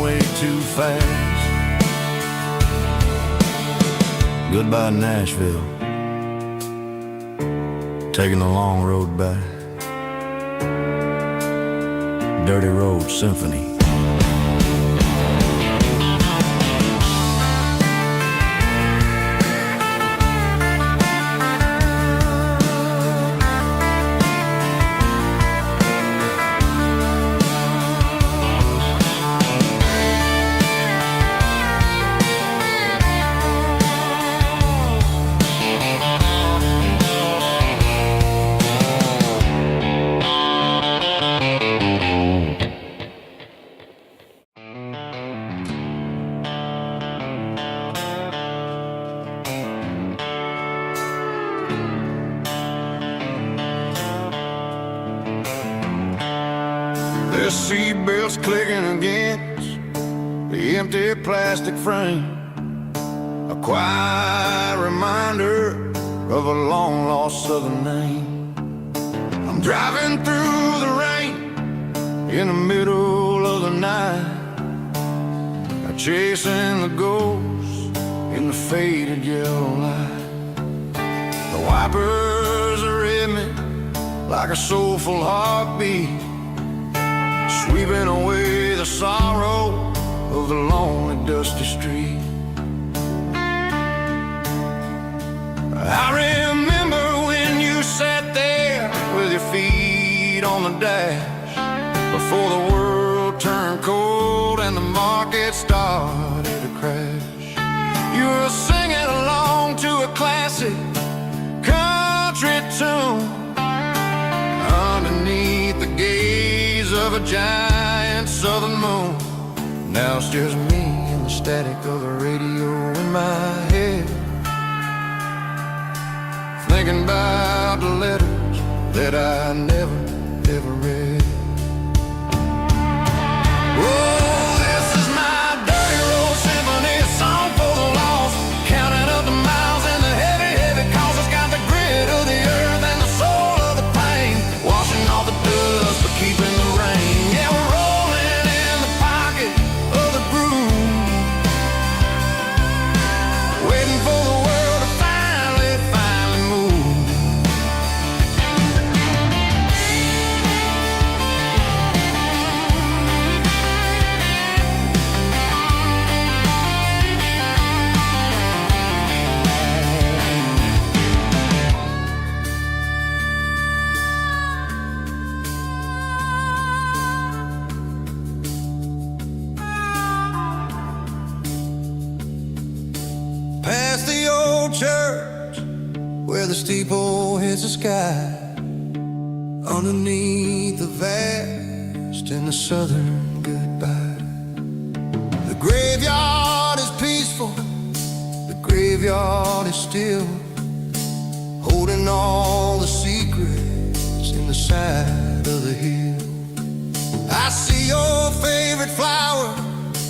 way too fast. Goodbye Nashville, taking the long road back. Dirty Road Symphony. The seatbelt's clicking against the empty plastic frame, a quiet reminder of a long-lost southern name. I'm driving through the rain in the middle of the night, chasing the ghosts in the faded yellow light. The wipers are in me like a soulful heartbeat, sweeping away the sorrow of the lonely, dusty street. I remember when you sat there with your feet on the dash, before the world turned cold and the market started to crash. You were singing along to a classic country tune underneath the gaze of a giant southern moon. Now it's just me and the static of the radio in my head, thinking about the letters that I never, ever read. Oh, this is my dirty road symphony, a song for the lost, counting up the miles and the heavy, heavy calls. It's got the grit of the earth and the soul of the pain, washing off the dust but keeping the rain. Yeah, we're rolling in the pocket of the groove, waiting for the world to finally move. Past the old church where the steeple hits the sky, underneath the vast and the southern goodbye. The graveyard is peaceful, the graveyard is still, holding all the secrets in the side of the hill. I see your favorite flower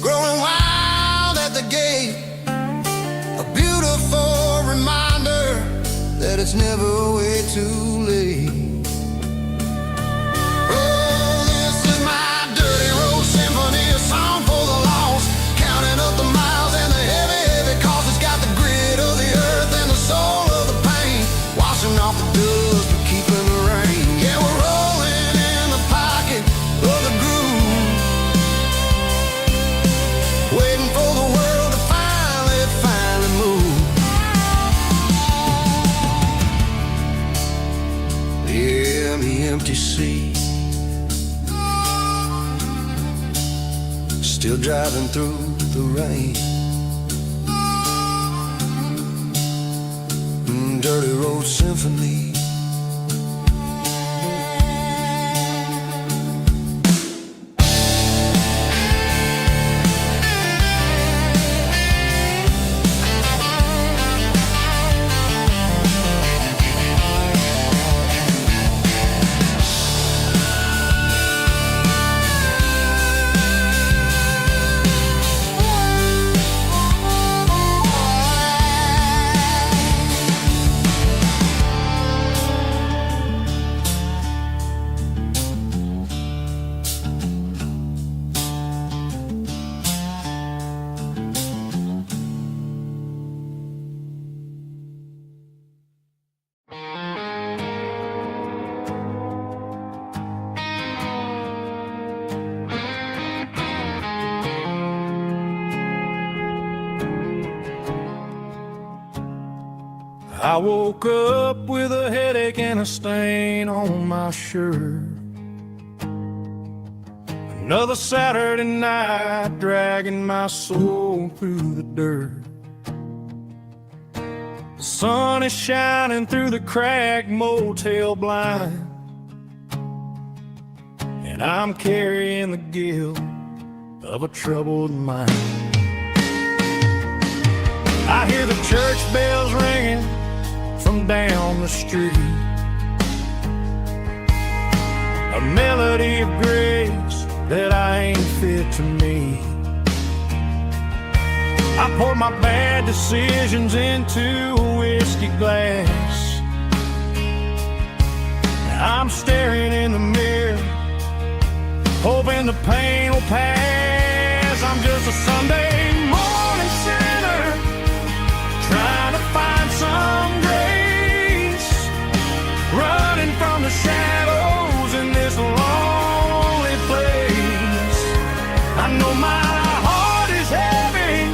growing wild at the gate, a beautiful reminder that it's never way too late. Oh, this is my dirty road symphony, a song for the lost, counting up the miles and the heavy, heavy calls. It's got the grit of the earth and the soul of the pain, washing off the dust but keeping the rain. Yeah, we're rolling in the pocket of the groove, waiting for the world to finally move. Yeah, the empty sea, still driving through the rain. Dirty Road Symphony. I woke up with a headache and a stain on my shirt. Another Saturday night dragging my soul through the dirt. The sun is shining through the cracked motel blind, and I'm carrying the guilt of a troubled mind. I hear the church bells ringing from down the street, a melody of grace that I ain't fit to meet. I pour my bad decisions into a whiskey glass. I'm staring in the mirror, hoping the pain will pass. I'm just a Sunday morning sinner, trying to find some grace, running from the shadows in this lonely place. I know my heart is heavy,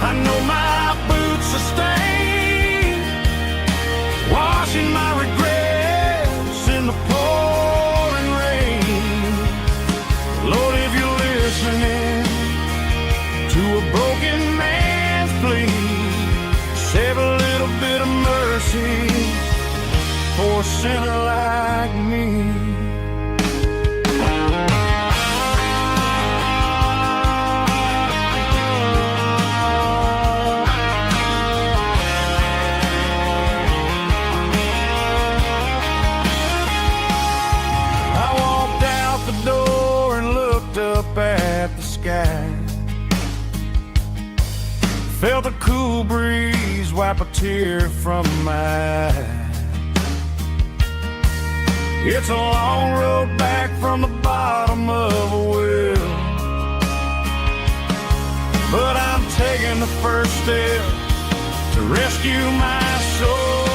I know my boots are stained, washing my regrets in the pouring rain. Lord, if you're listening to a broken man's plea, save a little bit of mercy for a sinner like me. I walked out the door and looked up at the sky, felt a cool breeze wipe a tear from my eye. It's a long road back from the bottom of a well, but I'm taking the first step to rescue my soul.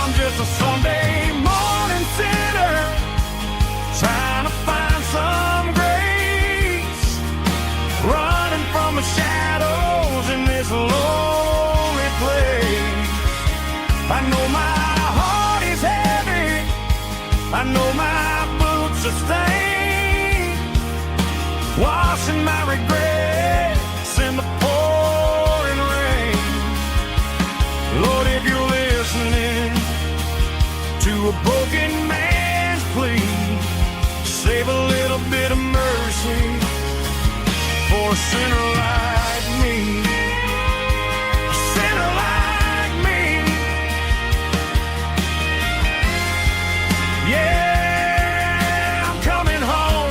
I'm just a Sunday morning sinner, trying to find some grace, running from the shadows in this lonely place. I know my heart is heavy, I know my boots are stained, washing my regrets in the pouring rain. Lord, if you're listening to a broken man's plea, save a little bit of mercy for a sinner like me. A sinner like me. Yeah, I'm coming home.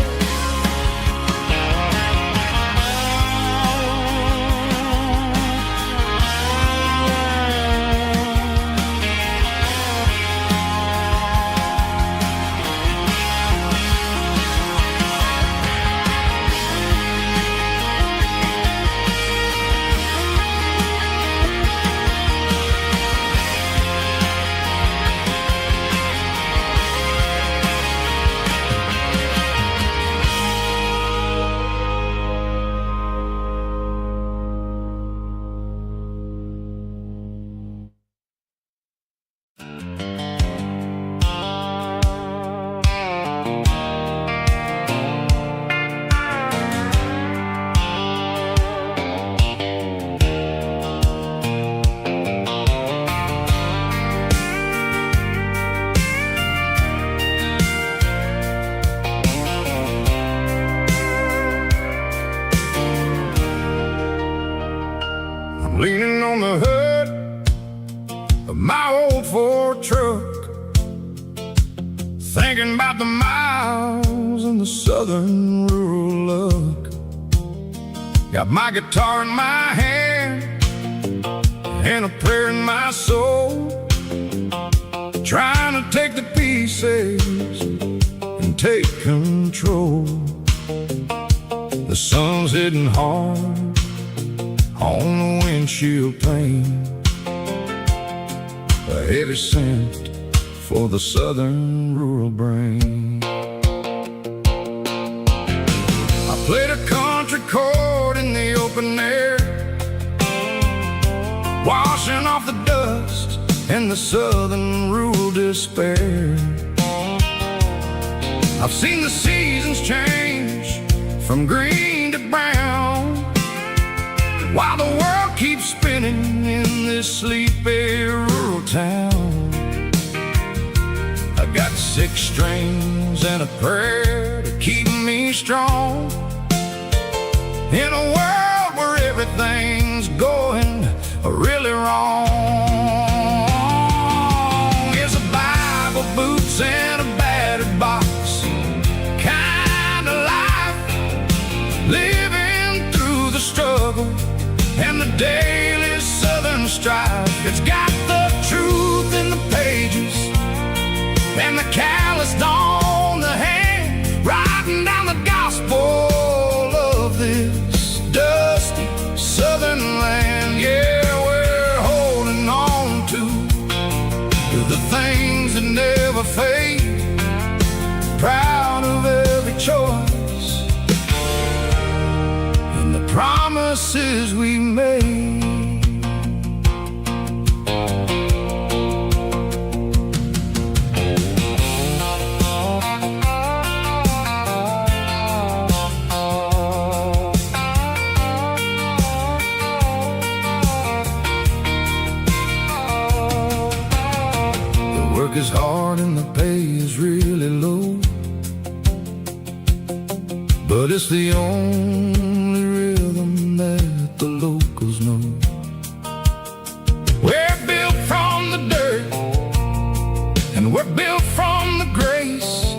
Leaning on the hood of my old Ford truck, thinking about the miles and the southern rural look. Got my guitar in my hand and a prayer in my soul, trying to take the pieces and take control. The sun's hitting hard on the windshield pane, a heavy scent for the southern rural brain. I played a country chord in the open air, washing off the dust and the southern rural despair. I've seen the seasons change from green to brown, while the world keeps spinning in this sleepy rural town. I got 6 strings and a prayer to keep me strong in a world where everything's going really wrong. It's a Bible, boots, and a battered box kind of life, living through the struggle and the daily southern strife. It's got the truth in the pages and the calloused on the hand, writing down the gospel of this dusty southern land. Yeah, we're holding on to the things that never fade, proud of every choice and the promises we made. Work is hard and the pay is really low, but it's the only rhythm that the locals know. We're built from the dirt and we're built from the grace,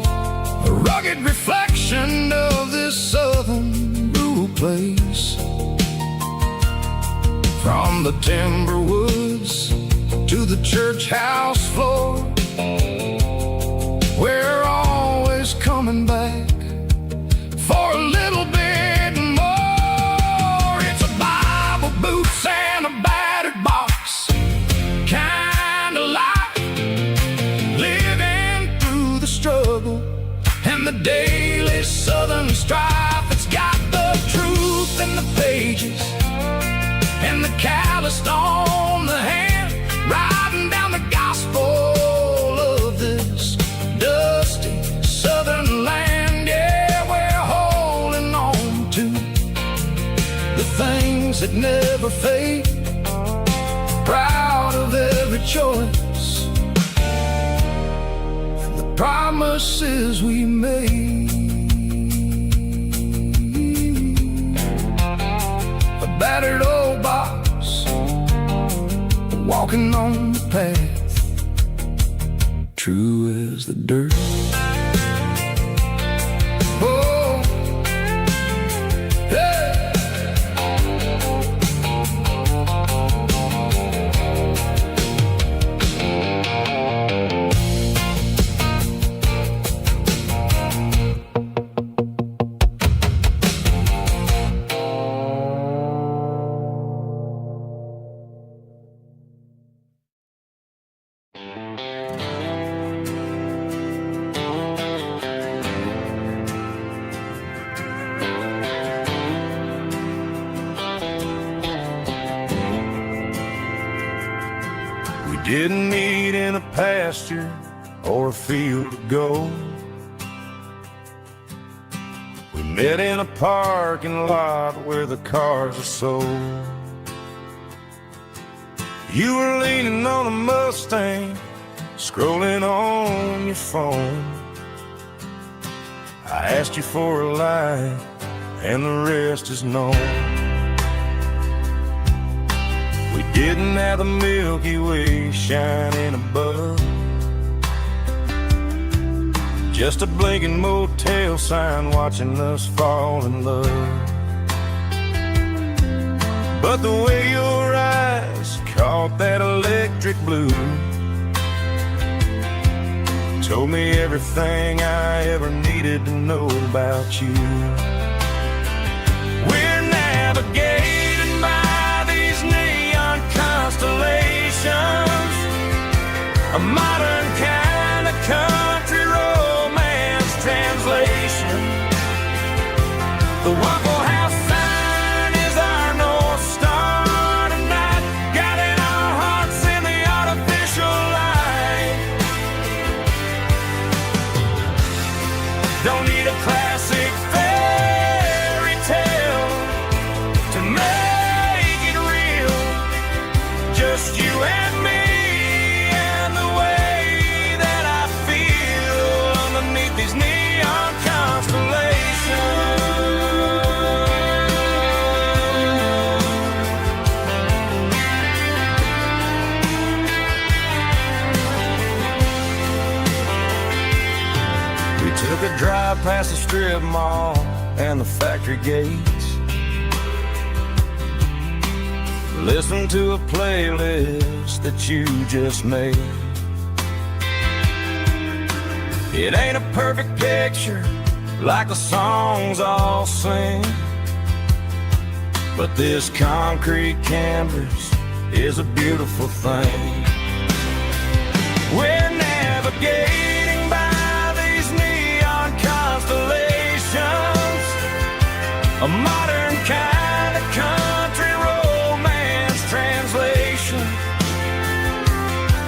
a rugged reflection of this southern rural place. From the timber woods to the church house floor, we're always coming back for a little bit more. It's a Bible, boots, and a battered box kind of life, living through the struggle and the daily southern strife. It's got the truth in the pages and the calloused on the hand, writing down the gospel of this dusty southern land. Yeah, we're holding on to the things that never fade, proud of every choice and the promises we made. A battered old box, walking on the path, true as the dirt. Oh, yeah. Didn't meet in a pasture or a field of gold. We met in a parking lot where the cars are sold. You were leaning on a Mustang, scrolling on your phone. I asked you for a light, and the rest is known. We didn't have the Milky Way shining above, just a blinking motel sign watching us fall in love. But the way your eyes caught that electric blue told me everything I ever needed to know about you. We're navigated by these neon constellations, a modern kind of country romance translation. The Waffle House sign is our North Star tonight, guiding our hearts in the artificial past the strip mall and the factory gates. Listen to a playlist that you just made. It ain't a perfect picture like the songs all sing, but this concrete canvas is a beautiful thing. We're navigating by these neon constellations, a modern kind of country romance translation.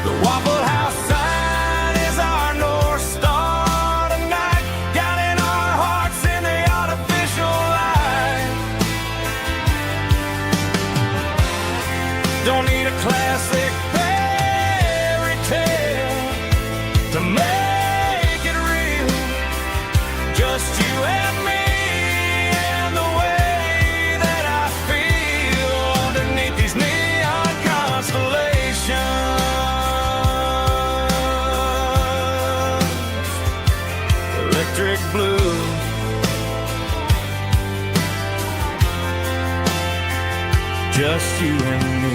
The Waffle House sign is our North Star tonight, guiding our hearts in the artificial light. Don't need a classic fairy tale to make it real, just you and me and the way that I feel underneath these neon constellations. Electric blue, just you and me.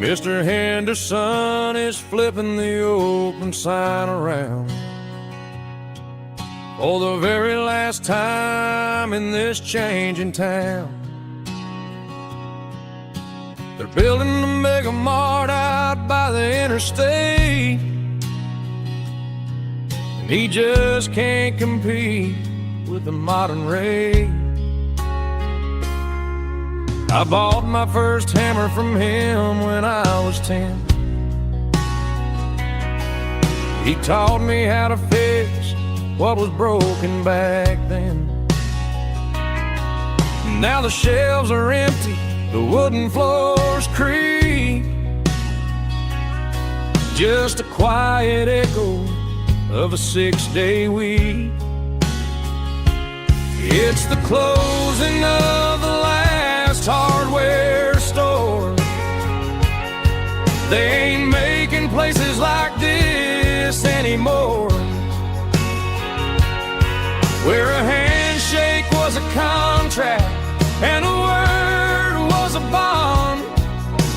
Mr. Henderson is flipping the open sign around for the very last time in this changing town. They're building the mega mart out by the interstate, and he just can't compete with the modern rate. I bought my first hammer from him when I was 10. He taught me how to fix what was broken back then. Now the shelves are empty, the wooden floors creak, just a quiet echo of a 6-day week. It's the closing of the last hardware store. They ain't making places like this anymore, where a handshake was a contract and a word was a bond.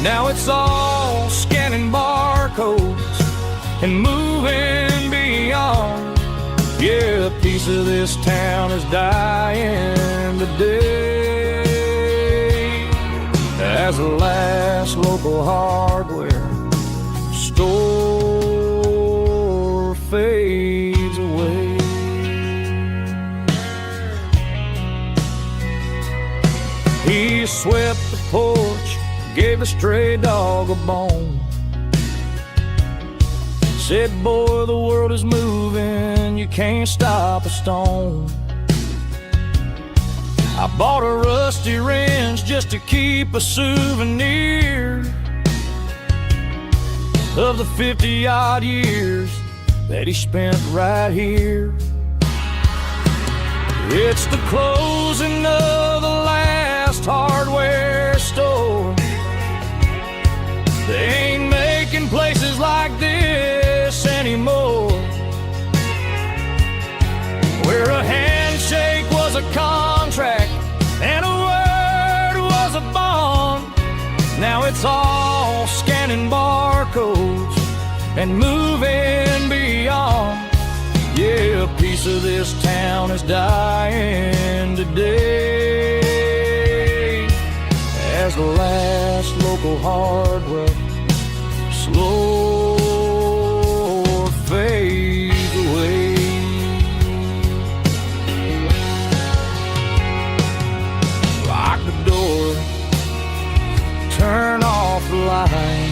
Now it's all scanning barcodes and moving beyond. Yeah, a piece of this town is dying today as the last local hardware store fades away. He swept the porch, gave a stray dog a bone, said, boy, the world is moving, you can't stop a stone. I bought a rusty wrench just to keep a souvenir of the 50-odd years that he spent right here. It's the closing of the last hardware store. They ain't making places like this anymore, where a handshake was a contract and a word was a bond. Now it's all scanning barcodes and moving beyond. Yeah, a piece of this town is dying today as the last local hardware slow fades away. Lock the door, turn off the light.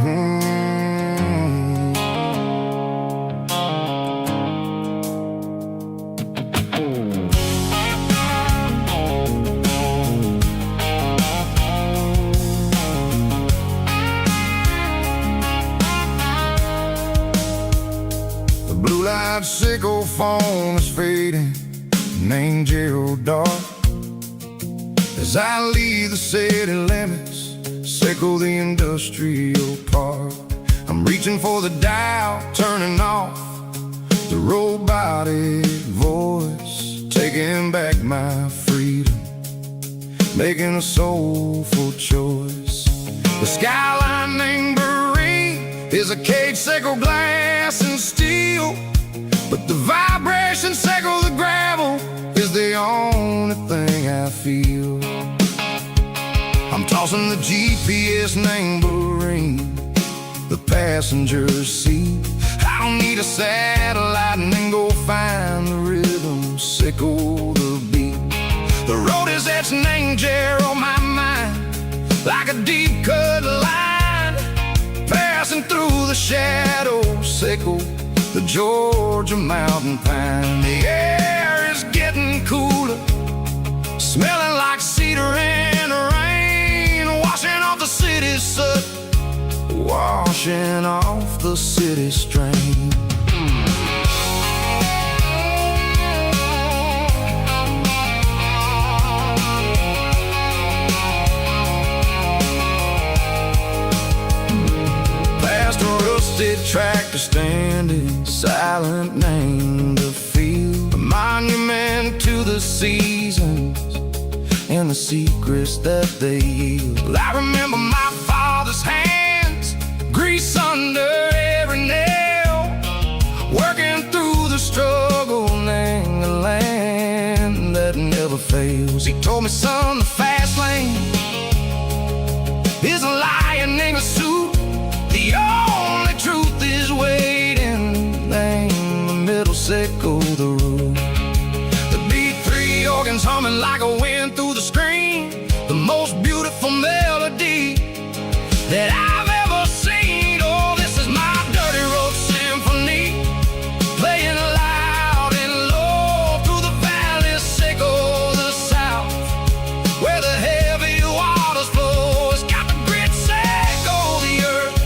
Blue-light sickle phone is fading, name Gerald dark. As I leave the city limits, sickle the industrial park. I'm reaching for the dial, turning off the robotic voice, taking back my freedom, making a soulful choice. The skyline named Marine is a cage sickle, glass and steel, but the vibration sickle, the gravel, is the only thing I feel. I'm tossing the GPS named Marine, the passenger seat. I don't need a satellite and then go find the rhythm, sickle the beat. The road is etched named Gerald on my mind, like a deep cut line, passing through the shadows, sickle the Georgia mountain pine. The air is getting cooler, smelling like cedar in the rain, washing off the city's soot, washing off the city strain. Past a rusted tractor standing silent, named the field, a monument to the seasons and the secrets that they yield. I remember my father's hands, grease under every nail, working through the struggle, named the land that never fails. He told me, son, the fast lane is a lion in a suit, the only truth is waiting, named the middle, sickle the road. The B3 organs humming like a wind through the screen, the most beautiful melody that I've ever seen. Oh, this is my dirty road symphony, playing loud and low through the valley, sickle the south, where the heavy waters flow. It's got the grit, sickle the earth,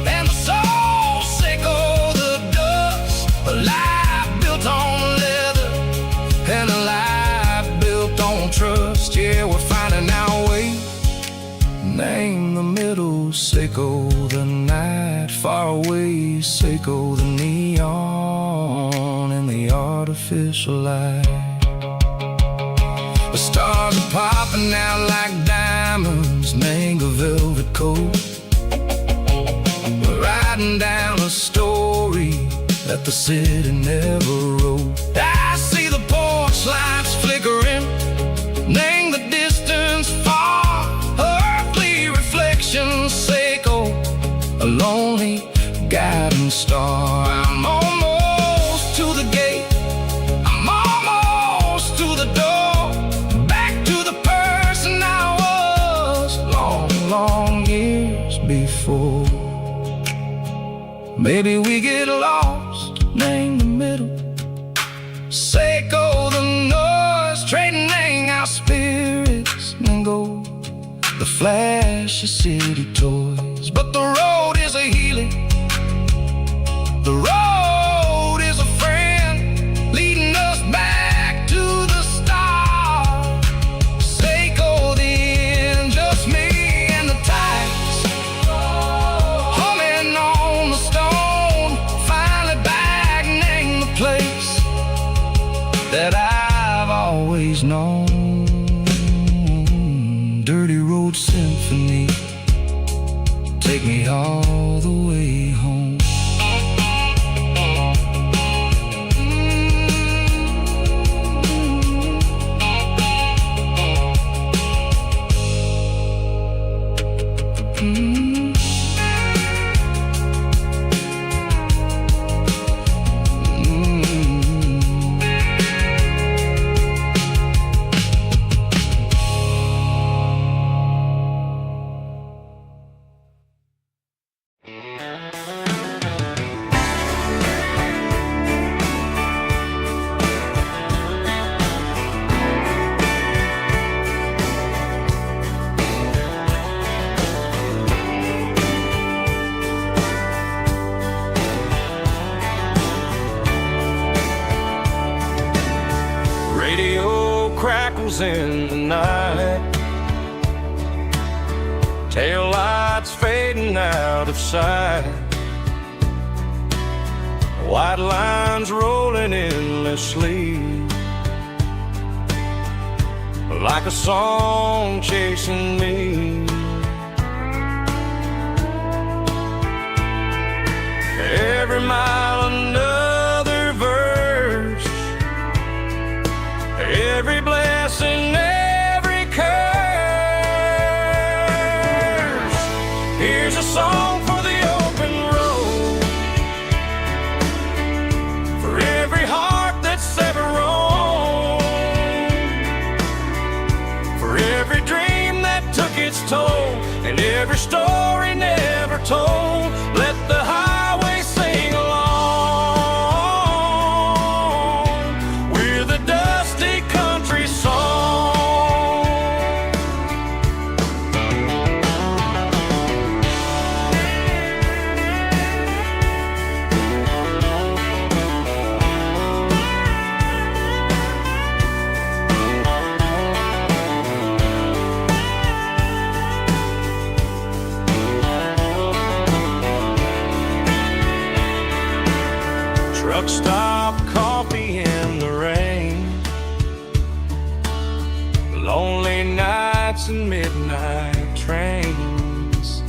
and the soul, sickle the dust. A life built on leather and a life built on trust. Yeah, we're finding our way, name the middle, sickle the night, far away, sickle the neon and the artificial light. The stars are popping out like diamonds, name a velvet coat. We're riding down a story that the city never wrote. I see the porch lights flickering, name the distance far, earthly reflections, sickle a lonely guiding star. I'm almost to the gate, I'm almost to the door, back to the person I was long, long years before. Maybe we get lost, name the middle, sickle the noise, trading our spirits and go the flash of city toys. But the road is a healing, the road is a friend, leading us back to the start. Sickle the end, just me and the tides, humming on the stone, finally back, name the place that I've always known. Dirty road symphony, take me all the way home. stories in the night. Tail lights fading out of sight. White lines rolling endlessly, like a song chasing me. Every mile another verse, every blessing, every curse. Here's a song for the open road, for every heart that's ever roamed, for every dream that took its toll, and every story never told. Let the highway sing along with a dusty country song. Truck stop, coffee in the rain, lonely nights and midnight trains.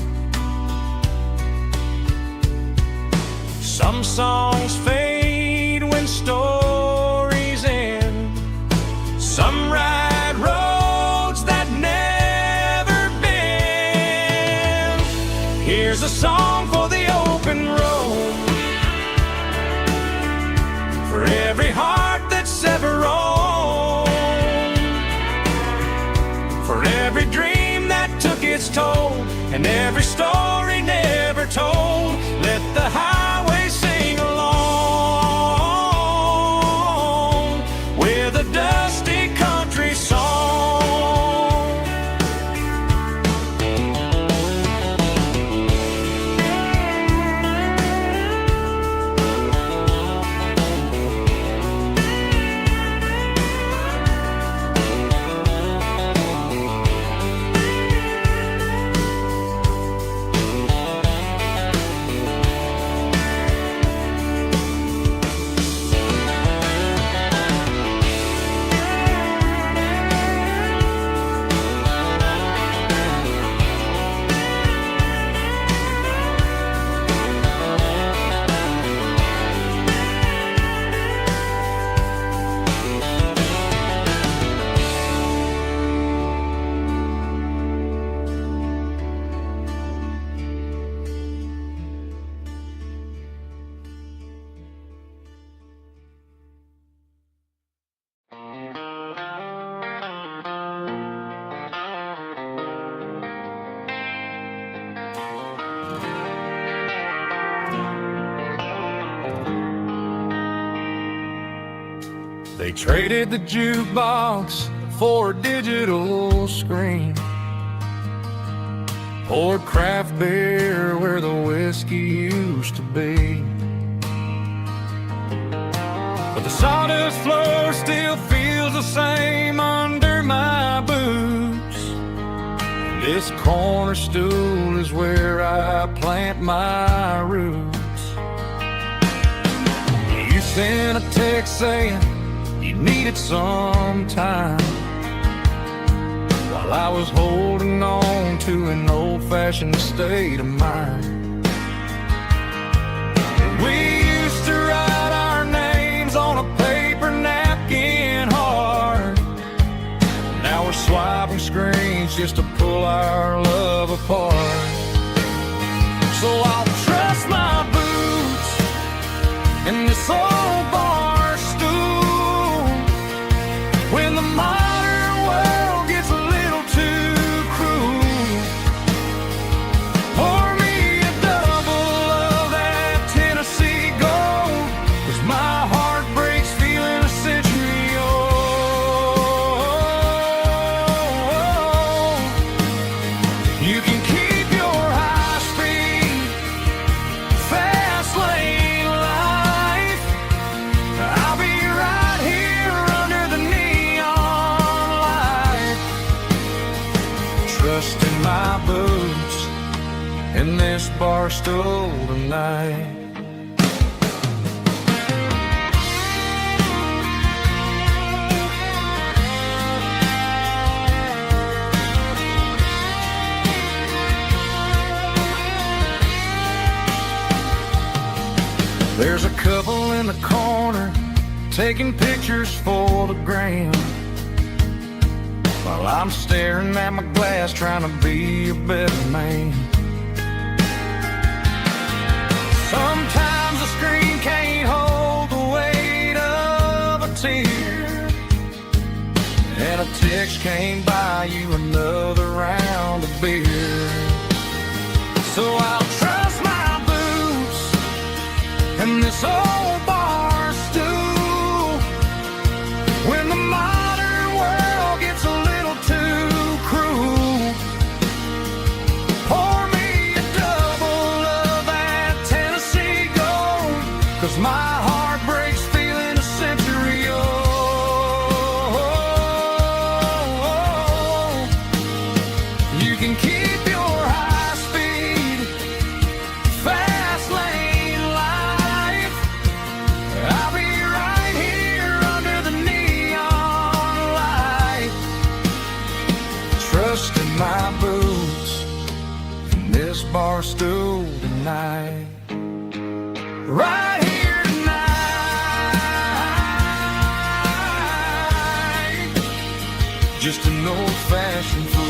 Some songs fade when stories end. Some ride roads that never bend. Here's a song for the open road, for every heart that's ever roamed, for every dream that took its toll, and every story never told. Let the highway sing along with a dusty country song. They traded the jukebox for a digital screen, poured craft beer where the whiskey used to be. But the sawdust floor still feels the same under my boots. This corner stool is where I plant my roots. You sent a text saying you needed some time, while I was holding on to an old-fashioned state of mind. We used to write our names on a paper napkin hard. Now we're swiping screens just to pull our love apart. So I'll trust my boots in this old bar stool when the modern world gets a little too cruel. Pour me a double of that Tennessee Gold, 'cause my heart breaks feeling a century old. You can keep your high speed in this bar stool tonight. There's a couple in the corner taking pictures for the gram, while I'm staring at my glass trying to be a better man. Sometimes the screen can't hold the weight of a tear, and a text can't buy you another round of beer. So I'll trust my boots and this old bar stool when the modern world gets a little too cruel. Pour me a double of that Tennessee Gold, 'cause my heart breaks feeling a century old. You can keep your high speed, fast lane life. I'll be right here under the neon light, trusting my boots in this bar stool tonight. Right here tonight, just an old-fashioned fool.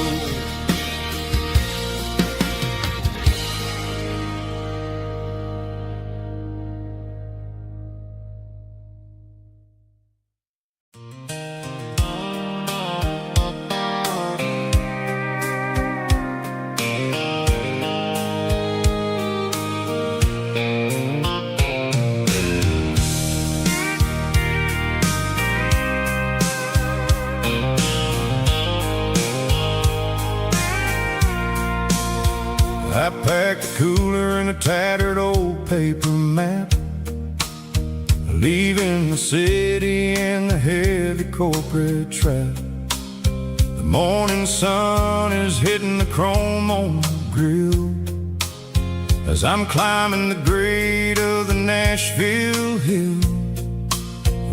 I packed a cooler and a tattered old paper map, leaving the city in the heavy corporate trap. The morning sun is hitting the chrome on the grill as I'm climbing the grade of the Nashville hill.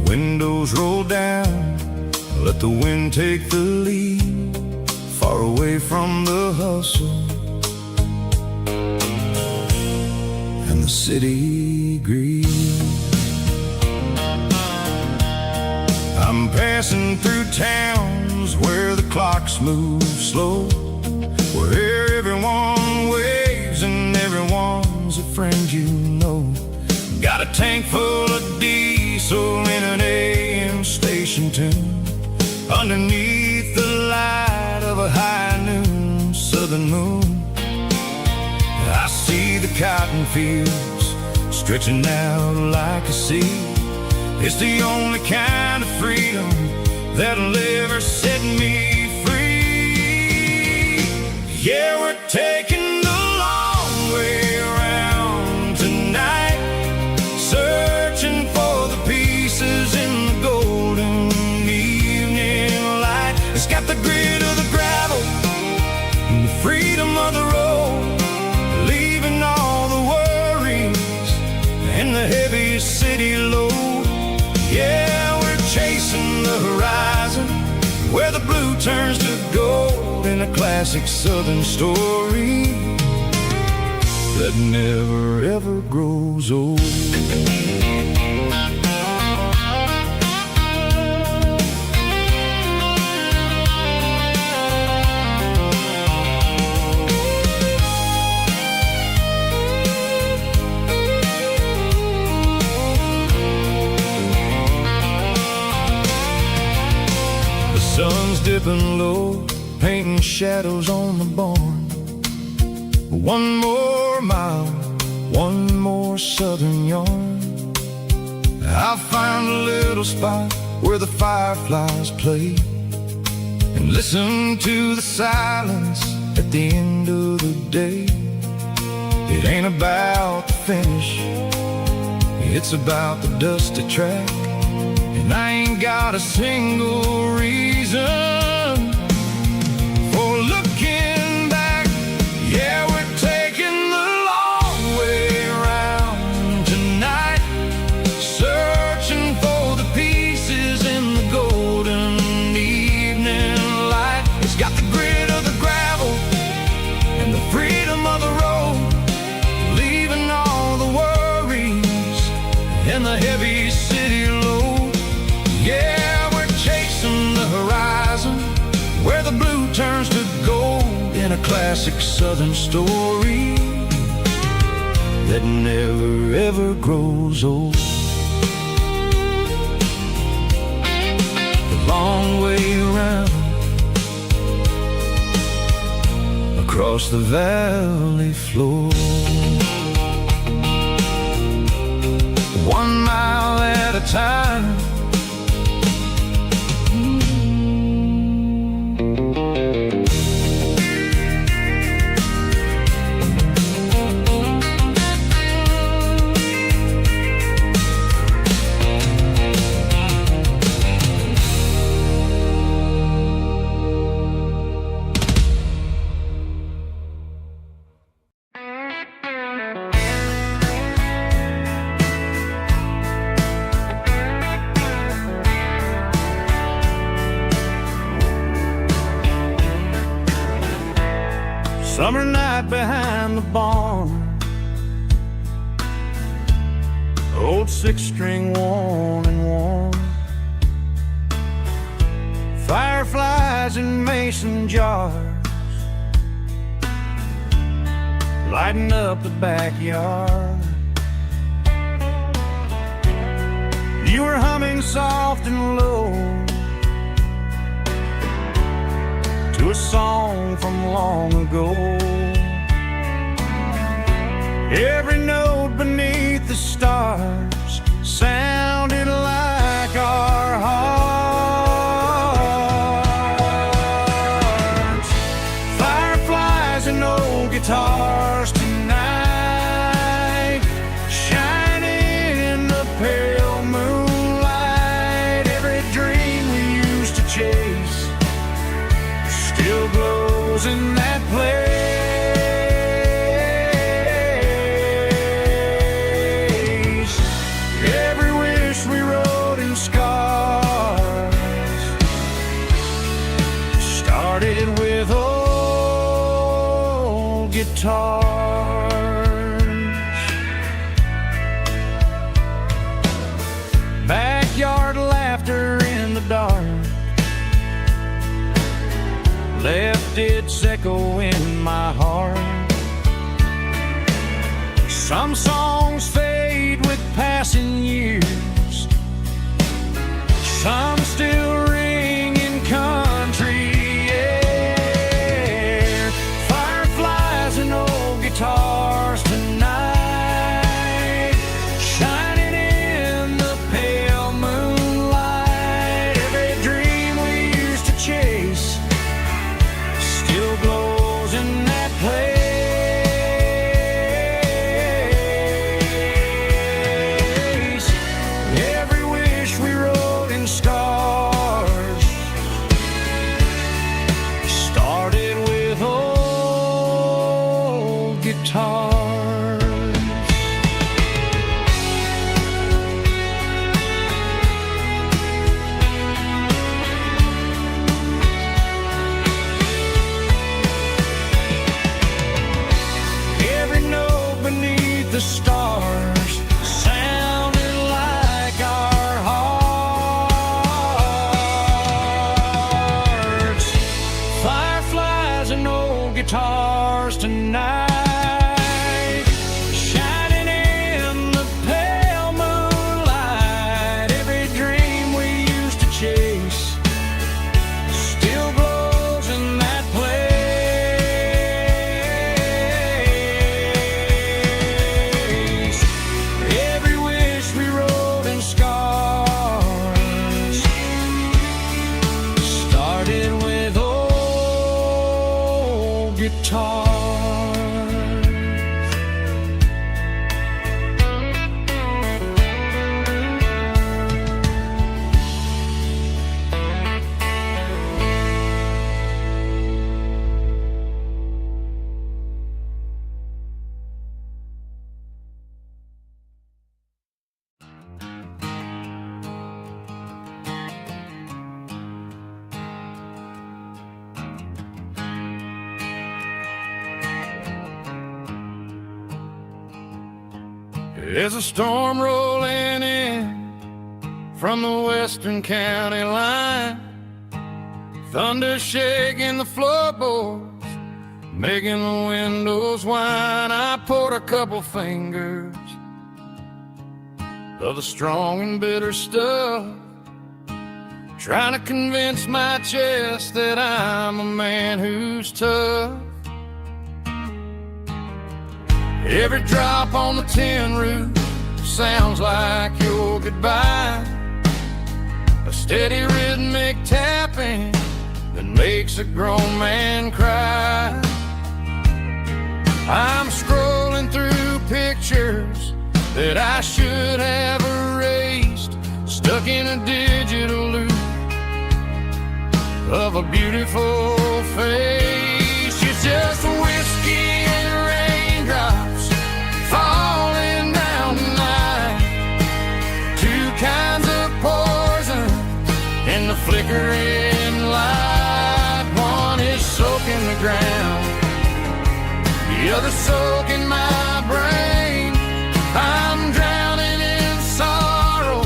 Windows roll down, let the wind take the lead, far away from the hustle and the city green. I'm passing through towns where the clocks move slow, where everyone waves and everyone's a friend you know. Got a tank full of diesel in an AM station tune, underneath the light of a high noon southern moon. I see the cotton fields stretching out like a sea. It's the only kind of freedom that'll ever set me free. Yeah, we're taking the long way around tonight, searching for the pieces in the golden evening light. It's got the grit of the gravel and the freedom of the road, leaving all the worries and the heavy city load. Yeah, we're chasing the horizon where the blue turns to gold, in a classic southern story that never ever grows old. Sun's dipping low, painting shadows on the barn. One more mile, one more southern yarn. I'll find a little spot where the fireflies play and listen to the silence at the end of the day. It ain't about the finish, it's about the dusty track, and I ain't got a single reason for looking back. Yeah, we're taking classic southern story that never ever grows old. The long way around across the valley floor, 1 mile at a time. Summer night behind the barn, old 6-string worn and worn, fireflies in mason jars lighting up the backyard. You were humming soft and low to a song from long ago. Every note beneath the stars sounded like our hearts. Fireflies and old guitars tonight, shining in the pale moonlight. Every dream we used to chase still glows in that place. Every wish we wrote in scars started with old guitars. Backyard laughter in the dark left its echo in my heart. Some songs fade with passing years, some still ring in country air. Fireflies and old guitars tonight, shining in the pale moonlight. Every dream we used to chase still glows in that place. Every wish we wrote in scars started with old guitars. Every note beneath the stars sounded like our hearts. Fireflies and old guitars tonight, shining in the pale moonlight. Every dream we used to chase still glows in that place. Every wish we wrote in scars started with old guitars. There's a storm rolling in from the western county line, thunder shaking the floorboards, making the windows whine. I poured a couple fingers of the strong and bitter stuff, trying to convince my chest that I'm a man who's tough. Every drop on the tin roof sounds like your goodbye, a steady rhythmic tapping that makes a grown man cry. I'm scrolling through pictures that I should have erased, stuck in a digital loop of a beautiful face. It's just whiskey and raindrops falling down tonight, two kinds of poison in the flickering light. One is soaking the ground, the other soaking my brain. I'm drowning in sorrow,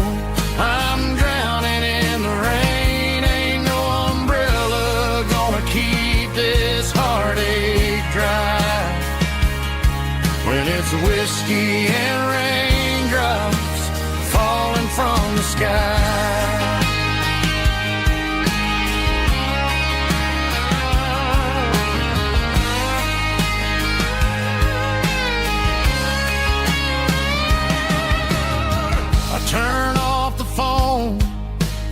I'm drowning in the rain. Ain't no umbrella gonna keep this heartache dry when it's whiskey and raindrops falling from the sky. Turn off the phone,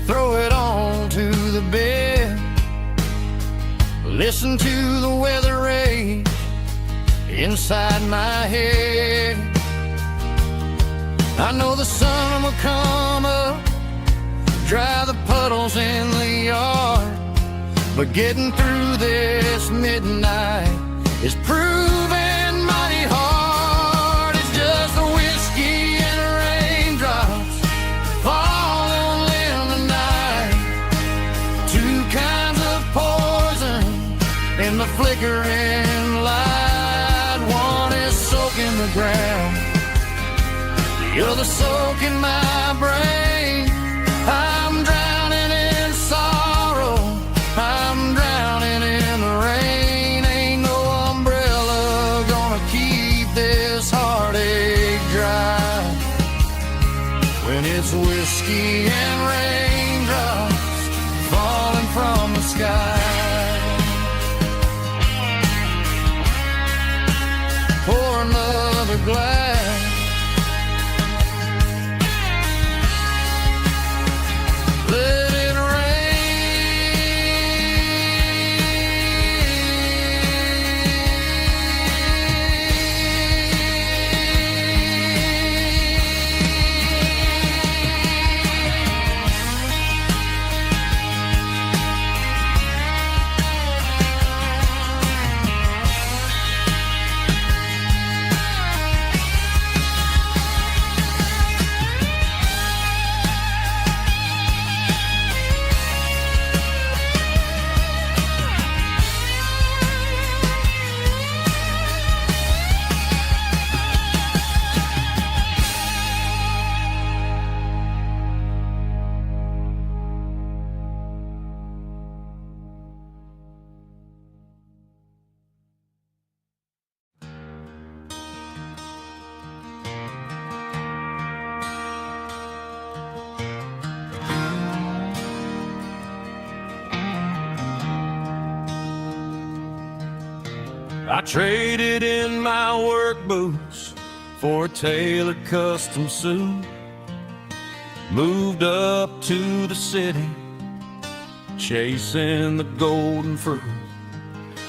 throw it on to the bed, listen to the weather rage inside my head. I know the sun will come up, dry the puddles in the yard, but getting through this midnight is proving mighty hard. It's just the whiskey and raindrops falling in the night, two kinds of poison in the flickering light. One is soaking the ground, the other soaking my brain. I'm drowning in sorrow, I'm drowning in the rain. Ain't no umbrella gonna keep this heartache dry when it's whiskey and raindrops falling from the sky. Pour another glass, let it I traded in my work boots for a tailored custom suit, moved up to the city, chasing the golden fruit.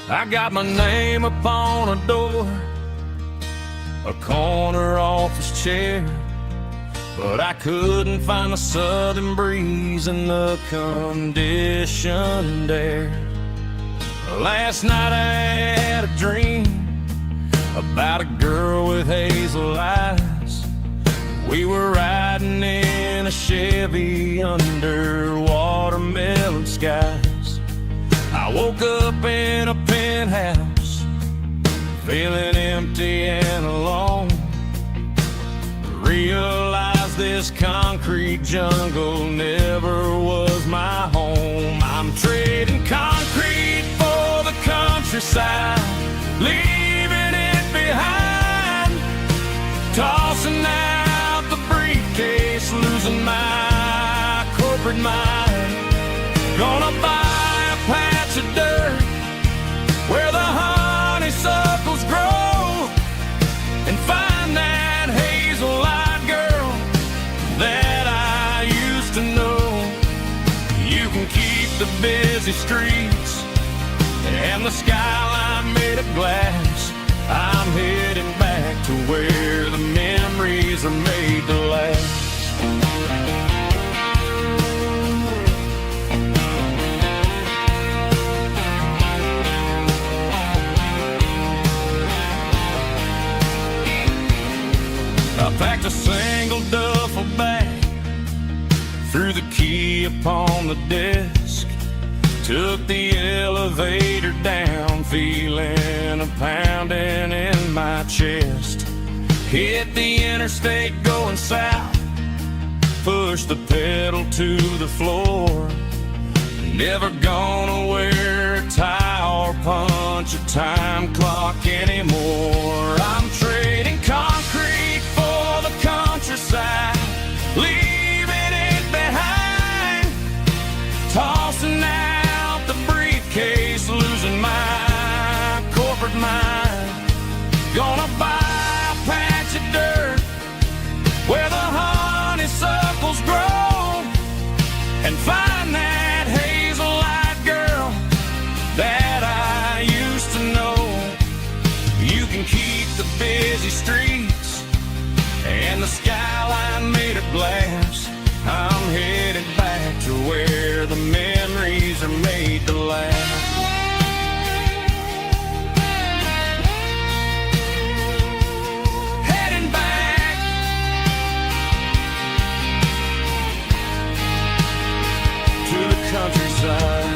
I got my name upon a door, a corner office chair, but I couldn't find the southern breeze in the conditioned air. Last night I had a dream about a girl with hazel eyes. We were riding in a Chevy under watermelon skies. I woke up in a penthouse, feeling empty and alone. Realized this concrete jungle never was my home. I'm trading concrete for the countryside, Gonna buy a patch of dirt where the honeysuckles grow and find that hazel-eyed girl that I used to know. You can keep the busy streets and the skyline made of glass. I'm heading back to where the memories are made to last. I packed a single duffel bag, threw the key upon the desk, took the elevator down, feeling a pounding in my chest. Hit the interstate going south, pushed the pedal to the floor. Never gonna wear a tie or punch a time clock anymore. I'm trading concrete for the countryside, leaving it behind, tossing out the briefcase, losing my corporate mind. Gonna buy a patch of dirt where the honeysuckles grow and find that hazel-eyed girl that I used to know. You can keep the busy streets and the skyline made of glass. I'm headed back to where the memories are made to last. Heading back to the countryside.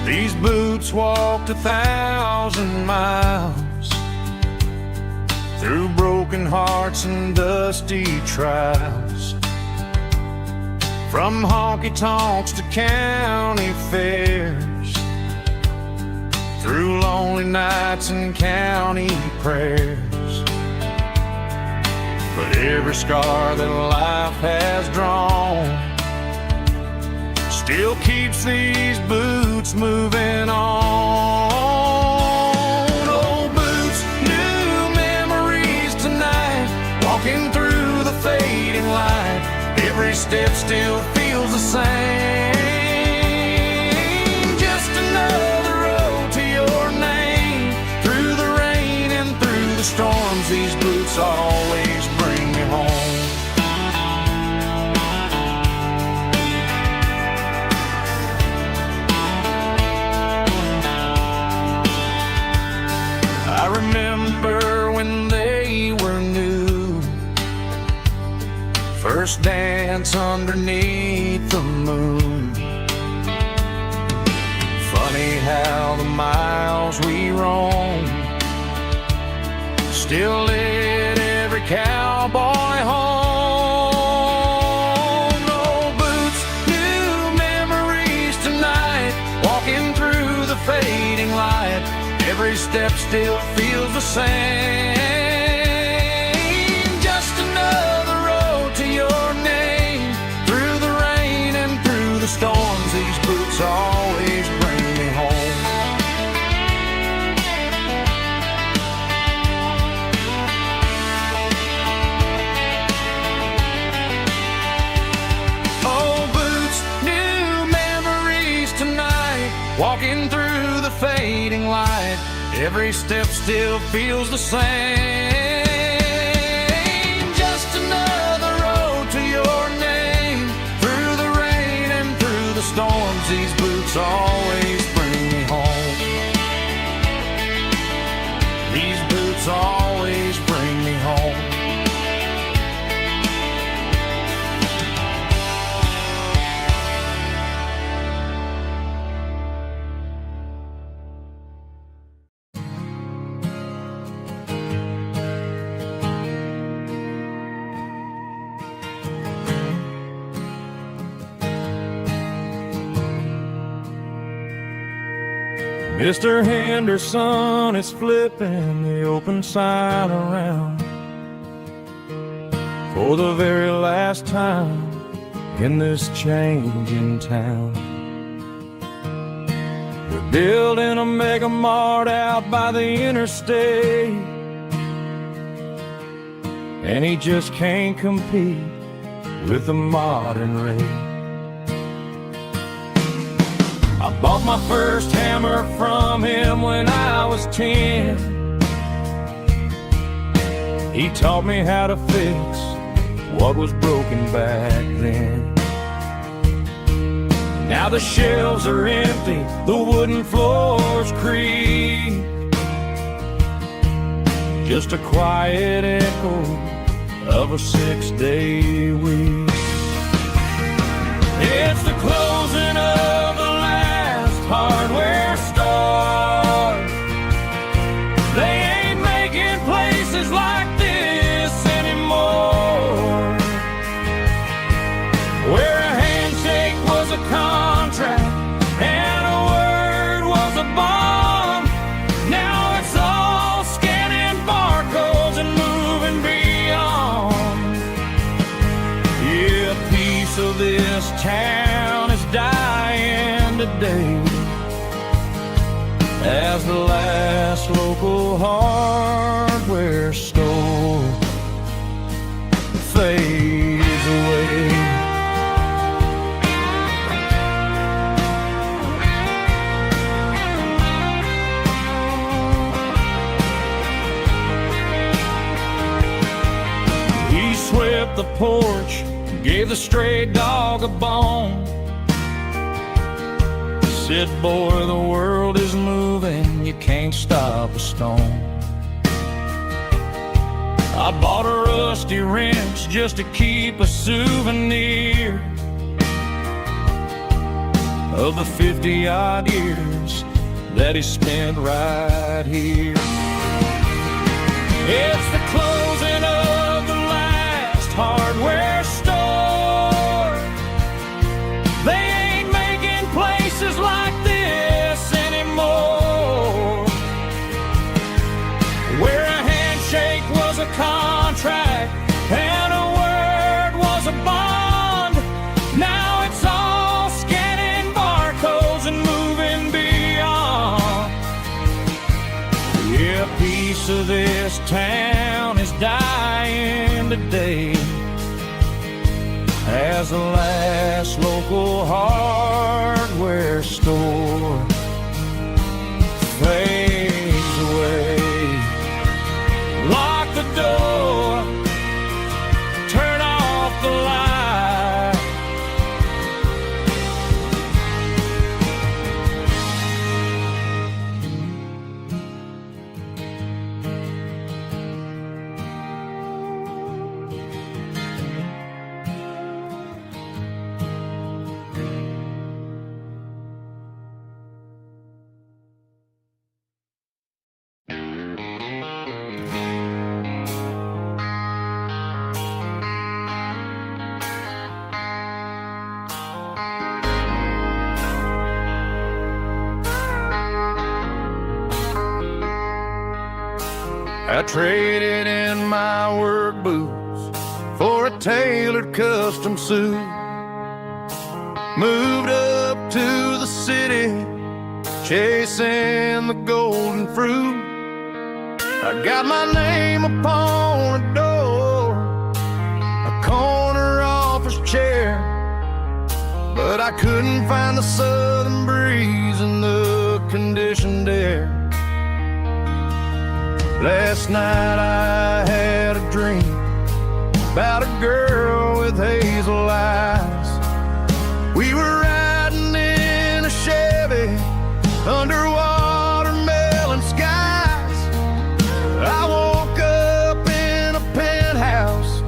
These boots walked 1,000 miles through broken hearts and dusty trials, from honky-tonks to county fairs, through lonely nights and county prayers. But every scar that life has drawn still keeps these boots moving on. Old boots, new memories tonight, walking through the fading light. Every step still feels the same. Just another road to your name. Through the rain and through the storms, these boots always bring me home. I remember when they were new, first dance underneath the moon. Funny how the miles we roam still lit every cowboy home. Old boots, new memories tonight, walking through the fading light. Every step still feels the same. Just another road to your name. Through the rain and through the storms, these boots always bring me home. Old boots, new memories tonight, walking through the fading light. Every step still feels the same. Just another road to your name. Through the rain and through the storms, these boots always bring Mr. Henderson is flipping the open sign around for the very last time in this changing town. They're building a mega mart out by the interstate, and he just can't compete with the modern rate. I bought my first hammer from him when I was 10. He taught me how to fix what was broken back then. Now the shelves are empty, the wooden floors creak, just a quiet echo of a 6-day week. It's the closing of the last hardware store. They ain't making places like this anymore, where a handshake was a contract and a word was a bond. Now it's all scanning barcodes and moving beyond. Yeah, a piece of this town is dying today as the last local hardware store fades away. He swept the porch, gave the stray dog a bone, said, boy, the world is moving, you can't stop a stone. I bought a rusty wrench just to keep a souvenir of the 50-odd years that he spent right here. It's the closing of the last hardware store. They ain't making places like this anymore, where a handshake was a contract and a word was a bond. Now it's all scanning barcodes and moving beyond. Yeah, a piece of this town is dying today as the last local hardware store fades away. Lock the door, turn off the light. I traded in my work boots for a tailored custom suit. Moved up to the city, chasing the golden fruit. I got my name upon a door, a corner office chair, but I couldn't find the southern breeze in the conditioned air. Last night I had a dream about a girl with hazel eyes. We were riding in a Chevy under watermelon skies. I woke up in a penthouse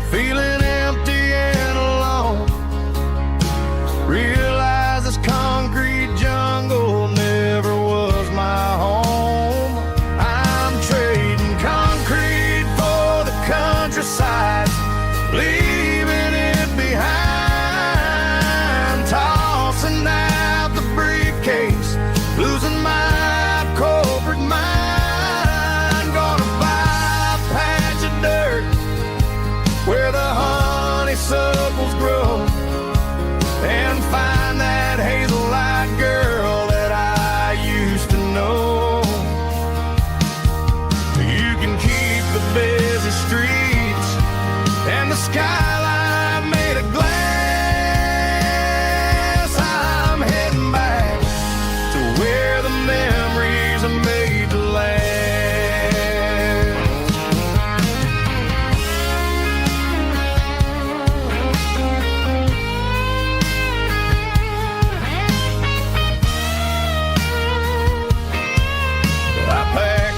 feeling empty and alone. Realized this concrete jungle never was my home. Countryside, leaving it behind, tossing out the briefcase, losing my honeysuckles grow and find that hazel-eyed girl that I used to know. You can keep the busy streets and the skyline made of glass. I'm heading back to where the memories are made to last.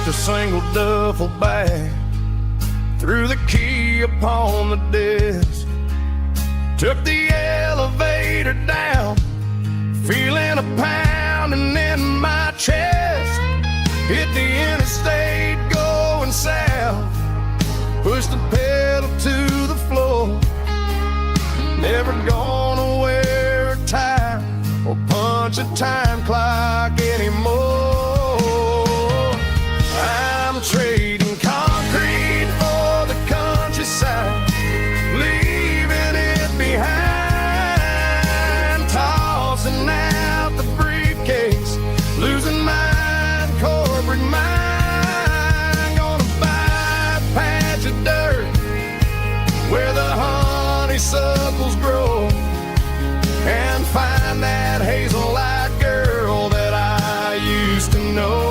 A single duffel bag, threw the key upon the desk, took the elevator down, feeling a pounding in my chest, hit the interstate going south, pushed the pedal to the floor, never gonna wear a tie or punch a time clock anymore. I'm trading concrete for the countryside, leaving it behind, tossing out the briefcase, losing my corporate mind. Gonna buy a patch of dirt where the honeysuckles grow and find that hazel-eyed girl that I used to know.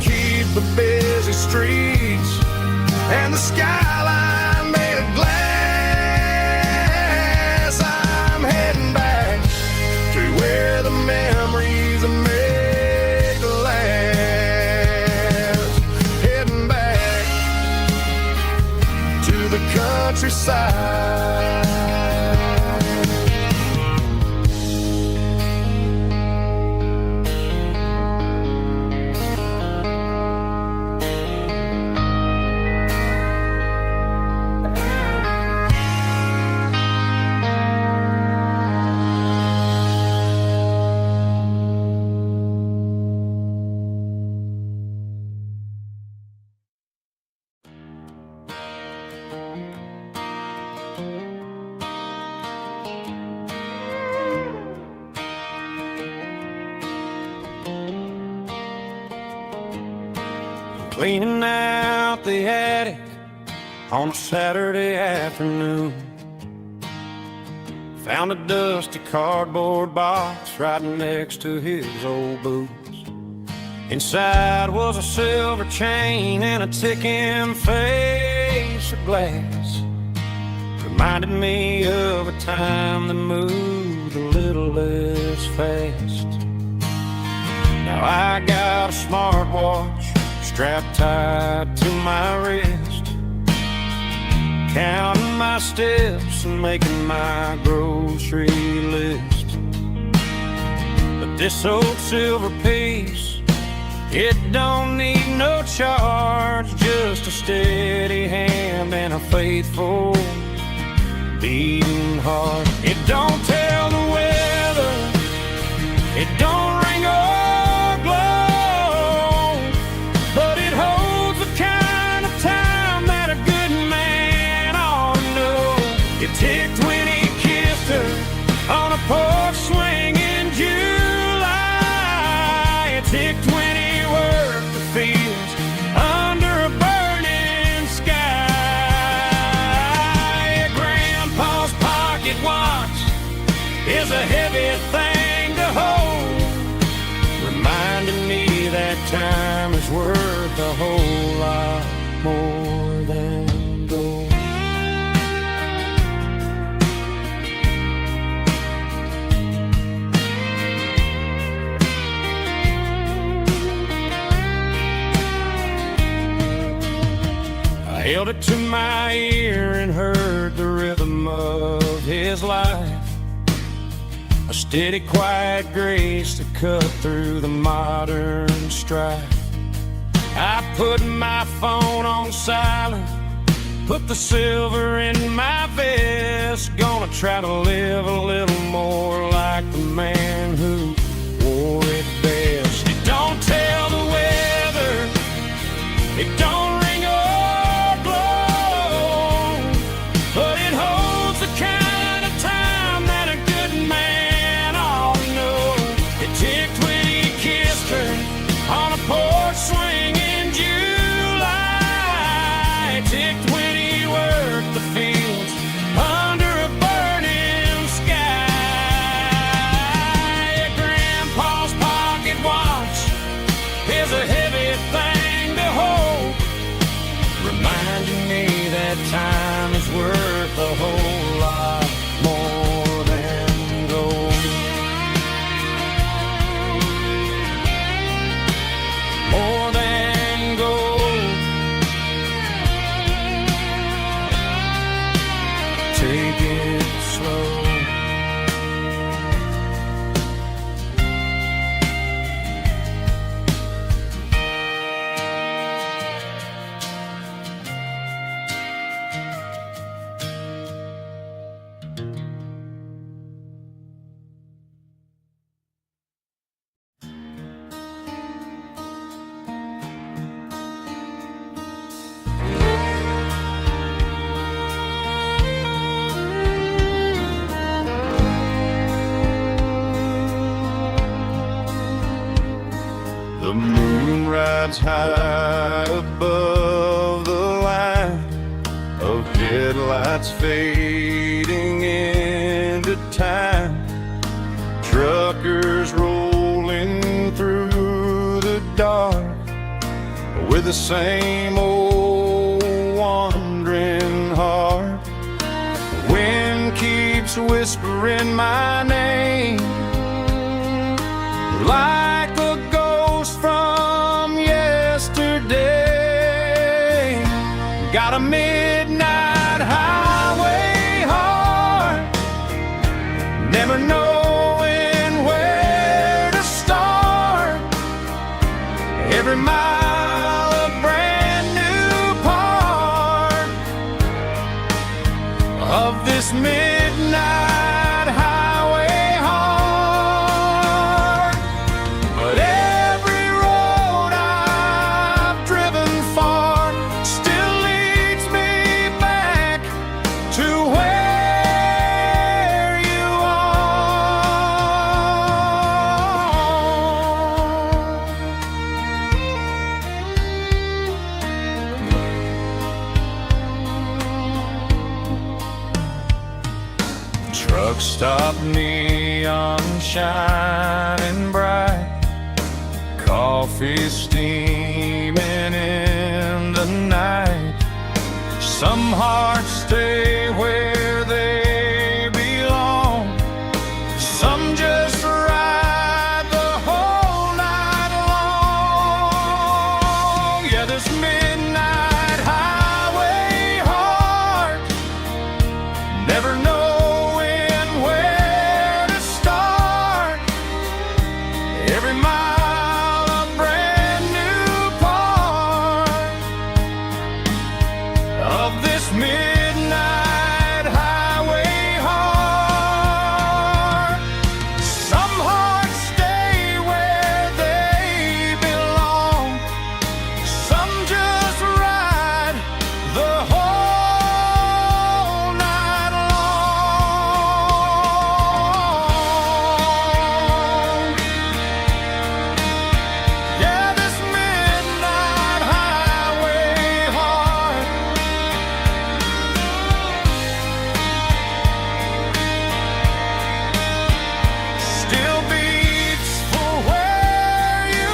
Keep the busy streets and the skyline made of glass. I'm heading back to where the memories are made to last. Heading back to the countryside. Cleaning out the attic on a Saturday afternoon, found a dusty cardboard box right next to his old boots. Inside was a silver chain and a ticking face of glass. Reminded me of a time that moved a little less fast. Now I got a smartwatch strapped tight to my wrist, counting my steps and making my grocery list. But this old silver piece, it don't need no charge, just a steady hand and a faithful beating heart. It don't tell the weather, it don't ring or glow, but it holds the kind of time that a good man ought to know. It ticked when he kissed her on a porch swing in July. It ticked when he worked the fields under a burning sky. Grandpa's pocket watch is a heavy thing to hold, reminding me that time is worth a whole lot more than gold. I held it to my ear and heard the rhythm of his life, a steady, quiet grace that cut through the modern strife. I put my phone on silent, put the silver in my vest. Gonna try to live a little more like the man who wore it best. It don't tell the weather, it don't ring or blow, reminding me that time is worth a whole lot more than gold. More than gold. Take it slow. The moon rides high above the line of headlights fading into time. Truckers rolling through the dark with the same old wandering heart. The wind keeps whispering my name like a ghost from yesterday. Got a midnight highway heart, never knowing where to start. Every mile a brand new part of this midnight highway heart. But every road I've driven far still leads me back to where you are. Truck stop, neon shining bright, coffee steaming in the night. Some hearts stay where they belong, some just ride the whole night long. Yeah, this midnight highway heart, never knowing where to start. Every mile a brand new part of this midnight highway heart. Some hearts stay where they belong, some just ride the whole night long. Yeah, this midnight highway heart still beats for where you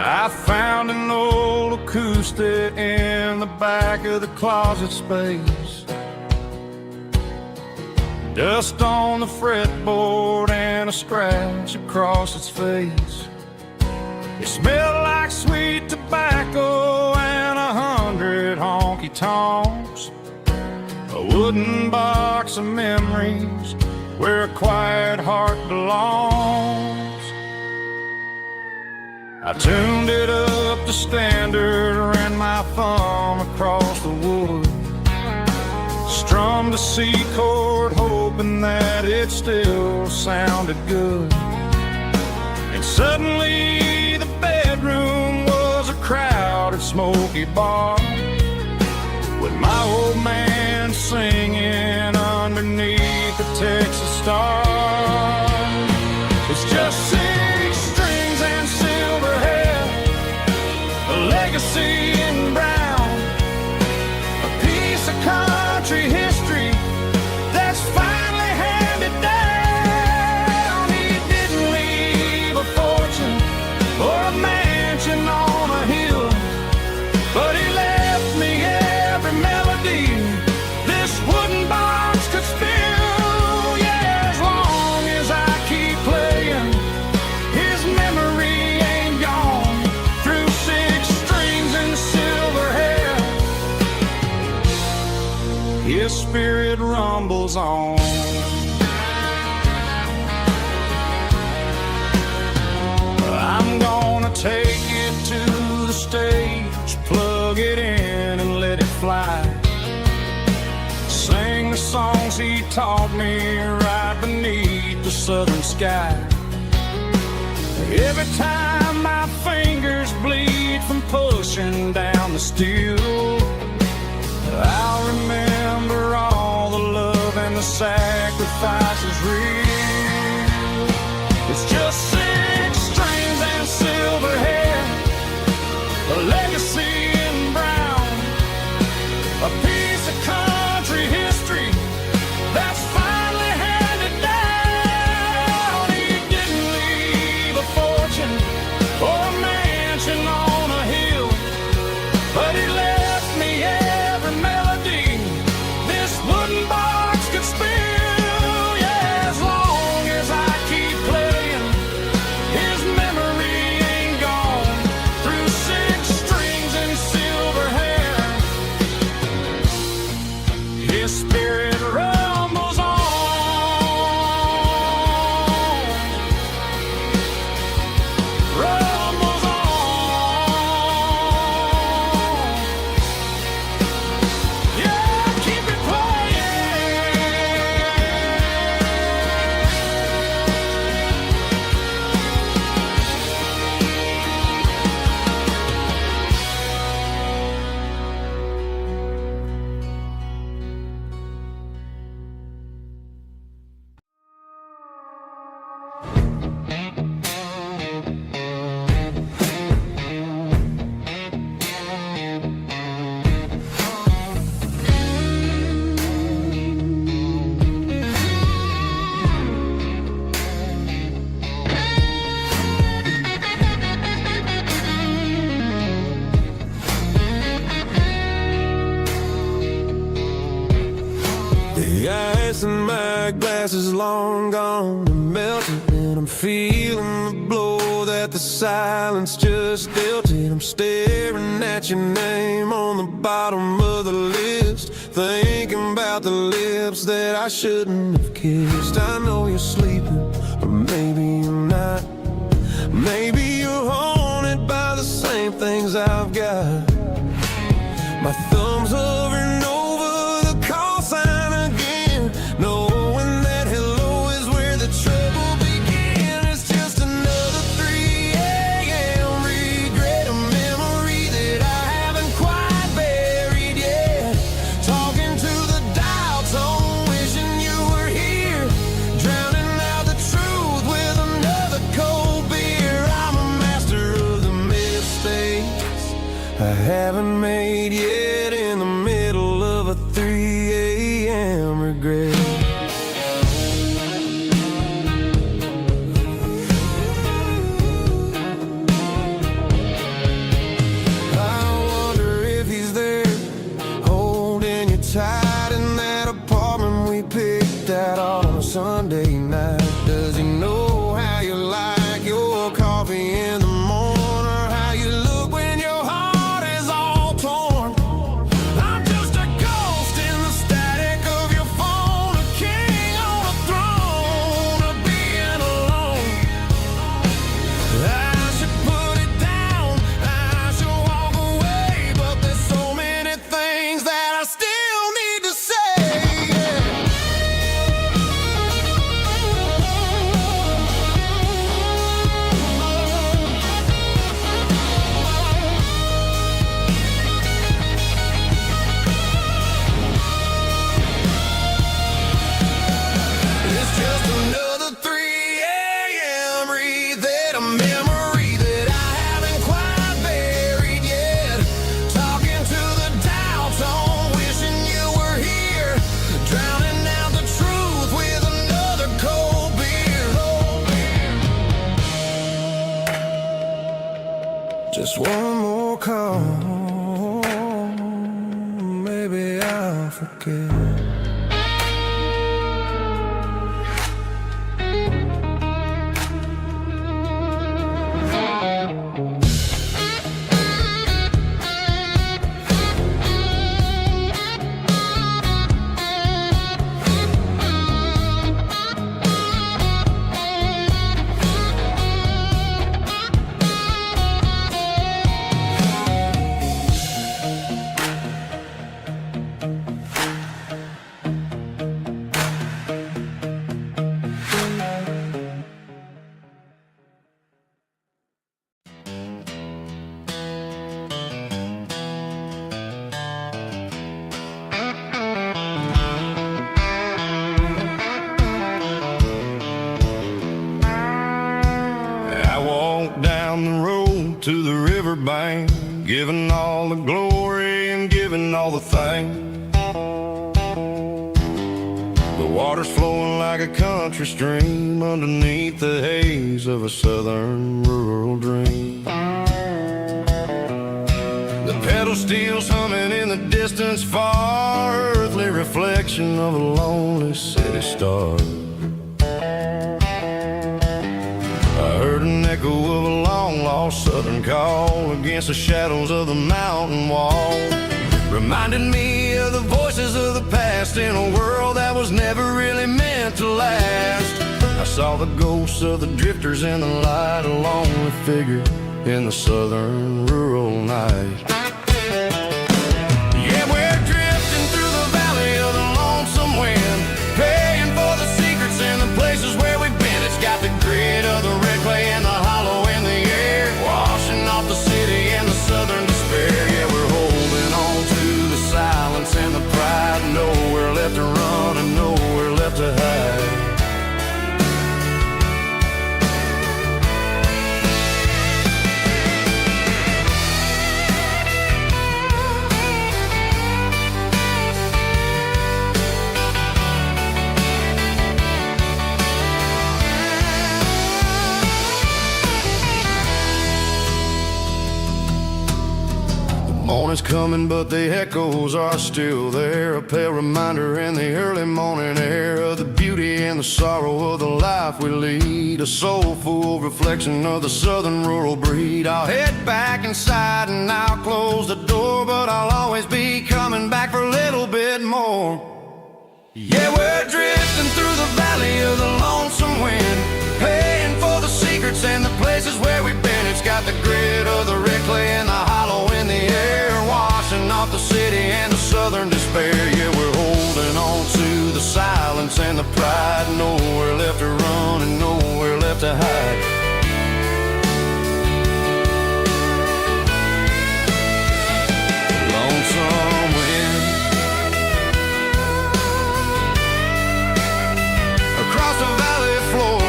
I found an old acoustic in the back of the closet space. Dust on the fretboard and a scratch across its face. It smelled like sweet tobacco and 100 honky-tonks. A wooden box of memories where a quiet heart belongs. I tuned it up to standard, ran my thumb across the wood, strummed a C chord hoping that it still sounded good. And Suddenly the bedroom was a crowded, smoky bar, with my old man singing underneath the Texas star. It's just 6 strings and silver hair, a legacy in brown, a piece of country history that's finally handed down. He didn't leave a fortune or a mansion on a hill, but he left me every melody this wooden box could spill. Yeah, as long as I keep playing, his memory ain't gone. Through 6 strings and silver hair, his spirit rumbles on. I'm gonna take it to the stage, plug it in and let it fly. Sing the songs he taught me right beneath the southern sky. Every time my fingers bleed from pushing down the steel, I'll remember all the love and the sacrifices real. It's just 6 strings and silver hair, a legacy in brown, a piece of country history that's finally handed down. He didn't leave a fortune or a mansion on a hill, but he left me every melody this wooden box could spill. Yeah, as long as I keep playing, his memory ain't gone. Through 6 strings and silver hair, his spirit rumbles on. Rumbles on. Yeah, keep it playing. The ice in my glass is long gone and melted, and I'm feeling the blow that the silence just dealt it. I'm staring at your name on the bottom of the list, thinking about the lips that I shouldn't have kissed. I know you're sleeping, or maybe you're not. Maybe you're haunted by the same things I've got. My thumb's hovering over the call sign again, knowing that hello is where the trouble began. It's just another 3 a.m. regret, a memory that I haven't quite buried yet. Talking to the dial tone, wishing you were here, drowning out the truth with another cold beer. I'm a master of the mistakes I Just one more call, maybe I'll forget. Down the road to the riverbank, giving all the glory and giving all the thanks. The water's flowing like a country stream underneath the haze of a southern rural dream. The pedal steel's humming in the distance far, earthly reflection of a lonely city star. I heard an echo of a long-lost southern call against the shadows of the mountain wall, reminding me of the voices of the past in a world that was never really meant to last. I saw the ghosts of the drifters in the light, a lonely figure in the southern rural night. Yeah, we're drifting through the valley of the lonesome wind, paying for the secrets and the places where we've been. It's got the grit of the red clay and the hollow in the air, washing off the city and the southern despair. Yeah, we're holding on to the silence and the pride, nowhere left to run and nowhere left to hide. Morning's coming, but the echoes are still there, a pale reminder in the early morning air of the beauty and the sorrow of the life we lead, a soulful reflection of the southern rural breed. I'll head back inside and I'll close the door, but I'll always be coming back for a little bit more. Yeah, we're drifting through the valley of the lonesome wind, paying for the secrets and the places where we've been. It's got the grit of the red clay and the hollow in the air, washing off the city and the southern despair. Yeah, we're holding on to the silence and the pride, nowhere left to run and nowhere left to hide. Lonesome wind across the valley floor,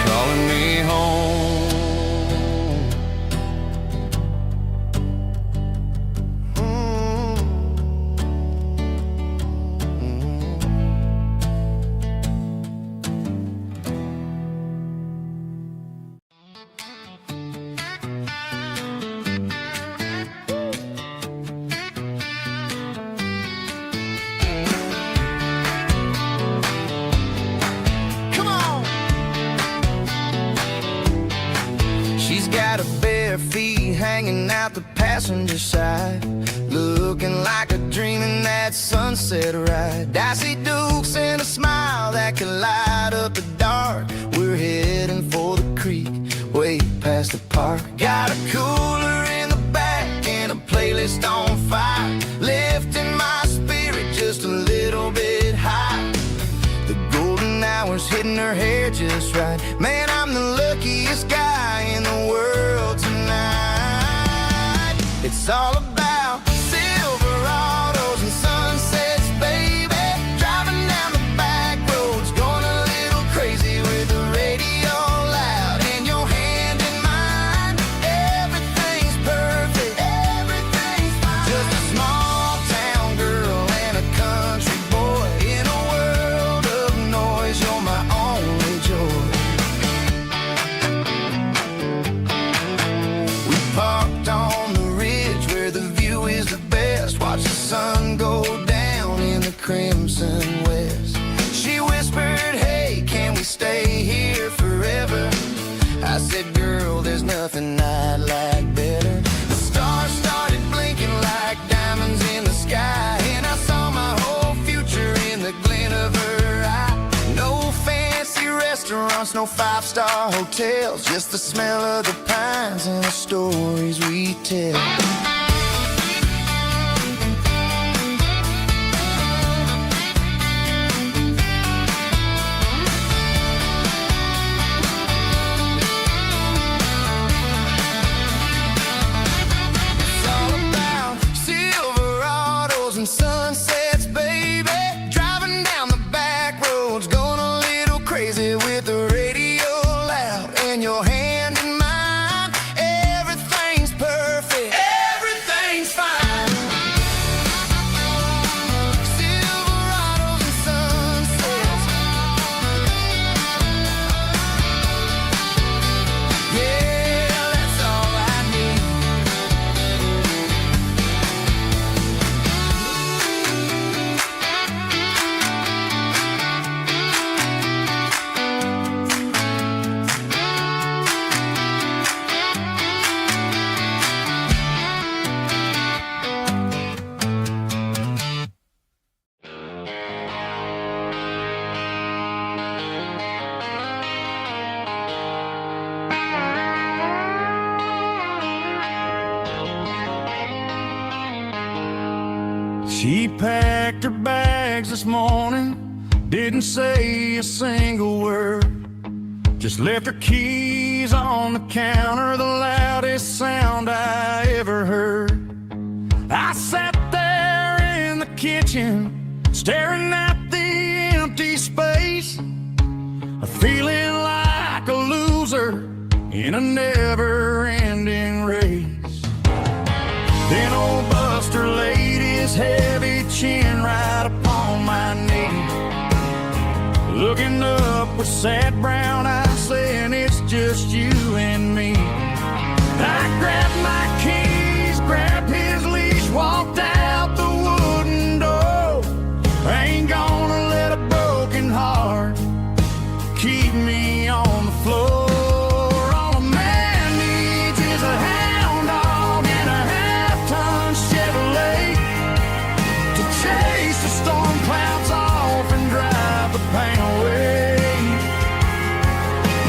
calling me home. Come on. She's got her bare feet hanging out the passenger side, looking like a dream in that sunset ride. I see Dukes and a smile that can light up the dark. We're heading for the creek, way past the park. Got a cooler in the back and a playlist on fire, lifting my spirit just a little bit high. The golden hours hitting her hair just right. Man, I'm the luckiest guy in the world tonight. It's all about Silverados and sunsets, baby. Driving down the back roads, going a little crazy with the radio loud and your hand in mine. Everything's perfect, everything's fine. Just a small town girl and a country boy in a world of noise. You're my only joy. restaurants, no five-star hotels, just the smell of the pines and the stories we tell. It's all about Silverados and sunsets, baby. Driving down the back roads, going a little crazy with the radio loud and your hand in mine. Everything's perfect, everything's fine. Silverados and sunsets, yeah, that's all I need. She packed her bags this morning, didn't say a single word. Just left her keys on the counter, the loudest sound I ever heard. I sat there in the kitchen, staring at the empty space, feeling like a loser in a never-ending race. Then old Buster laid his heavy chin right upon my knee, looking up with sad brown eyes, saying it's just you and me. I grabbed my keys, grabbed his leash, walked out the wooden door. I ain't gonna let a broken heart keep me on the floor. All a man needs is a hound dog and a half-ton Chevrolet to chase the storm clouds off and drive the pain away.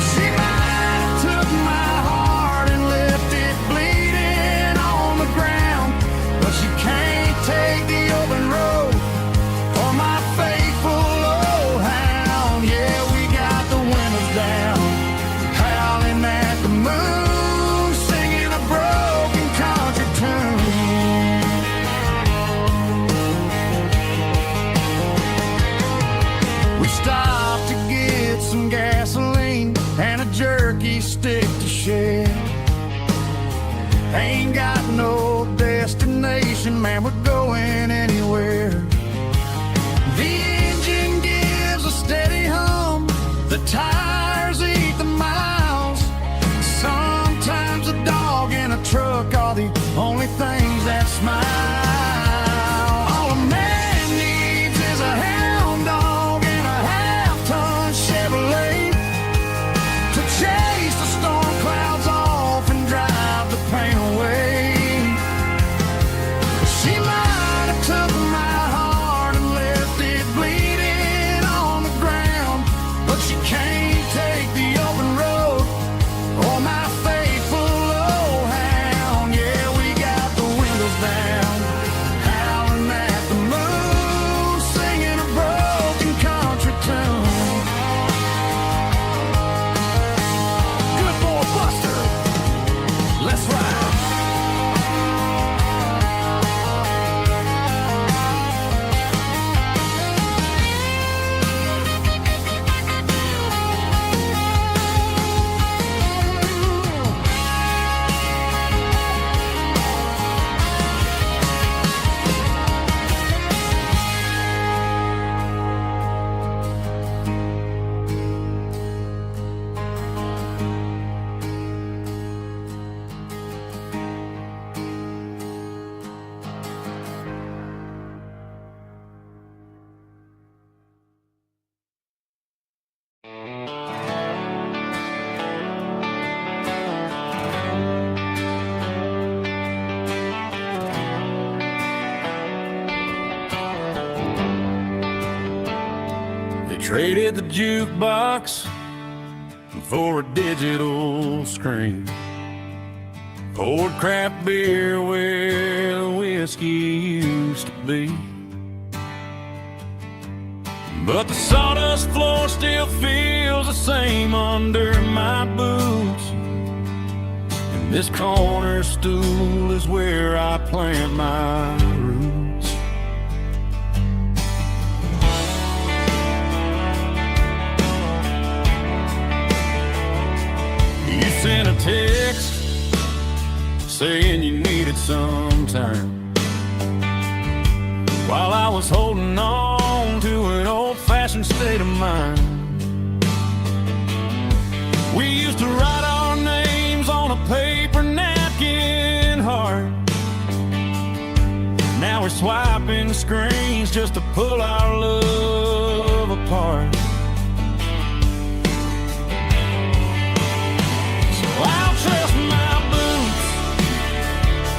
She might have took my heart and left it bleeding on the ground, but she can't take the open road for my faithful old hound. Yeah, we got the windows down, howling at the moon, singing a broken country tune. We stopped to get some gasoline and a jerky stick to share. Ain't got no destination, man, we're going anywhere. The engine gives a steady hum, the tires eat the miles. Sometimes a dog and a truck are the only things that smile. All a man needs is a hound dog and a half-ton Chevrolet to chase the storm clouds off and drive the pain away. She might have took my heart and left it bleeding on the ground, but she can't take the open road or my faithful old hound. Yeah, we got the windows down, howling at the moon, singing a broken country tune. Good boy, Buster, let's ride. Traded the jukebox for a digital screen. Poured craft beer where the whiskey used to be. But the sawdust floor still feels the same under my boots. And this corner stool is where I plant my roots. You sent a text saying you needed some time, while I was holding on to an old-fashioned state of mind. We used to write our names on a paper napkin heart. Now we're swiping screens just to pull our love apart. So I'll trust my boots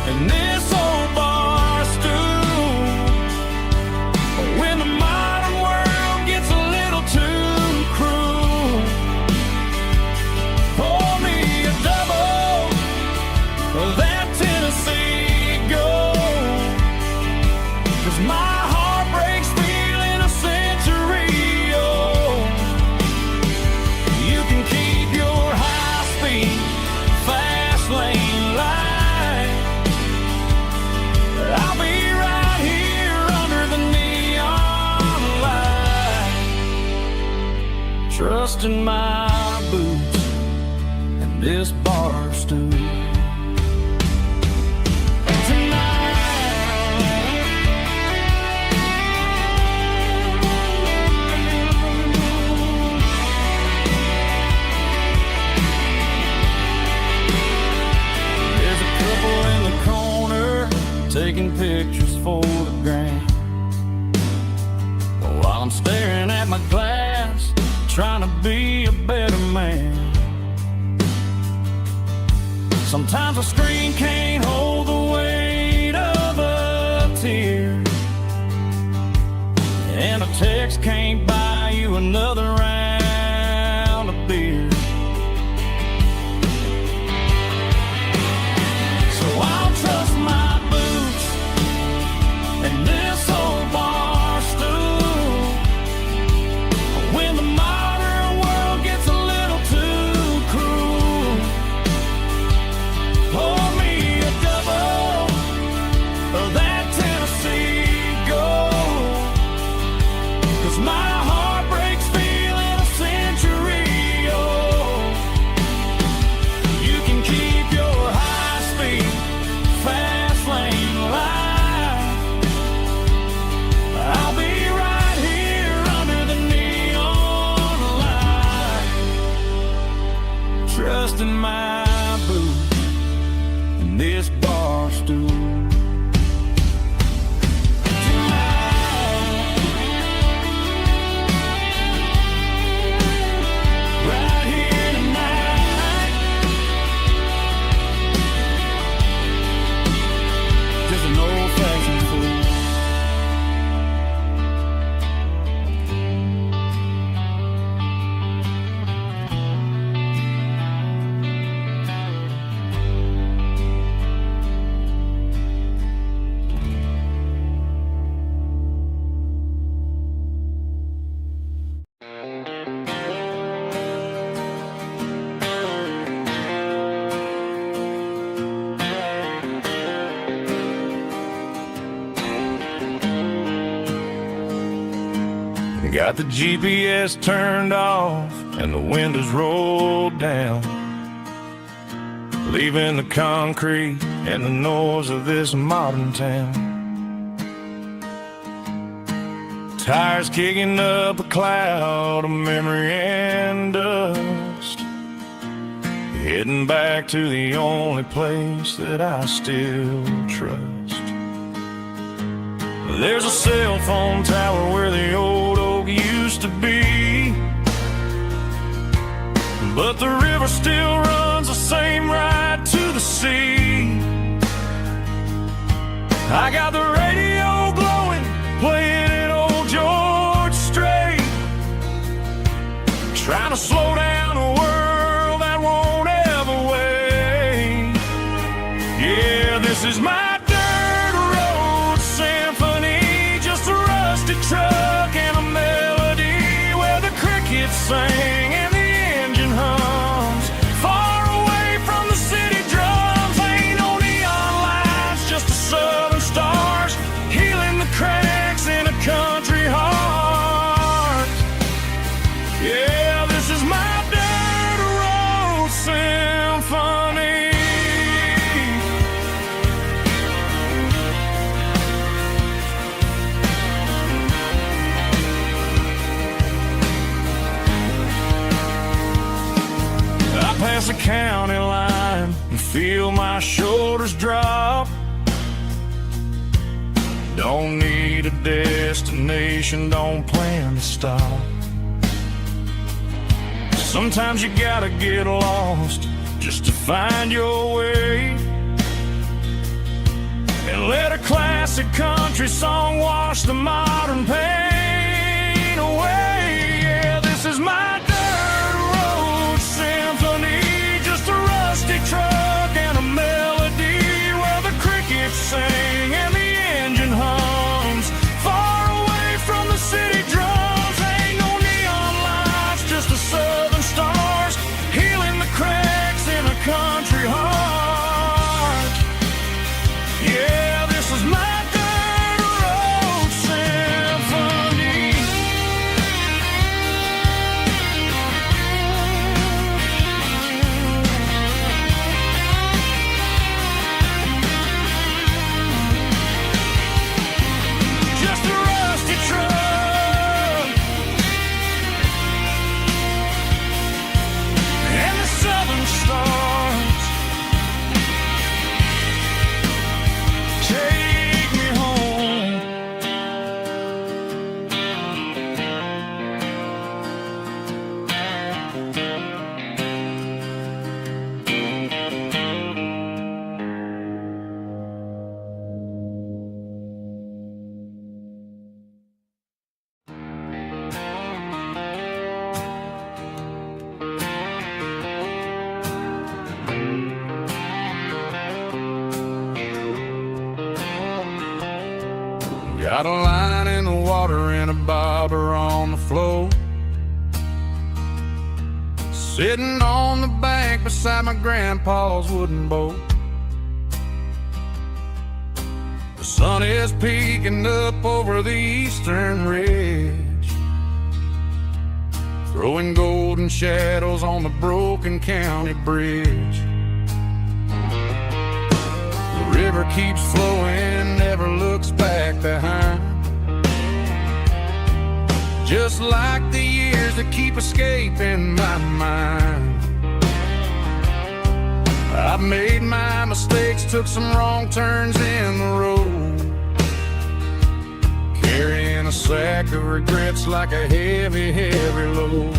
and this old bar stool. When the modern world gets a little too cruel, pour me a double of that Tennessee Gold. 'Cause my heart breaks feeling a century old. You can keep your high-speed, fast lane light. I'll be right here under the neon light, trusting my boots and this bar stool. There's a couple in the corner taking pictures for the gram, while I'm staring at my glass, trying to be a better man. Sometimes a screen can't hold the weight of a tear, and a text can't buy you another round of beer. So I'll trust my boots and this old bar stool. When the modern world gets a little too cruel, pour me a double of that Tennessee Gold. 'Cause my heart breaks feeling a century old. You can keep your high-speed, fast lane light. I'll be right here under the neon light, trusting my boots and this bar stool. Right here tonight, just an old-fashioned fool. Got the GPS turned off and the windows rolled down, leaving the concrete and the noise of this modern town. Tires kicking up a cloud of memory and dust, heading back to the only place that I still trust. There's a cell phone tower where the old oak used to be, but the river still runs the same right to the sea. I got the radio glowing, playing an old George Strait, trying to slow down the world This is my dirt road symphony, just a rusty truck and a melody where the crickets sing and the engine hums. Far away from the city drums, ain't no neon lights, just the southern stars healing the cracks in a country heart. Yeah, this is my dirt road symphony. I pass the county line and feel my shoulders drop. Don't need a destination, don't plan to stop. Sometimes you gotta get lost just to find your way, and let a classic country song wash the modern pain away. Yeah, this is my dirt road symphony, just a rusty truck and a melody where the crickets sing and the engine hums. Far away from the city drums, ain't no neon lights, just the southern stars healing the cracks in a country heart. Yeah, this is my dirt road symphony. Just a rusty truck and the southern stars take me home. Got a line in the water and a bobber on the floor, sitting on the bank beside my grandpa's wooden boat. The sun is peeking up over the eastern ridge, throwing golden shadows on the broken county bridge. The river keeps flowing, never looks back behind, just like the years that keep escaping my mind. I've made my mistakes, took some wrong turns in the road, carrying a sack of regrets like a heavy, heavy load.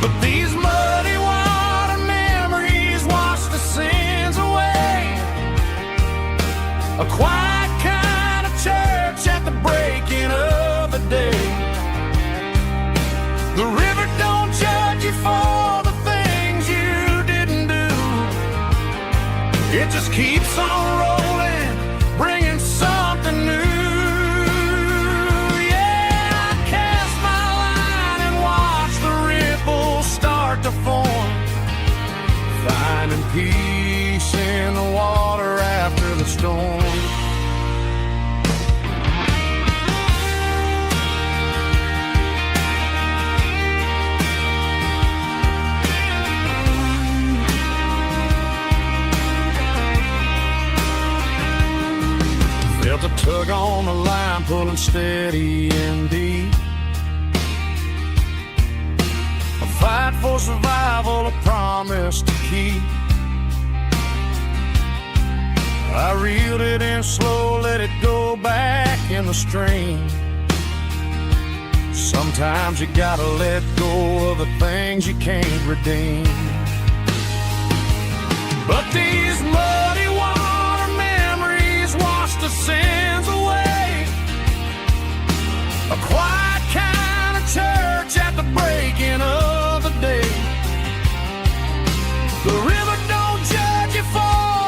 But these muddy water memories wash the sins away. A quiet kind of church at the breaking of the day. The river don't judge you for the things you didn't do. It just keeps on rolling, bringing something new. Yeah, I cast my line and watch the ripples start to form, finding peace in the water after the storm. Felt a tug on the line, pulling steady and deep. A fight for survival, a promise to keep. I reeled it in slow, let it go back in the stream. Sometimes you gotta let go of the things you can't redeem. But these muddy water memories wash the sins away. A quiet kind of church at the breaking of the day. The river don't judge you for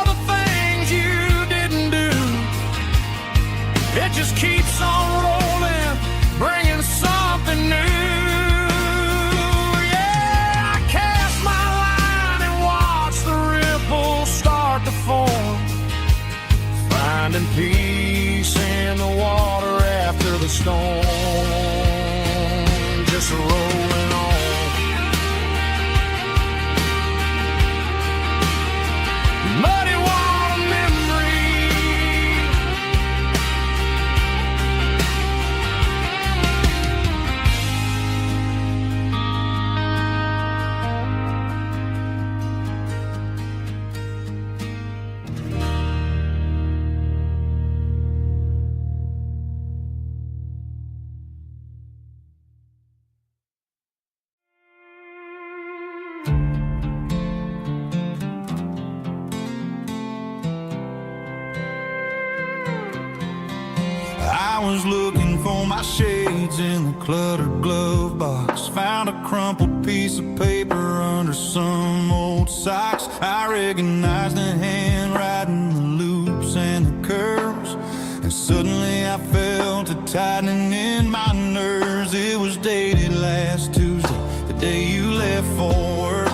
looking for my shades in the cluttered glove box. Found a crumpled piece of paper under some old socks. I recognized the handwriting, the loops and the curves, and suddenly I felt a tightening in my nerves. It was dated last Tuesday, the day you left for work.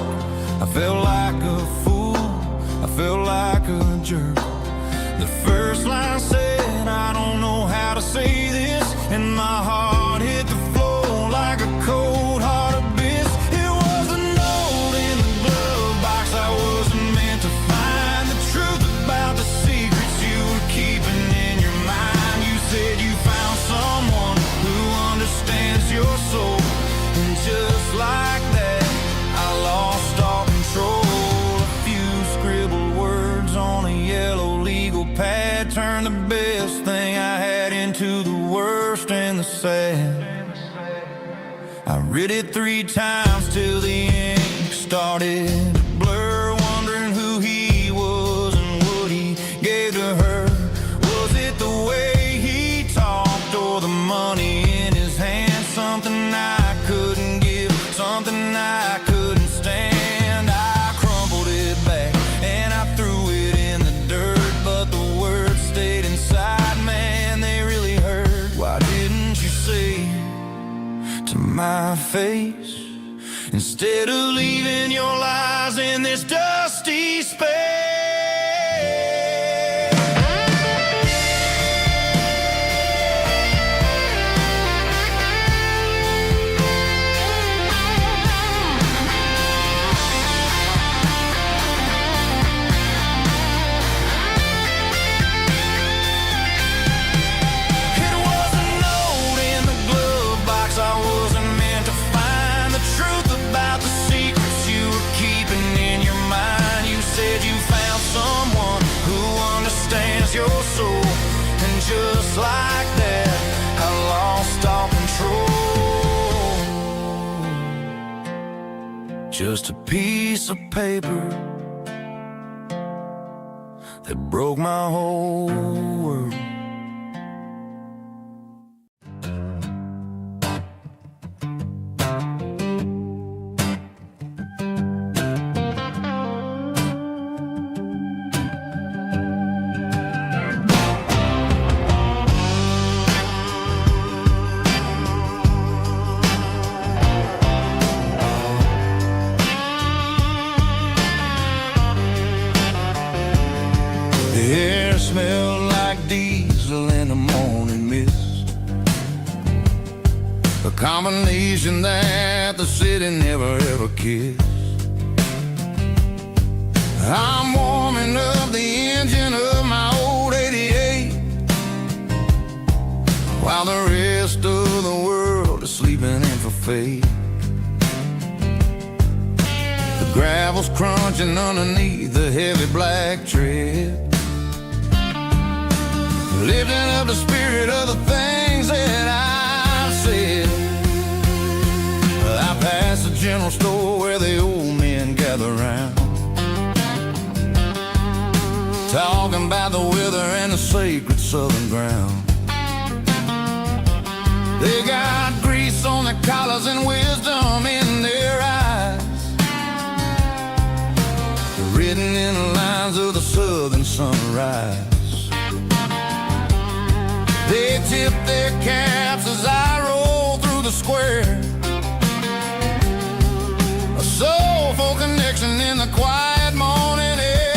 I felt like a fool, I felt like a jerk. The first line said, I don't know how to say this, and my heart hit the floor like a cold heart abyss. It was a note in the glove box. I wasn't meant to find the truth about the secrets you were keeping in your mind. You said you found someone who understands your soul, and just like that, I lost all control. A few scribbled words on a yellow legal pad turned the best thing I had into the worst and the sad. I read it 3 times till the ink started to blur, wondering who he was and what he gave to her. Was it the way he talked or the money in his hand? Something I couldn't give, something I couldn't stand. I crumpled it back and I threw it in the dirt, but the words stayed inside, man, they really hurt. Why didn't you say to my face, instead of leaving your lies in this dusty space? Your soul, and just like that, I lost all control. Just a piece of paper that broke my whole world. The air smelled like diesel in the morning mist, a combination that the city never ever kissed. I'm warming up the engine of my old 88, while the rest of the world is sleeping in for fate. The gravel's crunching underneath the heavy black tread, lifting up the spirit of the things that I've said. I passed the general store where the old men gather round, talking about the weather and the sacred southern ground. They got grease on their collars and wisdom in their eyes, written in the lines of the southern sunrise. They tip their caps as I roll through the square, a soulful connection in the quiet morning air.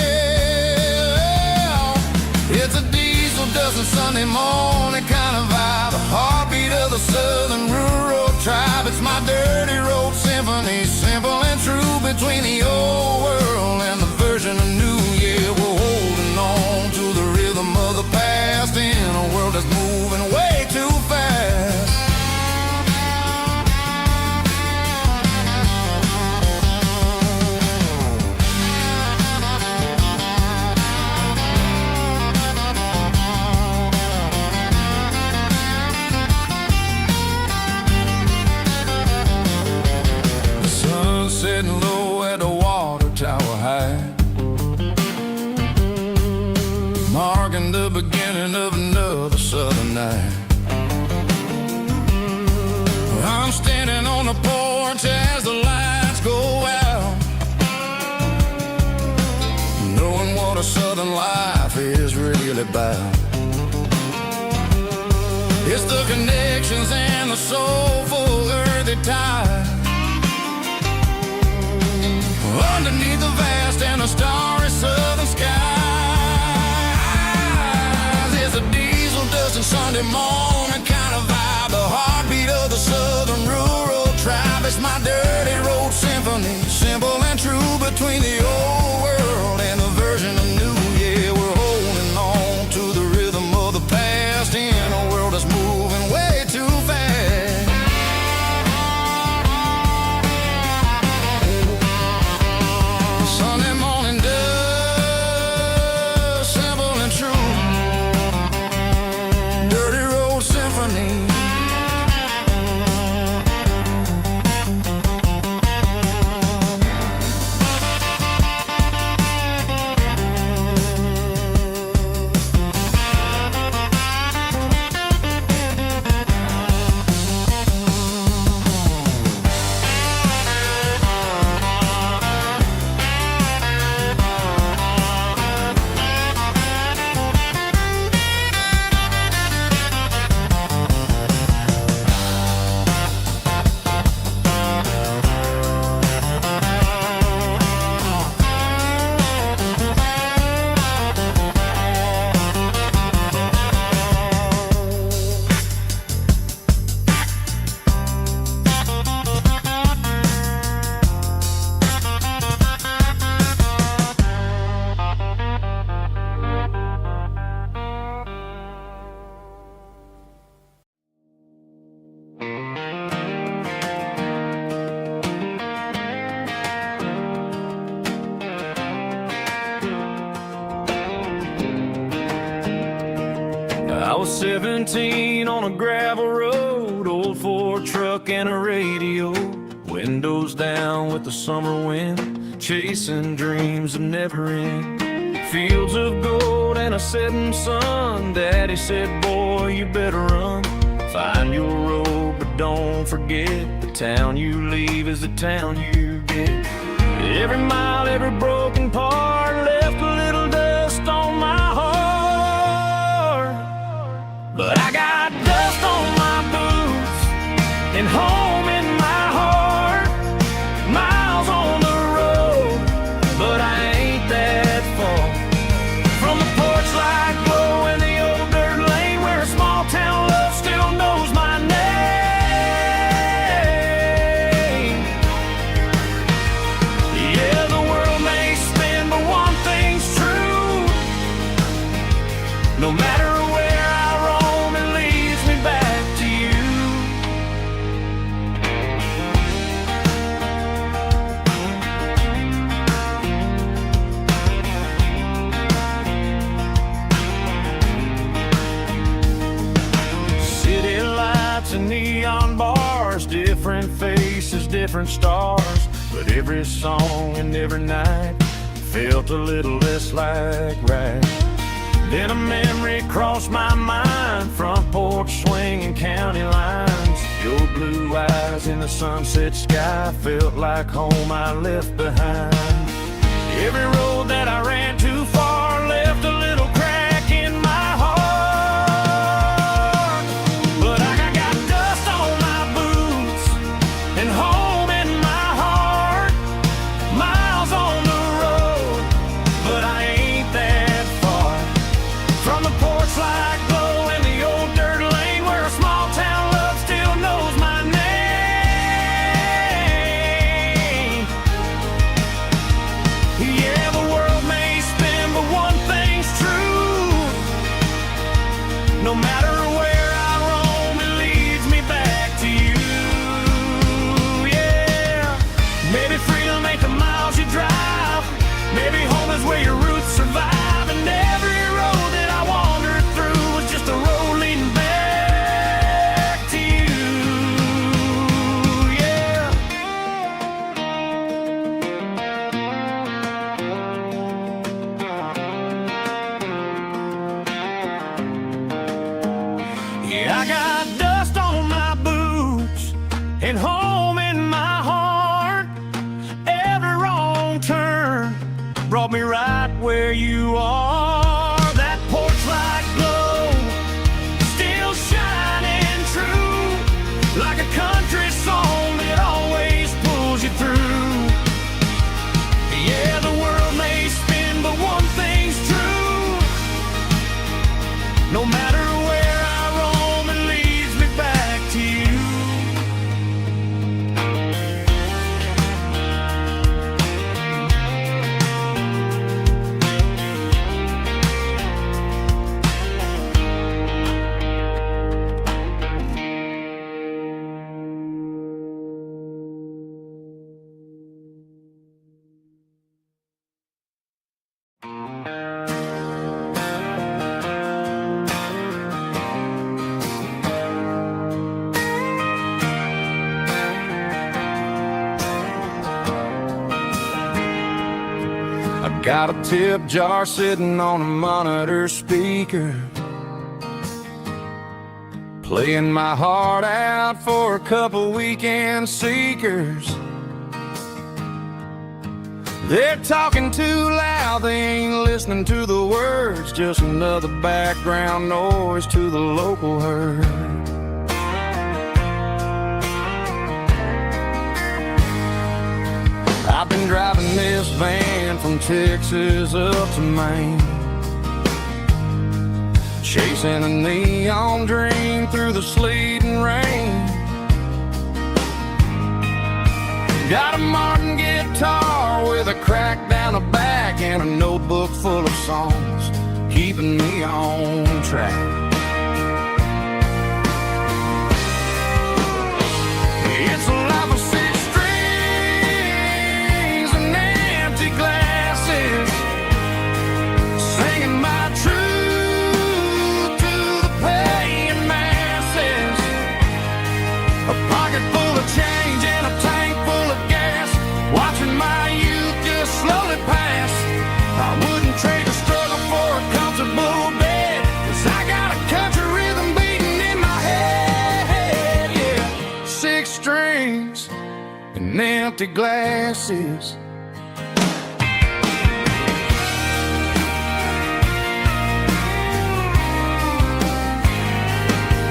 It's a diesel dusting Sunday morning kind of vibe, a heartbeat of the southern rural tribe. It's my dirty road symphony, simple and true, between the old world and the version of new. Yeah, we're holding on to the rhythm of the past in a world that's moving way too fast. The sun's setting low at the water tower high, marking the beginning of another southern night. watch as the lights go out, knowing what a southern life is really about. It's the connections and the soulful earthy tide underneath the vast and the starry southern skies. It's a diesel dusting Sunday morning kind of vibe, the heartbeat of the southern rural tribe. It's my dirty road symphony, simple and true, between the old world and the version of new. Yeah, we're holding on to the rhythm of the past in a world that's moving way too fast. Sunday morning dust, simple and true, dirty road symphony. I was 17 on a gravel road, old Ford truck and a radio, windows down with the summer wind, chasing dreams of never end. Fields of gold and a setting sun. Daddy said, boy, you better run. Find your road, but don't forget, the town you leave is the town you get. Every mile, every broken part left a little dust on my heart. But I got dust on my boots and home in my heart. Miles on the road, but I ain't that far from the porch light glow in the old dirt lane where a small town love still knows my name. Yeah, the world may spin, but one thing's true. No matter where I roam, it leads me back to you. City lights and neon bars, different faces, different stars, but every song and every night felt a little less like right. Then a memory crossed my mind, front porch swinging county lines. Your blue eyes in the sunset sky felt like home I left behind. Every road that I ran too far left a little crack in my heart. But I got dust on my boots and home in my heart. Miles on the road, but I ain't that far from the porch light glow in the old dirt lane where a small town love still knows my name. Yeah, the world may spin, but you are. That porch light glow, still shining true, like a country song that always pulls you through. Yeah, the world may spin, but one thing's true. No matter where I roam, it leads me back to you. Got a tip jar sitting on a monitor speaker, playing my heart out for a couple weekend seekers. They're talking too loud, they ain't listening to the words, just another background noise to the local herd. I've been driving this van from Texas up to Maine, chasing a neon dream through the sleet and rain. Got a Martin guitar with a crack down the back and a notebook full of songs, keeping me on track. It's a life of six strings and empty glasses, singing my truth to the paying masses. A pocket full of change and a tank full of gas, watching my youth just slowly pass. I wouldn't trade the struggle for a comfortable bed, 'cause I got a country rhythm beating in my head. Yeah, six strings and empty glasses.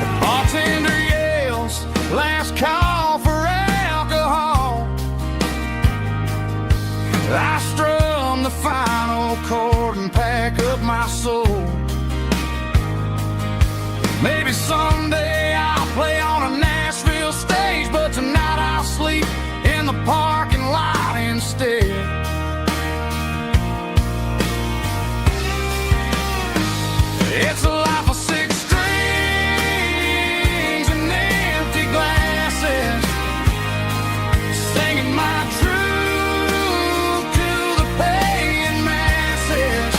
The bartender yells, last call for alcohol. I strum the final chord and pack up my soul. Maybe someday I'll play on a Nashville stage, but tonight I'll sleep in the parking lot instead. It's a life of six strings and empty glasses, singing my truth to the paying masses.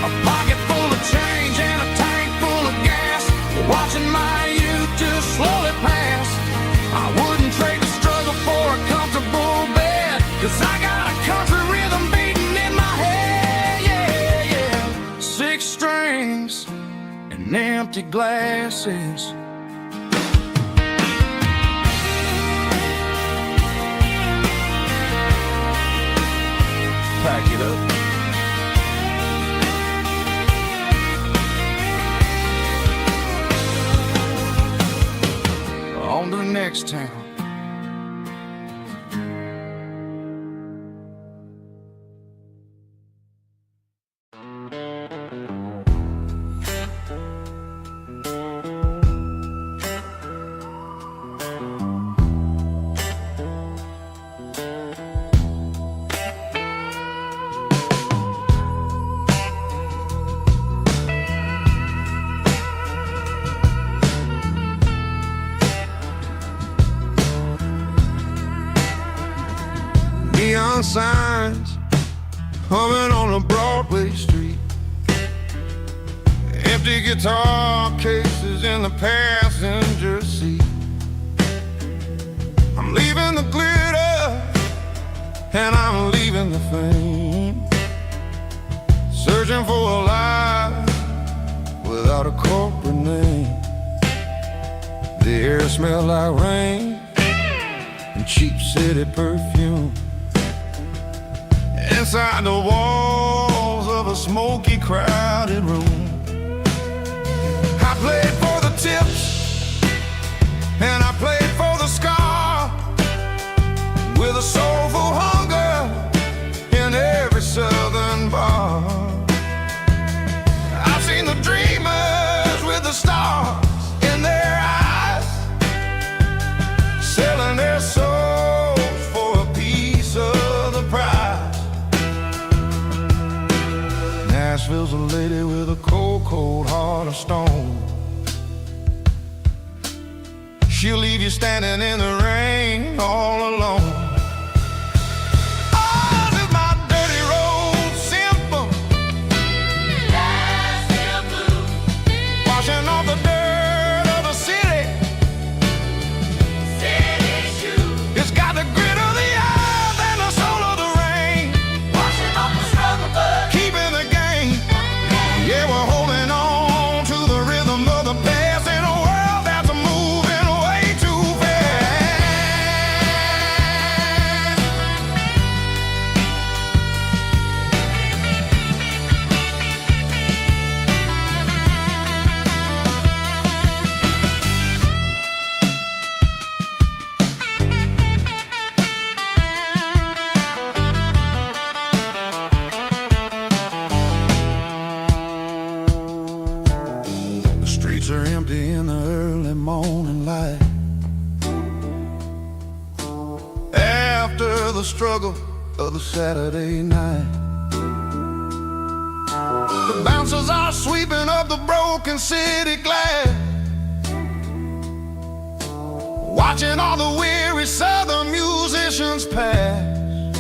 A pocket full of change and a tank full of gas, watching my youth just slowly pass. I wouldn't trade the struggle for a comfortable bed, 'cause I got a country rhythm beating in my head. Yeah, yeah. Six strings and empty glasses. Pack it up. On to the next town. Neon signs humming on a Broadway street, empty guitar cases in the passenger seat. I'm leaving the glitter and I'm leaving the fame, searching for a life without a corporate name. The air smells like rain and cheap city perfume. Inside the wall the smoky, crowded room. I played for the tips, and I played for the scar, with a soulful hunger in every southern bar. I've seen the dreamers with the stars in their eyes, selling their souls for a piece of the prize. Nashville's a lady with a cold, cold heart of stone. She'll leave you standing in the rain all alone. Oh, this is my dirty road symphony. Nashville blues. Washing off the dirt of the city. City shoes. It's got the grit of the earth and the soul of the rain. Washing off the struggle, but keeping the game. Yeah, we're holding on to the rhythm of the past in a world that's moving way too fast. The streets are empty in the early morning light. After the struggle of the Saturday night, the bouncers are sweeping up the broken city glass, watching all the weary southern musicians pass.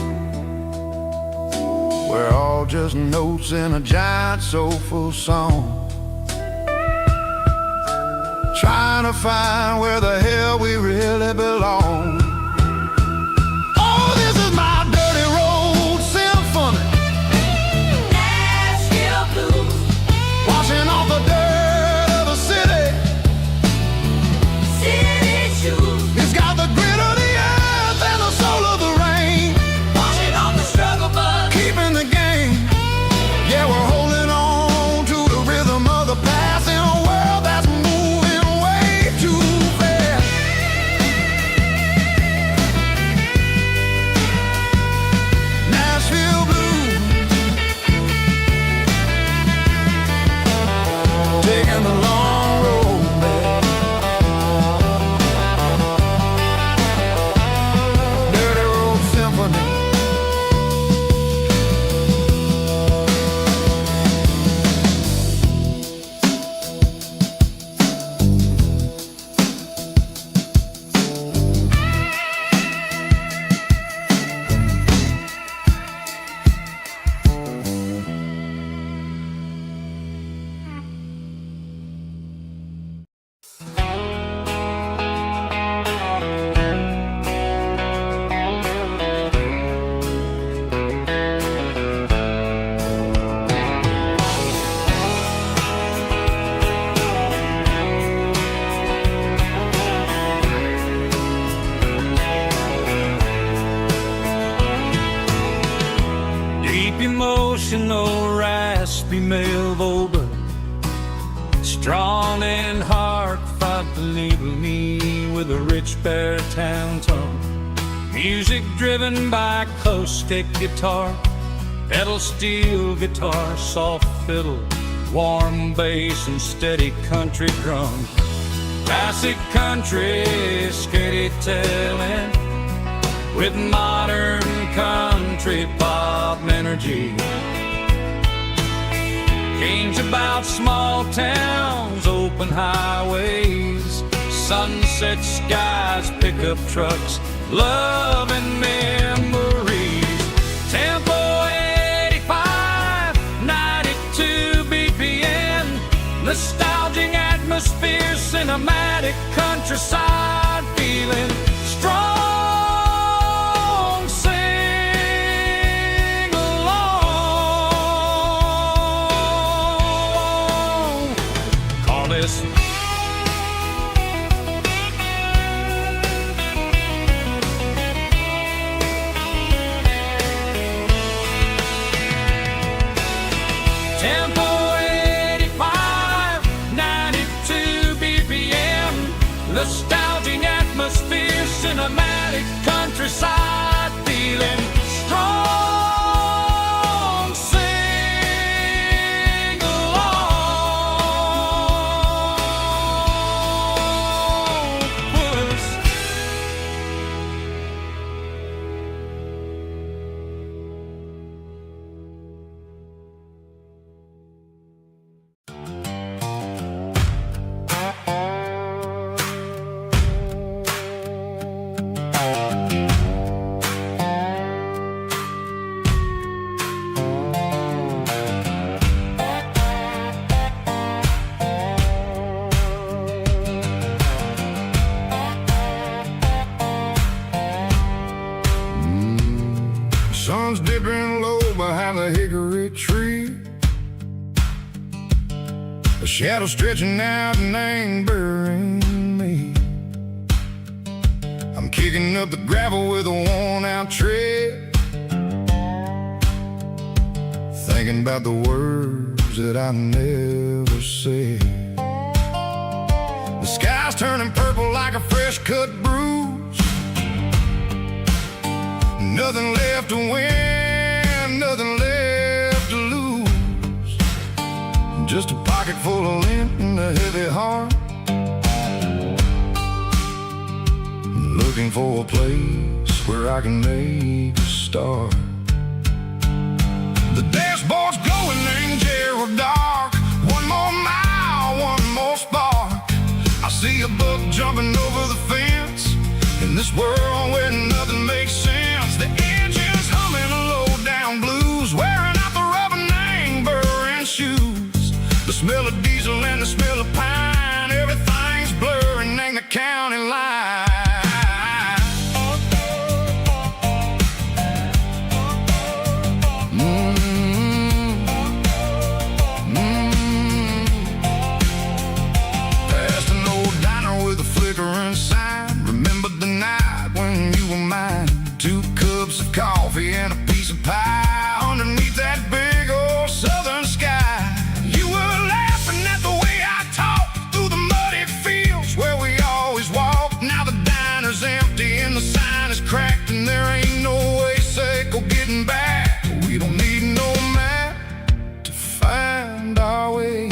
We're all just notes in a giant soulful song, trying to find where the hell we really belong. Oh, this is my dirty road symphony. Nashville blues. Washing off the dirt of the city. City shoes. It's got the grit of the earth and the soul of the rain. Washing off the struggle, but keeping the game. Yeah, we're holding on to the rhythm of the past in a world that's moving way too fast. Nashville blues, taking the long road back. Dirty road symphony. Deep emotional, raspy male vocal, strong in heart, fight to label me with a rich baritone tone. Music driven by acoustic guitar, pedal steel guitar, soft fiddle, warm bass and steady country drums. Classic country, skitty telling, with modern country pop energy. Games about small towns, open highways, sunset skies, pickup trucks, love and memories. Tempo 85, 92 BPM, nostalgic atmosphere, cinematic countryside feeling, strong. Sun's dipping low behind the hickory tree. A shadow stretching out and angering me. I'm kicking up the gravel with a worn-out tread, thinking about the words that I never said. The sky's turning purple like a fresh-cut bruise. Nothing left to win, nothing left to lose. Just a pocket full of lint and a heavy heart, looking for a place where I can make a start. The dashboard's glowing in Gerald dark. One more mile, one more spark. I see a buck jumping over the fence in this world where nothing makes sense. The engine's humming a low-down blues, wearing out the rubber-name burring shoes. The smell of diesel and the smell of pine, everything's blurring in the county line. Past an old diner with a flickering sign. Remember the night when you were mine. 2 cups of coffee and a piece of pie underneath that big old southern sky. You were laughing at the way I talked through the muddy fields where we always walked. Now the diner's empty and the sign is cracked, and there ain't no way safe or getting back. We don't need no map to find our way.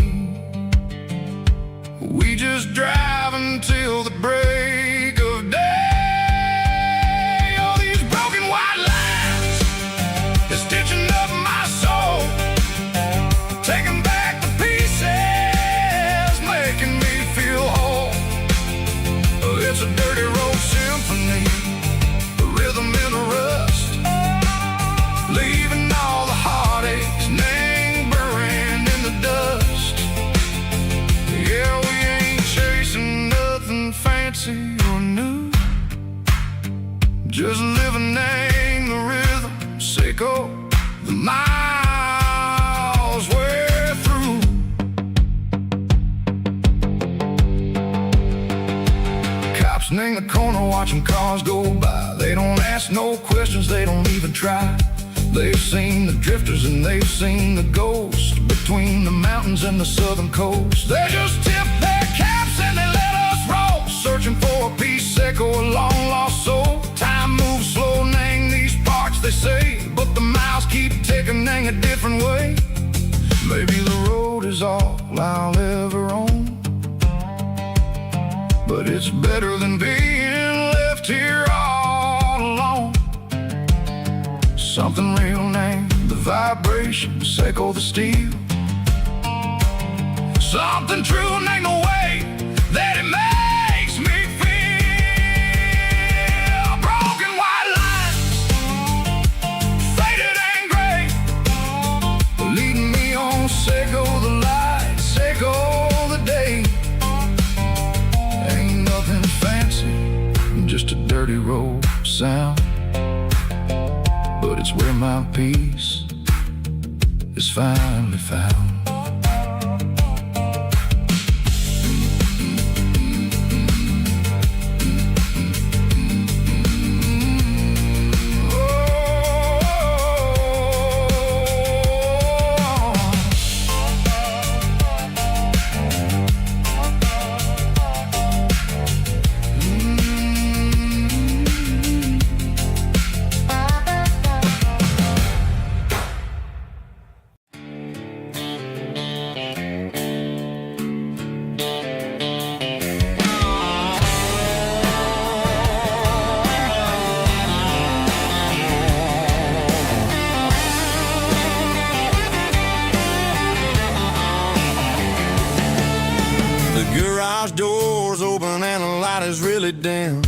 We just drive until the break of day. All these broken white lines is stitching up my soul, taking back the pieces, making me feel whole. It's a dirty road symphony, a rhythm in a rust, leaving all the heartaches lingering in the dust. Yeah, we ain't chasing nothing fancy or new, just living in the rhythm, sicko, the miles we're through. Cops in the corner watching cars go by. They don't ask no questions, they don't even try. They've seen the drifters and they've seen the ghosts between the mountains and the southern coast. They just tip their caps and they let us roll, searching for a piece seco, a long lost soul. Time moves slow in these parts, they say, but the miles keep ticking in a different way. Maybe the road is all I'll ever own, but it's better than being left here all alone. Something real named the vibration, seco the steel. Something true named the way that it makes me feel. Broken white lines, faded and gray, leading me on, seco the light, seco the day. Ain't nothing fancy, just a dirty road sound, but it's where my peace is finally found. Garage doors open and the light is really dim.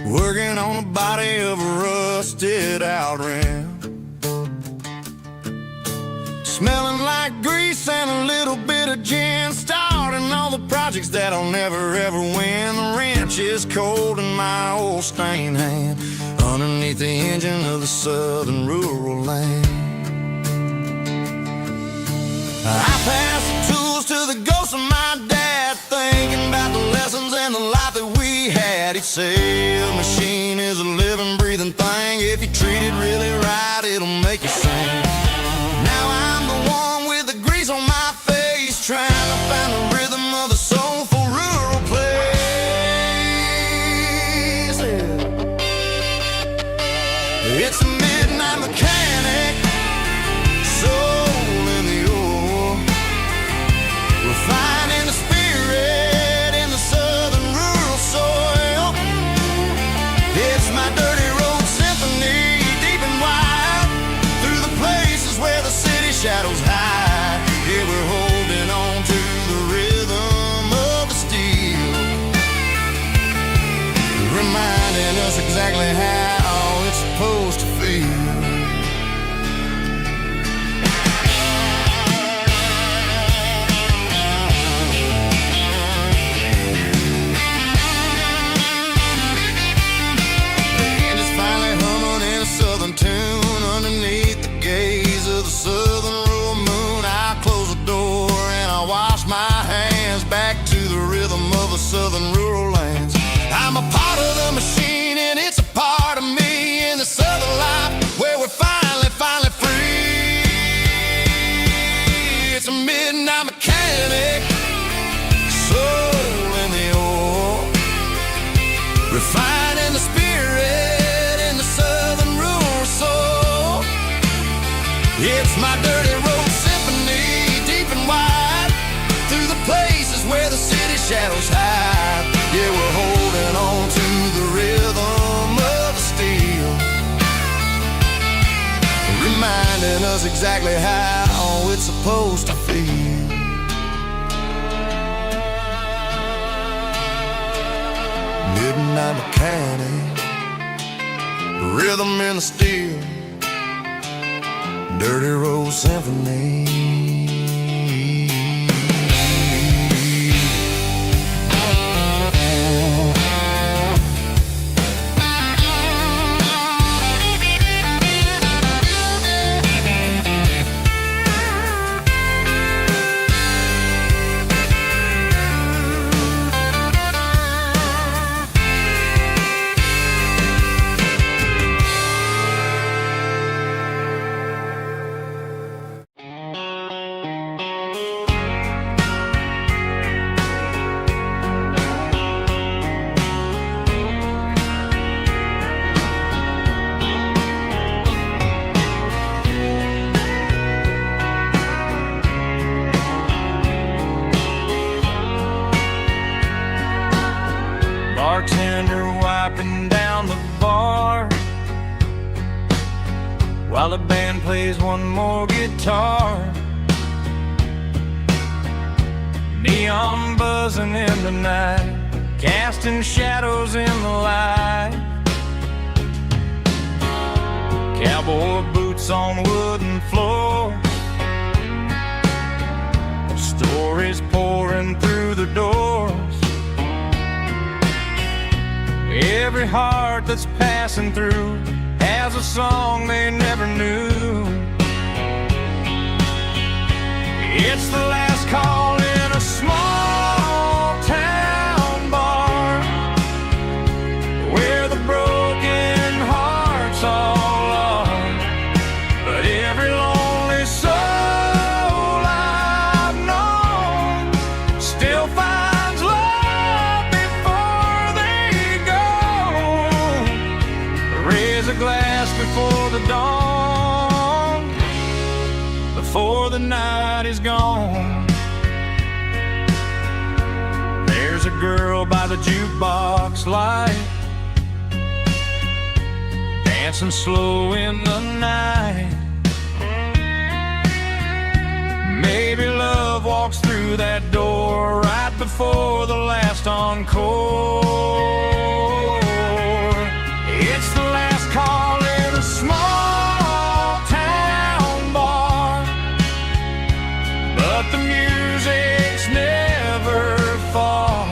Working on the body of a rusted out rim. Smelling like grease and a little bit of gin. Starting all the projects that I'll never ever win. The wrench is cold in my old stained hand. underneath the engine of the southern rural land. I pass the tools to the ghost of my dad, thinking about the lessons and the life that we had. He'd say a machine is a living, breathing thing. If you treat it really right, it'll make you sing. Now I'm the one with the grease on my face, trying to find the rhythm of the soulful rural place. It's a midnight mechanic, soul in the ore, refining the spirit in the southern rural soil. It's my dirty road symphony, deep and wide, through the places where the city shadows hide. Yeah, we're holding on to the rhythm of the steel, reminding us exactly how it's supposed to feel. Southern tune underneath the gaze of the southern rural moon. I close the door and I wash my hands, back to the rhythm of the southern rural lands. I'm a part of the machine and it's a part of me in the southern life where we're finally free. It's a midnight mechanic, soul in the ore, refining the spirit in the southern rural soul. It's my dirty road symphony, deep and wide, through the places where the city shadows hide. Yeah, we're holding on to the rhythm of the steel, reminding us exactly how it's supposed to feel. Midnight mechanic, rhythm in the steel, dirty road symphony. Bartender wiping down the bar while the band plays one more guitar. Neon buzzing in the night, casting shadows in the light. Cowboy boots on wooden floors, stories pouring through the doors. Every heart that's passing through has a song they never knew. It's the last call in a small town bar where the broken hearts all are. But every lonely soul I've known still finds love before they go. Raise a glass before the dawn, before the night is gone. There's a girl by the jukebox light, dancing slow in the night. Maybe love walks through that door right before the last encore. It's the last call in a small town bar, but the music's never far.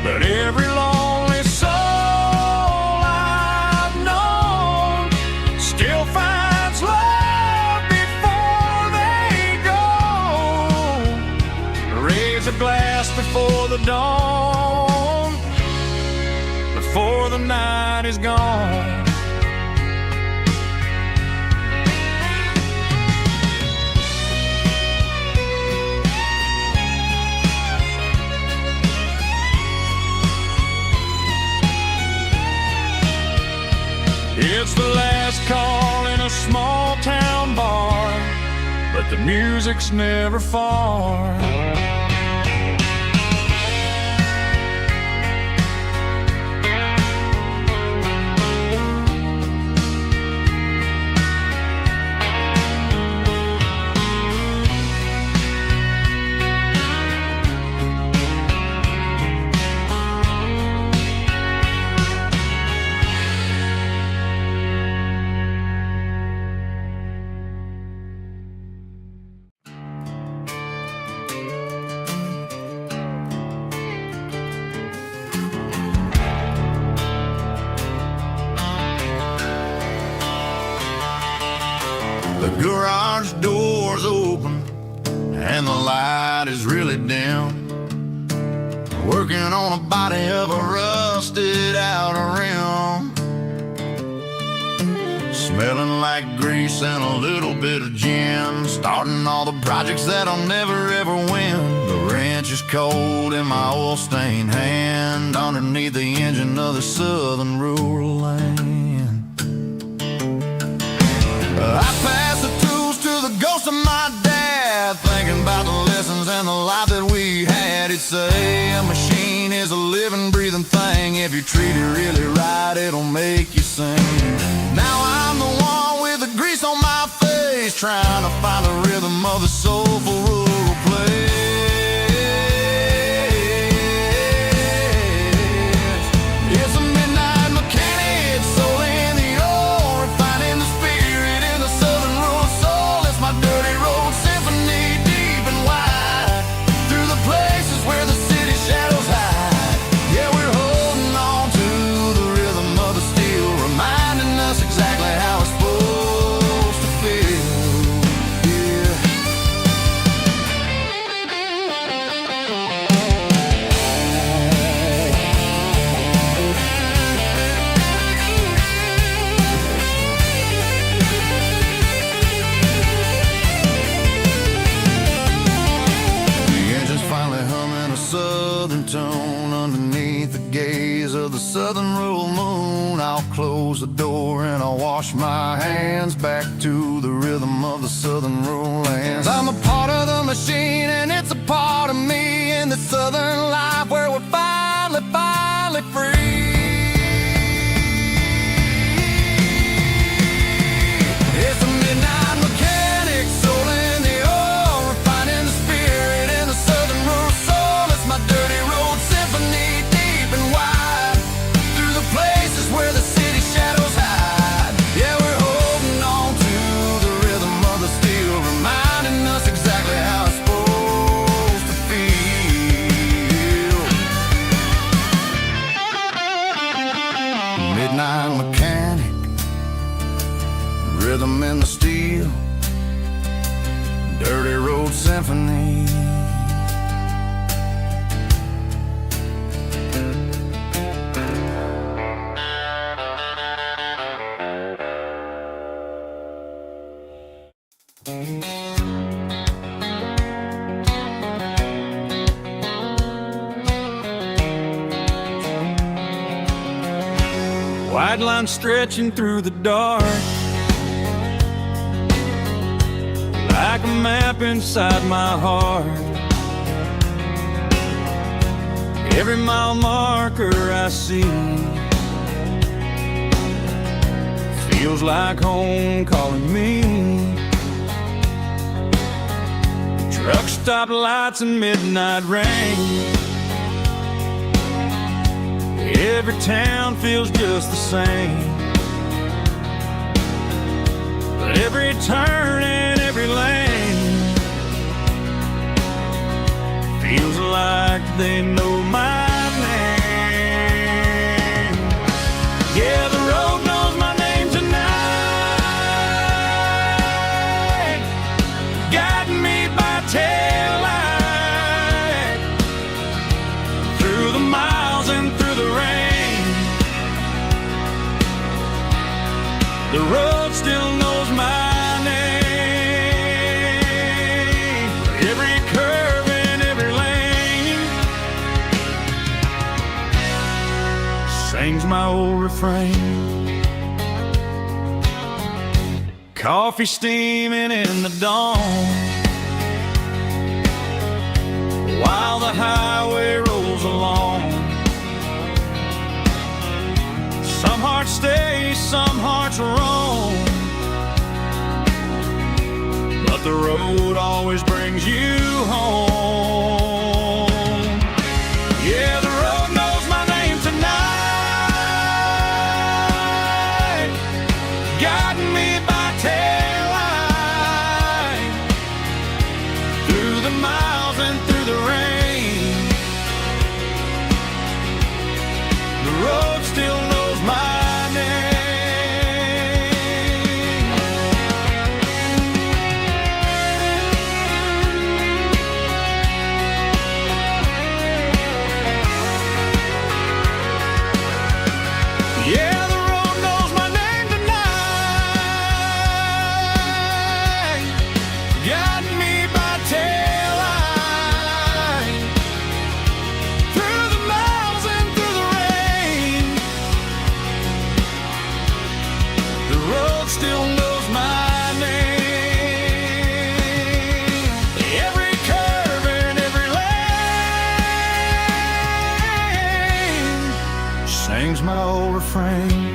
But every lonely soul I've known the night is gone. It's the last call in a small town bar, but the music's never far. The garage door's open and the light is really dim. Working on a body of a rusted out rim. Smelling like grease and a little bit of gin. Starting all the projects that I'll never ever win. The wrench is cold in my oil-stained hand, underneath the engine of the southern rural land. I pass the tools to the ghost of my dad, thinking about the lessons and the life that we had. He'd say a machine is a living, breathing thing. If you treat it really right, it'll make you sing. Now I'm the one with the grease on my face, trying to find the rhythm of the soulful rural place. It's a midnight mechanic, soul in the ore, refining the spirit in the southern rural soul. It's my dirty road symphony, deep and wide, through the places where the city shadows hide. Yeah, we're holding on to the rhythm of the steel, reminding us exactly how it's supposed to feel. Yeah. The engine's finally humming a southern tone underneath the gaze of the southern rural moon. I'll close the door and I'll wash my hands, back to the rhythm of the southern rural lands. I'm a part of the machine and it's a part of me, in the southern life where we're finally free. It's a midnight mechanic, soul in the ore, refining the spirit in the southern rural soul. It's my dirty road symphony, deep and wide, through the places where the city shadows hide. Yeah, we're holding on to the rhythm of the steel, reminding us exactly how it's supposed to feel. Midnight mechanic, rhythm in the steel, dirty road symphony. White line stretching through the dark, like a map inside my heart. Every mile marker I see feels like home calling me. Truck stop lights and midnight rain, every town feels just the same. But every turn and every lane feels like they know my name. Yeah, the road knows my name tonight, guiding me by tail light, through the miles and through the rain. The road still knows my name. Every curve and every lane sings my old refrain. Coffee steaming in the dawn, while the highway rolls along. Some hearts stay, some hearts roam, but the road always brings you home. Yeah, the road knows my name tonight, guiding me by taillight, through the miles and through the rain. The road still knows my name. Yeah, the road knows my name tonight, guiding me by taillight, through the miles and through the rain. The road still knows my name. Every curve and every lane sings my old refrain.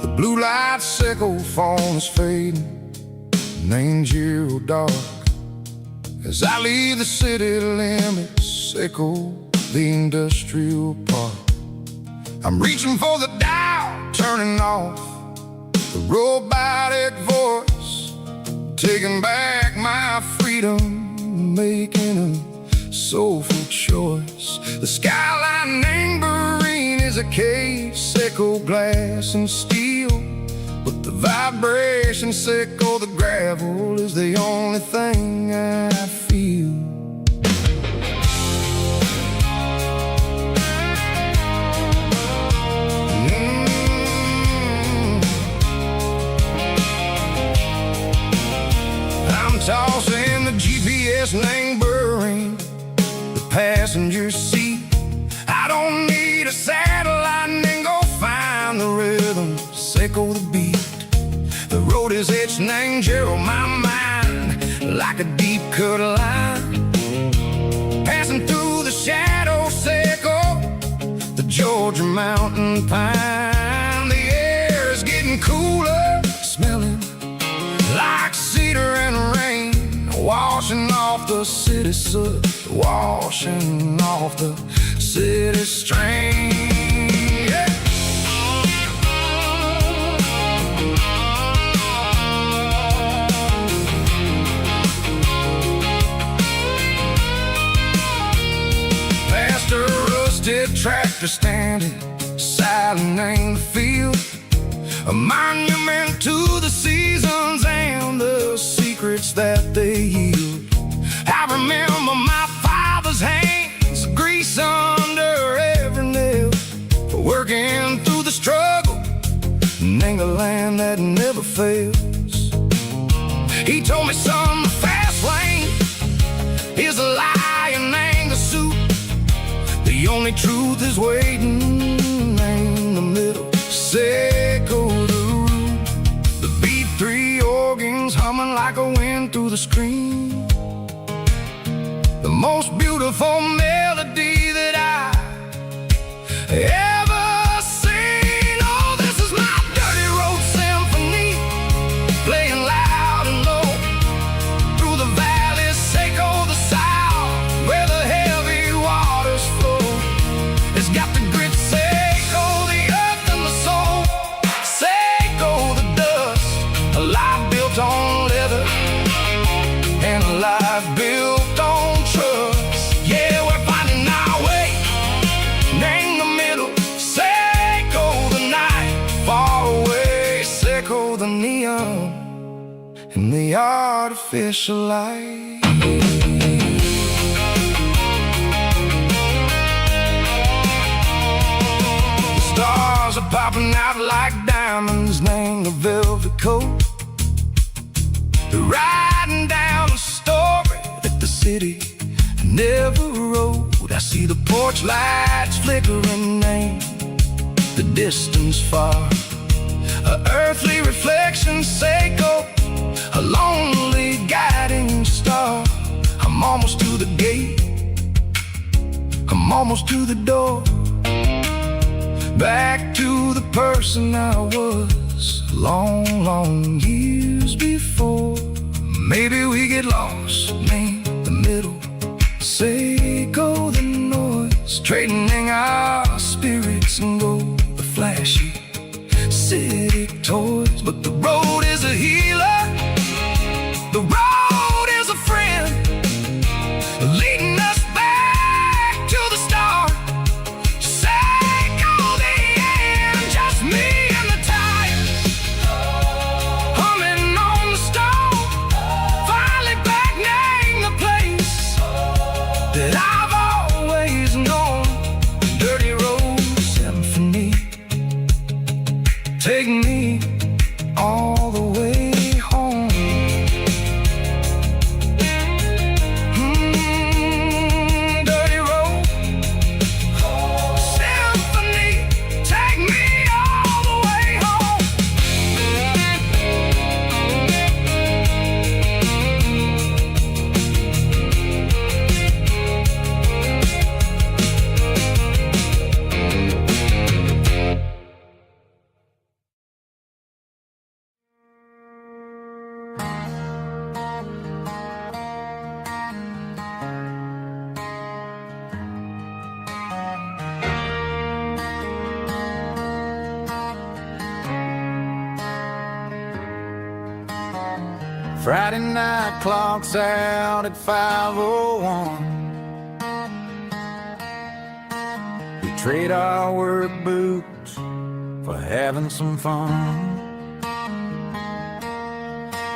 The blue light sickle phone is fading, name's zero dark. As I leave the city limits, sickle the industrial park. I'm reaching for the dial, turning off the robotic voice, taking back my freedom, making a soulful choice. The skyline name Marine is a cave, sickle glass and steel, but the vibration sickle the gravel is the only thing I feel. I'm tossing the GPS name Marine, the passenger seat. I don't need a satellite and go find the rhythm, sickle the beat. The road is its name, Gerald, my mind, like a deep cut line, passing through the shadow sickle, the Georgia mountain pine. The air is getting cooler, smelling like cedar and rain, washing off the city soot, washing off the city strain. Yeah. Past a rusted tractor standing, silent in the field, a monument to the seasons and the secrets that they yield. I remember my father's hands, grease under every nail, working through the struggle, and the land that never fails. He told me, son, the fast lane is a lion and the suit. The only truth is waiting in the middle. Sickle the root, the B3 or organs humming like a wind through the screen. The most beautiful melody that I ever seen. Oh, this is my dirty road symphony, playing loud and low through the valleys, Seco the south, where the heavy waters flow. It's got the grit, Seco, the earth and the soul, Seco the dust, a life built on leather and a life built on trust. Yeah, we're finding our way in the middle, Seco the night, far away, Seco the neon and the artificial light. The stars are popping out like diamonds, named the velvet coat. They're riding down the story that the city never wrote. I see the porch lights flickering, name the distance far. A earthly reflection, Seco, a lonely guiding star. I'm almost to the gate, I'm almost to the door, back to the person I was long, long years before. Maybe we get lost, name the middle, Seco the noise, trading our spirits and go the flashy city toys. But the road is a healer, the road is a friend, leading us back to the start. Seco the end, just me and the tires, humming on the stove, finally back name the place that I've always known. Dirty road symphony, take me all the way home. Dirty road symphony, take me all the way home. Friday night clocks out at 5:01. We trade our work boots for having some fun.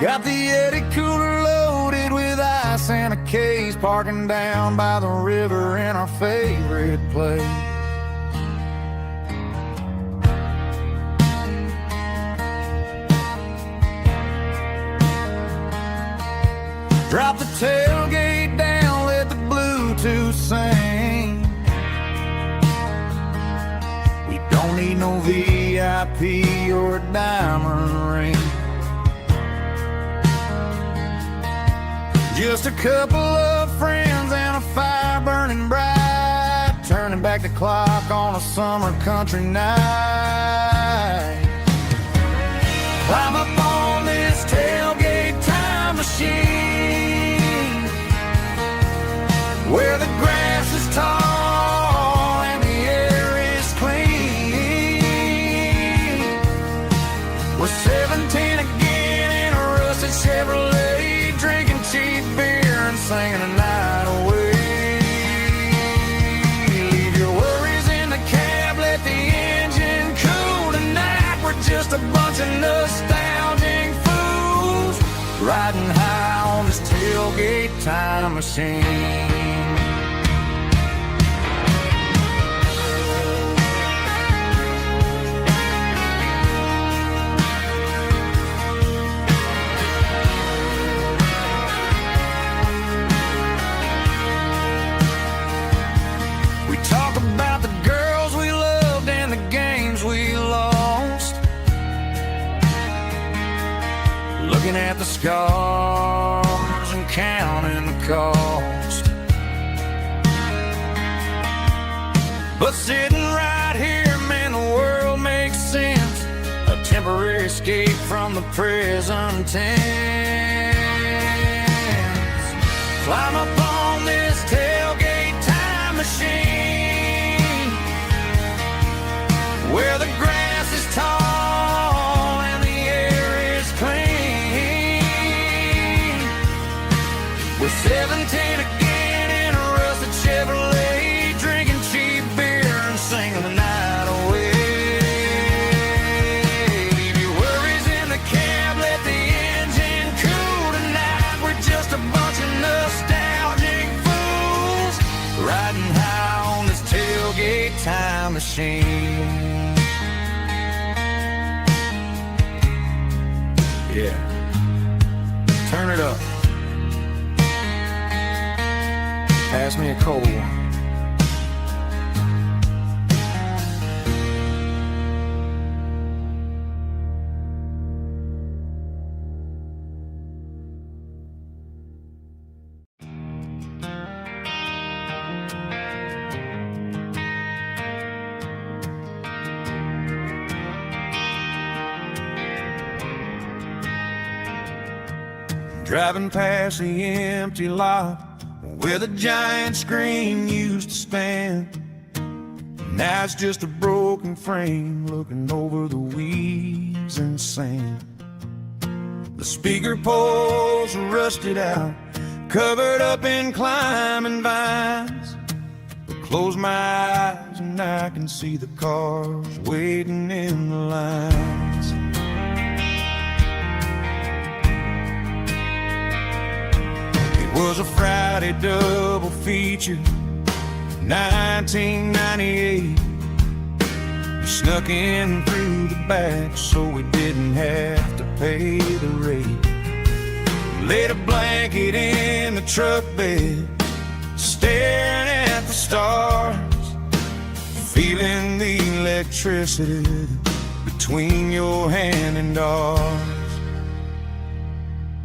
Got the Yeti cooler loaded with ice and a case, parking down by the river in our favorite place. Drop the tailgate down, let the Bluetooth sing. We don't need no VIP or a diamond ring. Just a couple of friends and a fire burning bright, turning back the clock on a summer country night. Climb up on this tailgate time machine, where the grass is tall and the air is clean. We're 17 again in a rusted Chevrolet, drinking cheap beer and singing the night away. Leave your worries in the cab, let the engine cool tonight. We're just a bunch of nostalgic fools, riding high on this tailgate time machine. We talk about the girls we loved and the games we lost, looking at at the scars and counting the cost. But sitting right here, man, the world makes sense. A temporary escape from the present tense. Climb up on this tailgate time machine, where the grass is tall and the air is clean. We're 17 again in a rusted Chevrolet, drinking cheap beer and singing the night away. Leave your worries in the cab, let the engine cool tonight. We're just a bunch of nostalgic fools riding high on this tailgate time machine. Yeah, turn it up. Pass me a cold one. Driving past the empty lot where the giant screen used to stand. Now it's just a broken frame looking over the weeds and sand. The speaker poles are rusted out, covered up in climbing vines. I close my eyes and I can see the cars waiting in the lines. Was a Friday double feature, 1998. We snuck in through the back so we didn't have to pay the rate. Laid a blanket in the truck bed, staring at the stars, feeling the electricity between your hand and ours.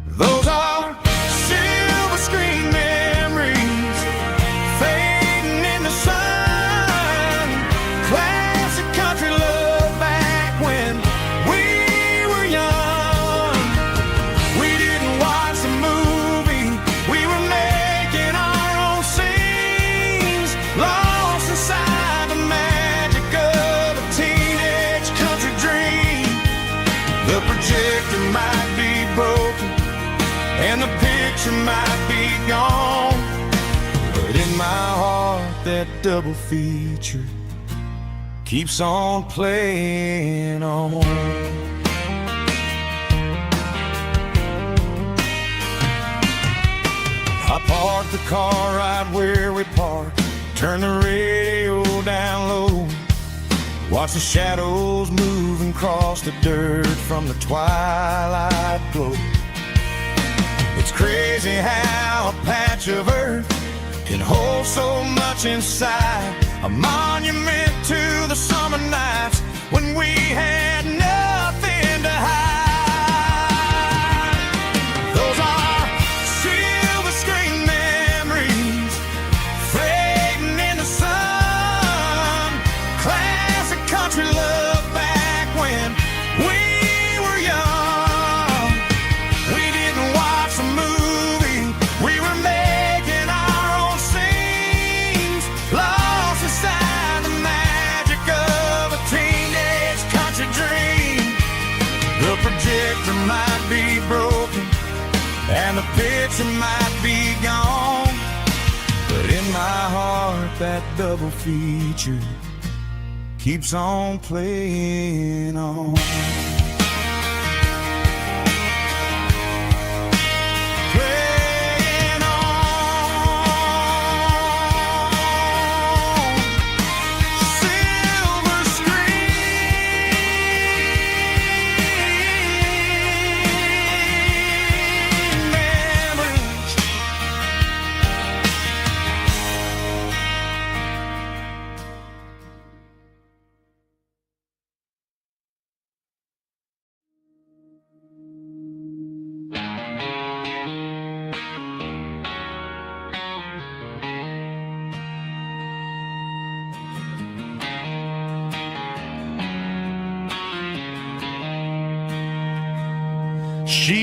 Those are silver screen memories fading in the sun. Classic country love back when we were young. We didn't watch the movie, we were making our own scenes, lost inside the magic of a teenage country dream. The projector might be broken and the picture might be gone, but in my heart that double feature keeps on playing on. I parked the car right where we parked, turn the radio down low, watch the shadows move across the dirt from the twilight glow. It's crazy how a patch of earth can hold so much inside, a monument to the summer nights when we had nothing to hide. Those are silver screen memories fading in the sun. Classic country love back when we were young. We didn't watch the movie, we were making our own scenes, lost inside the magic of a teenage country dream. The projector might be broken and the picture might be gone, but in my heart that double feature keeps on playing on.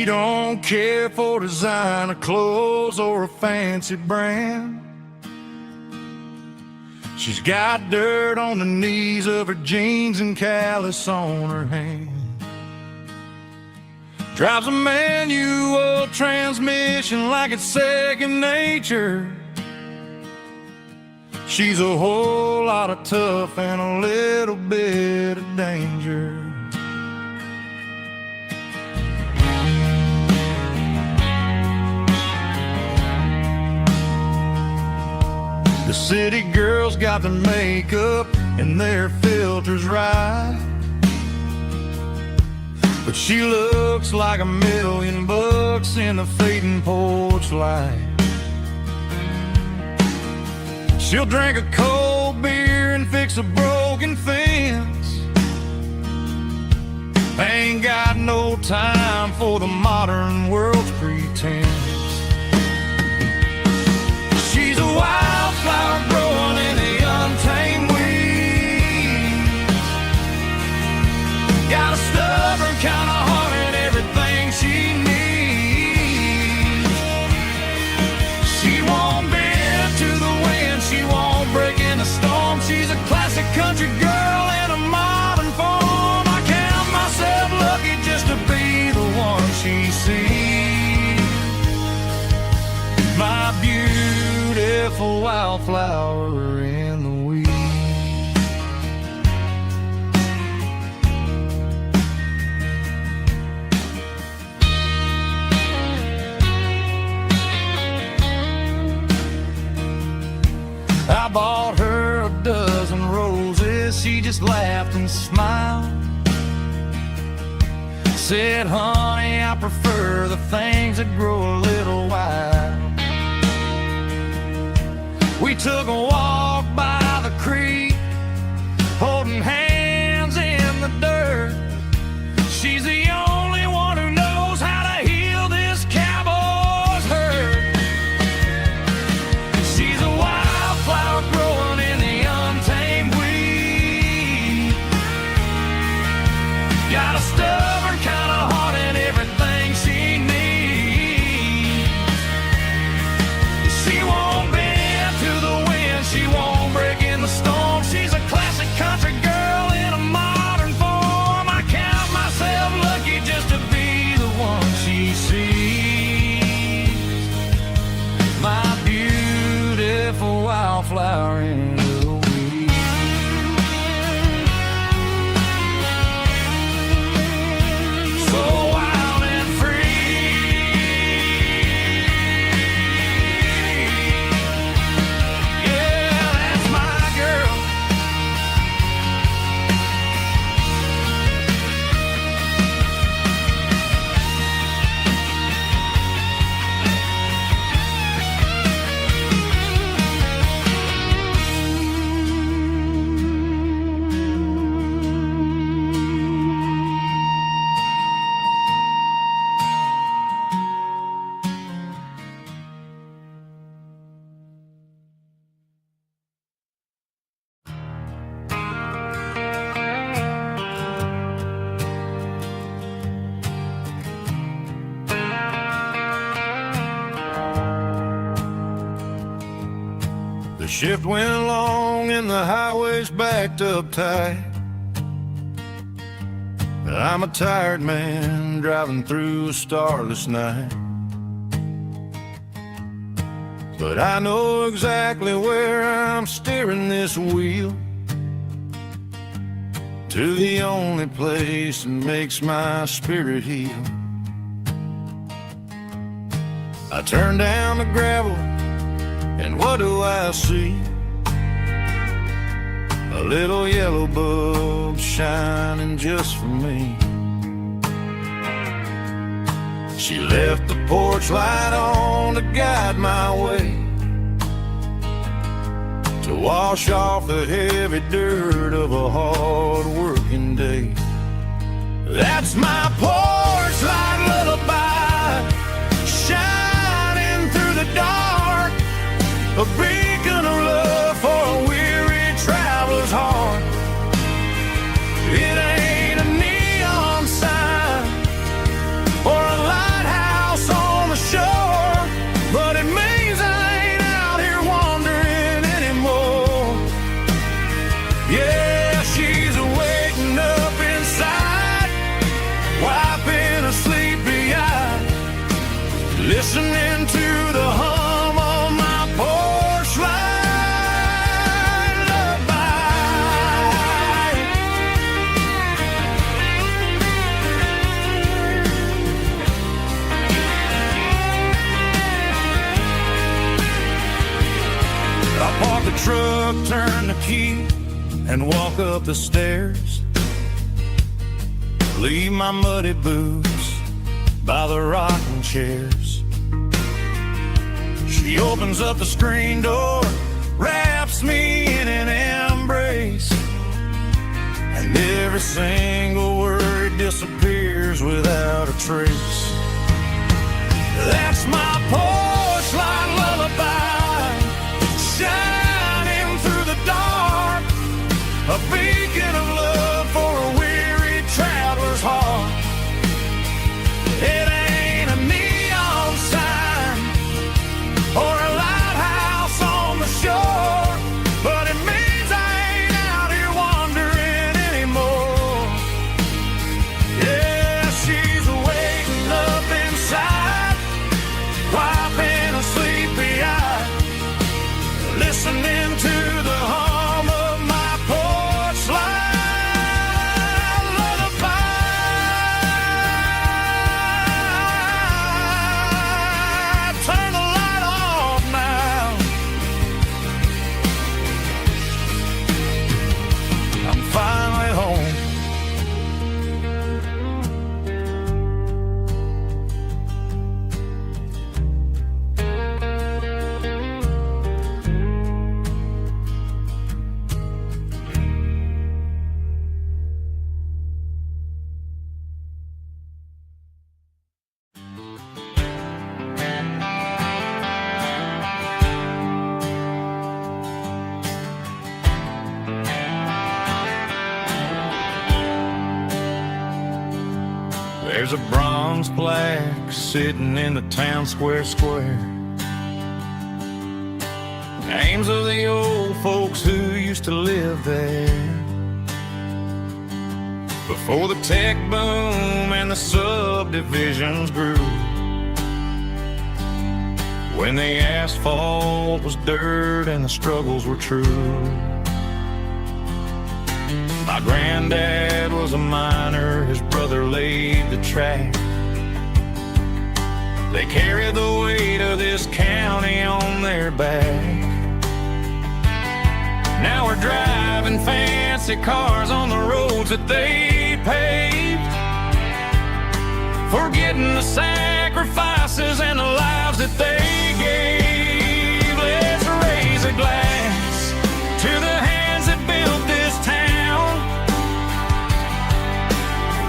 She don't care for designer clothes or a fancy brand. She's got dirt on the knees of her jeans and callus on her hand. Drives a manual transmission like it's second nature. She's a whole lot of tough and a little bit of danger. The city girls got their makeup and their filters right, but she looks like $1,000,000 in the fading porch light. She'll drink a cold beer and fix a broken fence. Ain't got no time for the modern world's pretense. She's a wildflower growing in the untamed weeds. Got a stubborn kind of heart and everything she needs. She won't bend to the wind, she won't break in the storm. She's a classic country girl in a modern form. I count myself lucky just to be the one she sees. My beautiful wildflower in the weeds. I bought her a dozen roses, she just laughed and smiled. Said, honey, I prefer the things that grow a little wild. We took a walk by the creek, holding hands in the dirt. She's the only one who knows how to heal this cowboy's hurt. She's a wildflower growing in the untamed weed. Got a stubborn kind of heart and everything she needs. She won't bend to the wind, she won't break in the storm. She's a classic country girl in a modern form. I count myself lucky just to be the one she sees. My beautiful wildflower in the weeds. So wild and free. Yeah, that's my girl. The shift went long and the highway's backed up tight. I'm a tired man driving through a starless night. But I know exactly where I'm steering this wheel, to the only place that makes my spirit heal. I turn down the gravel and what do I see? A little yellow bulb shining just for me. She left the porch light on to guide my way, to wash off the heavy dirt of a hard working day. That's my porch light lullaby, shining through the dark, a beacon of love for a weary traveler's heart. It ain't a neon sign or a light listening to the hum of my porch light lullaby. I park the truck, turn the key, and walk up the stairs. Leave my muddy boots by the rocking chairs. She opens up the screen door, wraps me in an embrace, and every single word disappears without a trace. That's my porch light lullaby, shining through the dark, a beacon of love for a weary traveler's heart. It ain't a neon sign or a lighthouse on the shore, but it means I ain't out here wandering anymore. Yeah, she's waiting up inside, wiping a sleepy eye, listening to the hum of my porch light lullaby. Turn the light off now. I'm finally home. There's a bronze plaque sitting in the town square. Names of the old folks who used to live there before the tech boom and the subdivisions grew, when the asphalt was dirt and the struggles were true. My granddad was a miner, his brother laid the track. They carried the weight of this county on their back. Now we're driving fancy cars on the roads that they paved, forgetting the sacrifices and the lives that they gave. Let's raise a glass to the hands that built this town,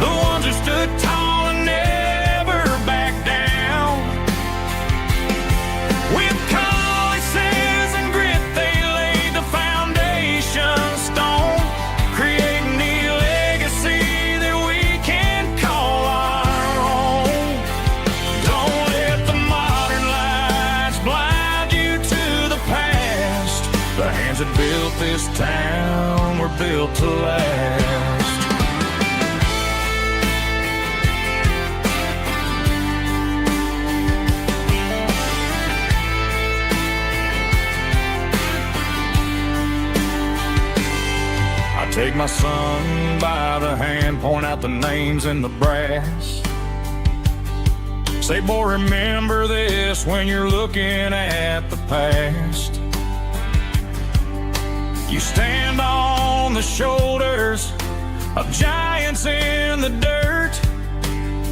the ones who stood tall and never backed down. With calluses and grit they laid the foundation stone, creating the legacy that we can call our own. Don't let the modern lights blind you to the past. The hands that built this town were built to last. Take my son by the hand, point out the names in the brass. Say, boy, remember this when you're looking at the past. You stand on the shoulders of giants in the dirt,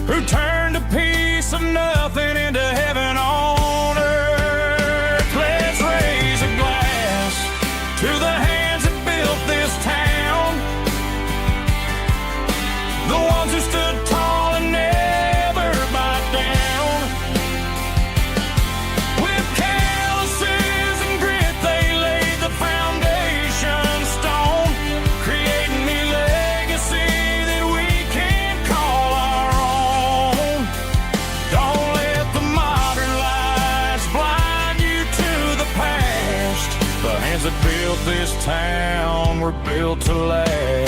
who turned a piece of nothing into heaven on earth. Let's raise a glass to the hands that built this town, the ones who stood tall and never backed down. With calluses and grit they laid the foundation stone, creating the legacy that we can call our own. Don't let the modern lights blind you to the past. The hands that built this town were built to last.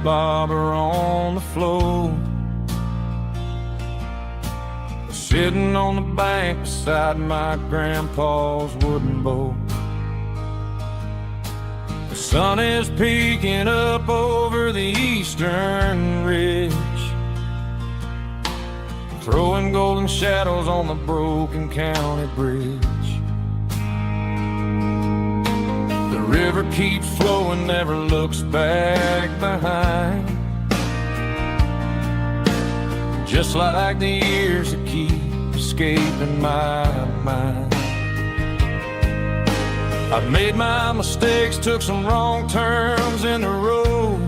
bobber on the floor, sitting on the bank beside my grandpa's wooden boat. The sun is peeking up over the eastern ridge, throwing golden shadows on the broken county bridge. The river keeps flowing, never looks back behind, just like the years that keep escaping my mind. I've made my mistakes, took some wrong turns in the road,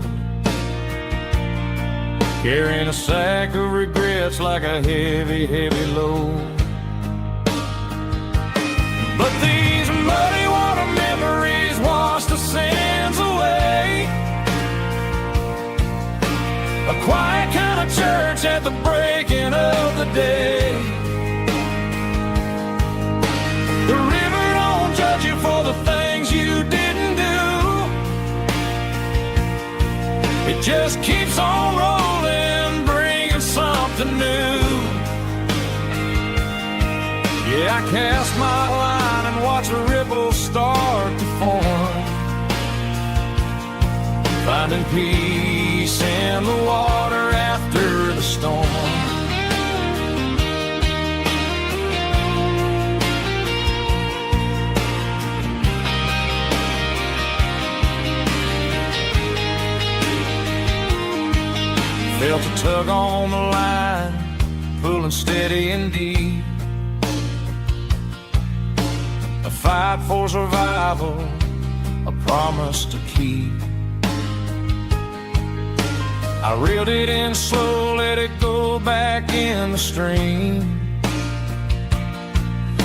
carrying a sack of regrets like a heavy, heavy load. But these muddy water memories wash the sins away. A quiet kind of church at the breaking of the day. The river don't judge you for the things you didn't do. It just keeps on rolling, bringing something new. Yeah, I cast my line and watch a ripple start to form, finding peace in the water after the storm. Felt a tug on the line, pulling steady and deep. A fight for survival, a promise to keep. I reeled it in slow, let it go back in the stream.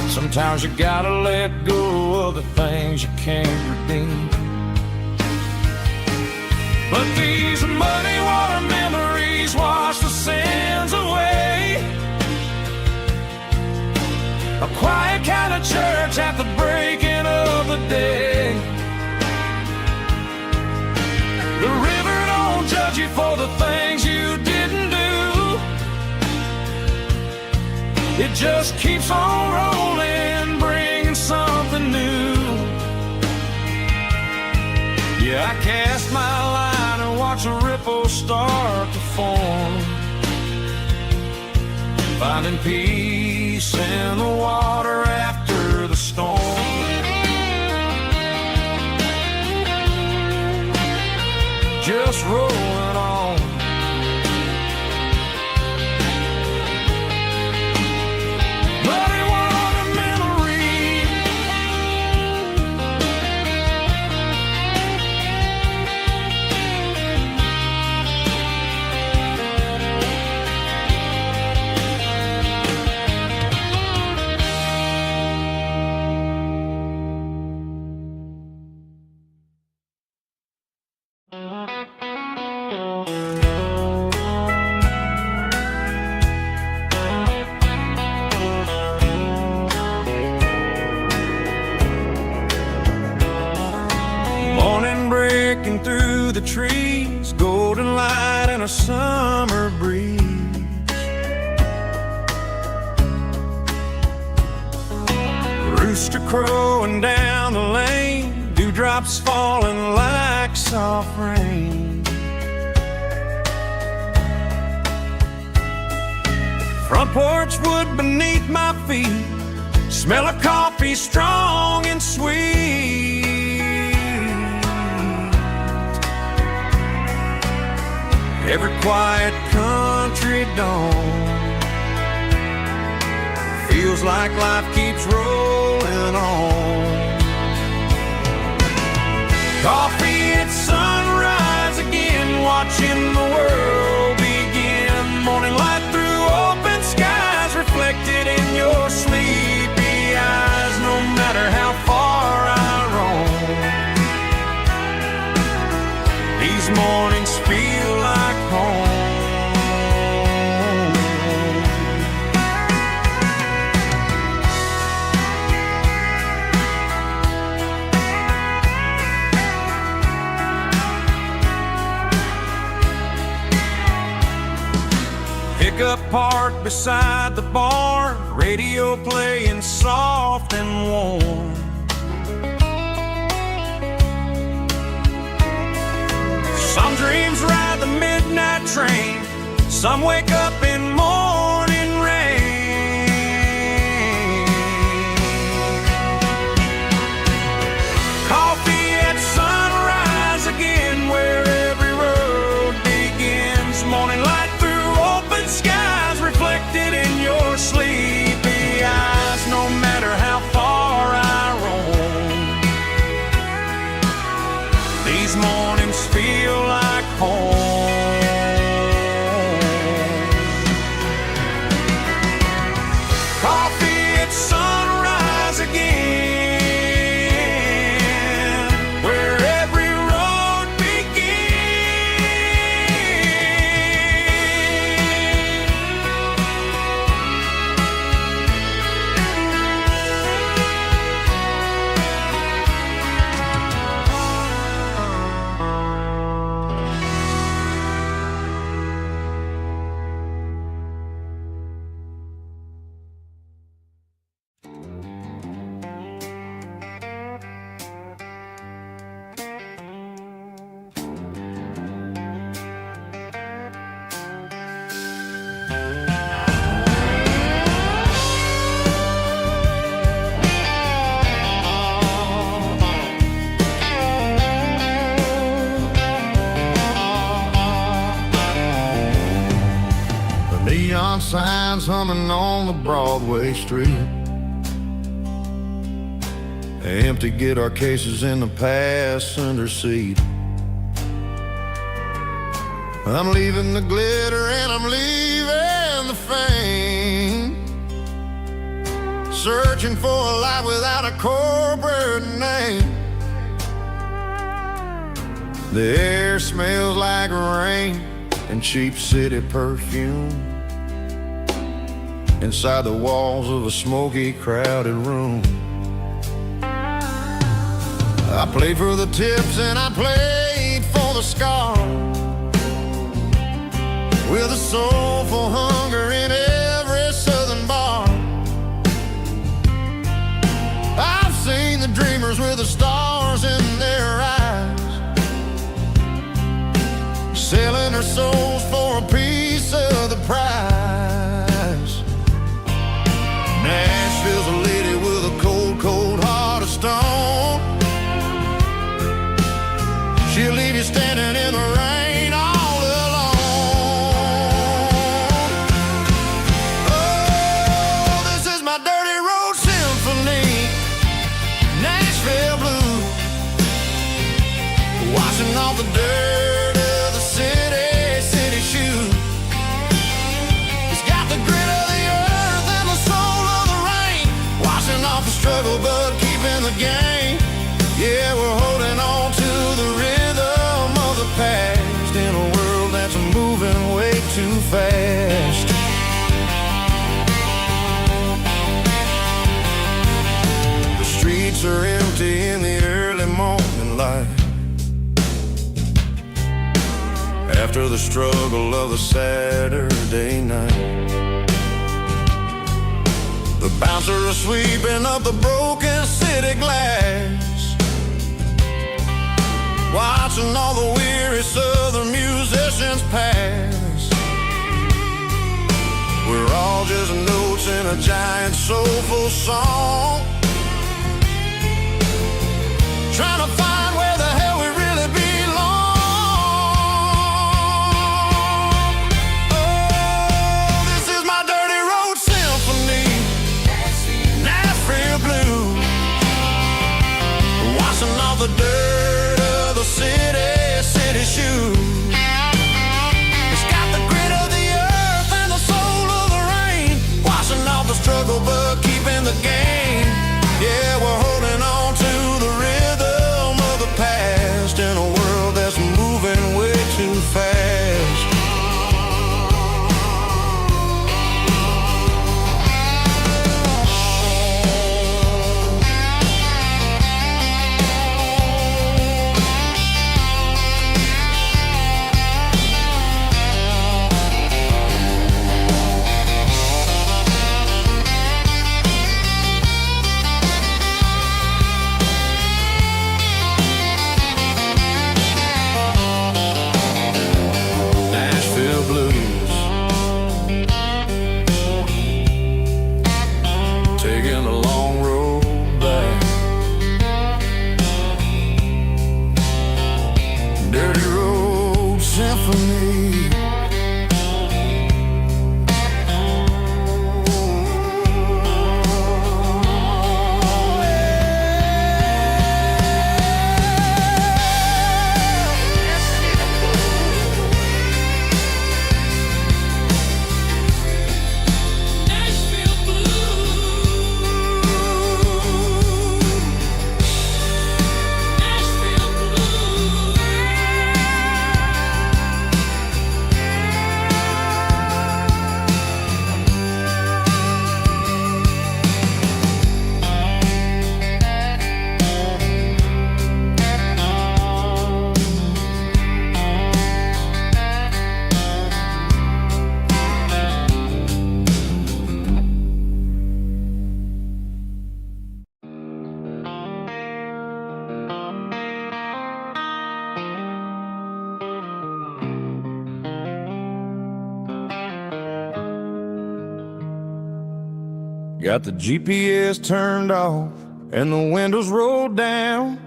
Sometimes you gotta let go of the things you can't redeem. But these muddy water memories wash the sins away. A quiet kind of church at the breaking of the day. The river don't judge you for the things you didn't do. It just keeps on rolling, bringing something new. Yeah, I cast my line and watch a ripple start to form, finding peace in the water after the storm. Just rolling on. Muddy water memory. Breaking through the trees, golden light and a summer breeze. Rooster crowing down the lane, dewdrops falling like soft rain. Front porch wood beneath my feet, smell of coffee strong and sweet. Every quiet country dawn feels like life keeps rolling on. Coffee at sunrise again, watching the world begin. Morning light through open skies, reflected in your sleepy eyes. No matter how far I roam, these mornings feel like home. pickup parked beside the bar, radio playing soft and warm. Some dreams ride the midnight train, some wake up in morning rain. Coffee at sunrise again, where every road begins. Morning light through open skies, reflected in your sleepy eyes. No matter how far I roam, these mornings feel like home. Coffee at sunrise again, where every road Neon signs humming on the Broadway street. Empty guitar cases in the passenger seat. I'm leaving the glitter and I'm leaving the fame. Searching for a life without a corporate name. The air smells like rain and cheap city perfume. Inside the walls of a smoky, crowded room. I played for the tips and I played for the scar, with a soulful hunger in every southern bar. I've seen the dreamers with the stars in their eyes, selling their souls for a piece of the prize. Nashville's a lady with a cold, cold heart of stone. She'll leave you standing in the rain all alone. Oh, this is my dirty road symphony, Nashville blue, washing off the dirt of the city shoe. It's got the grit of the earth and the soul of the rain, washing off the struggle but keeping the game. Yeah, we're holding on to the rhythm of the past in a world that's moving way too fast. The streets are empty in the early morning light, after the struggle of the Saturday night. The bouncers are sweeping up the broken city glass, watching all the weary southern musicians pass. We're all just notes in a giant soulful song, trying to find where the hell we really belong. Oh, this is my dirty road symphony, Nashville blue, washing off the dirt of the city shoe. It's got the grit of the earth and the soul of the rain, washing off the struggle but keeping the game. symphony. Got the GPS turned off and the windows rolled down,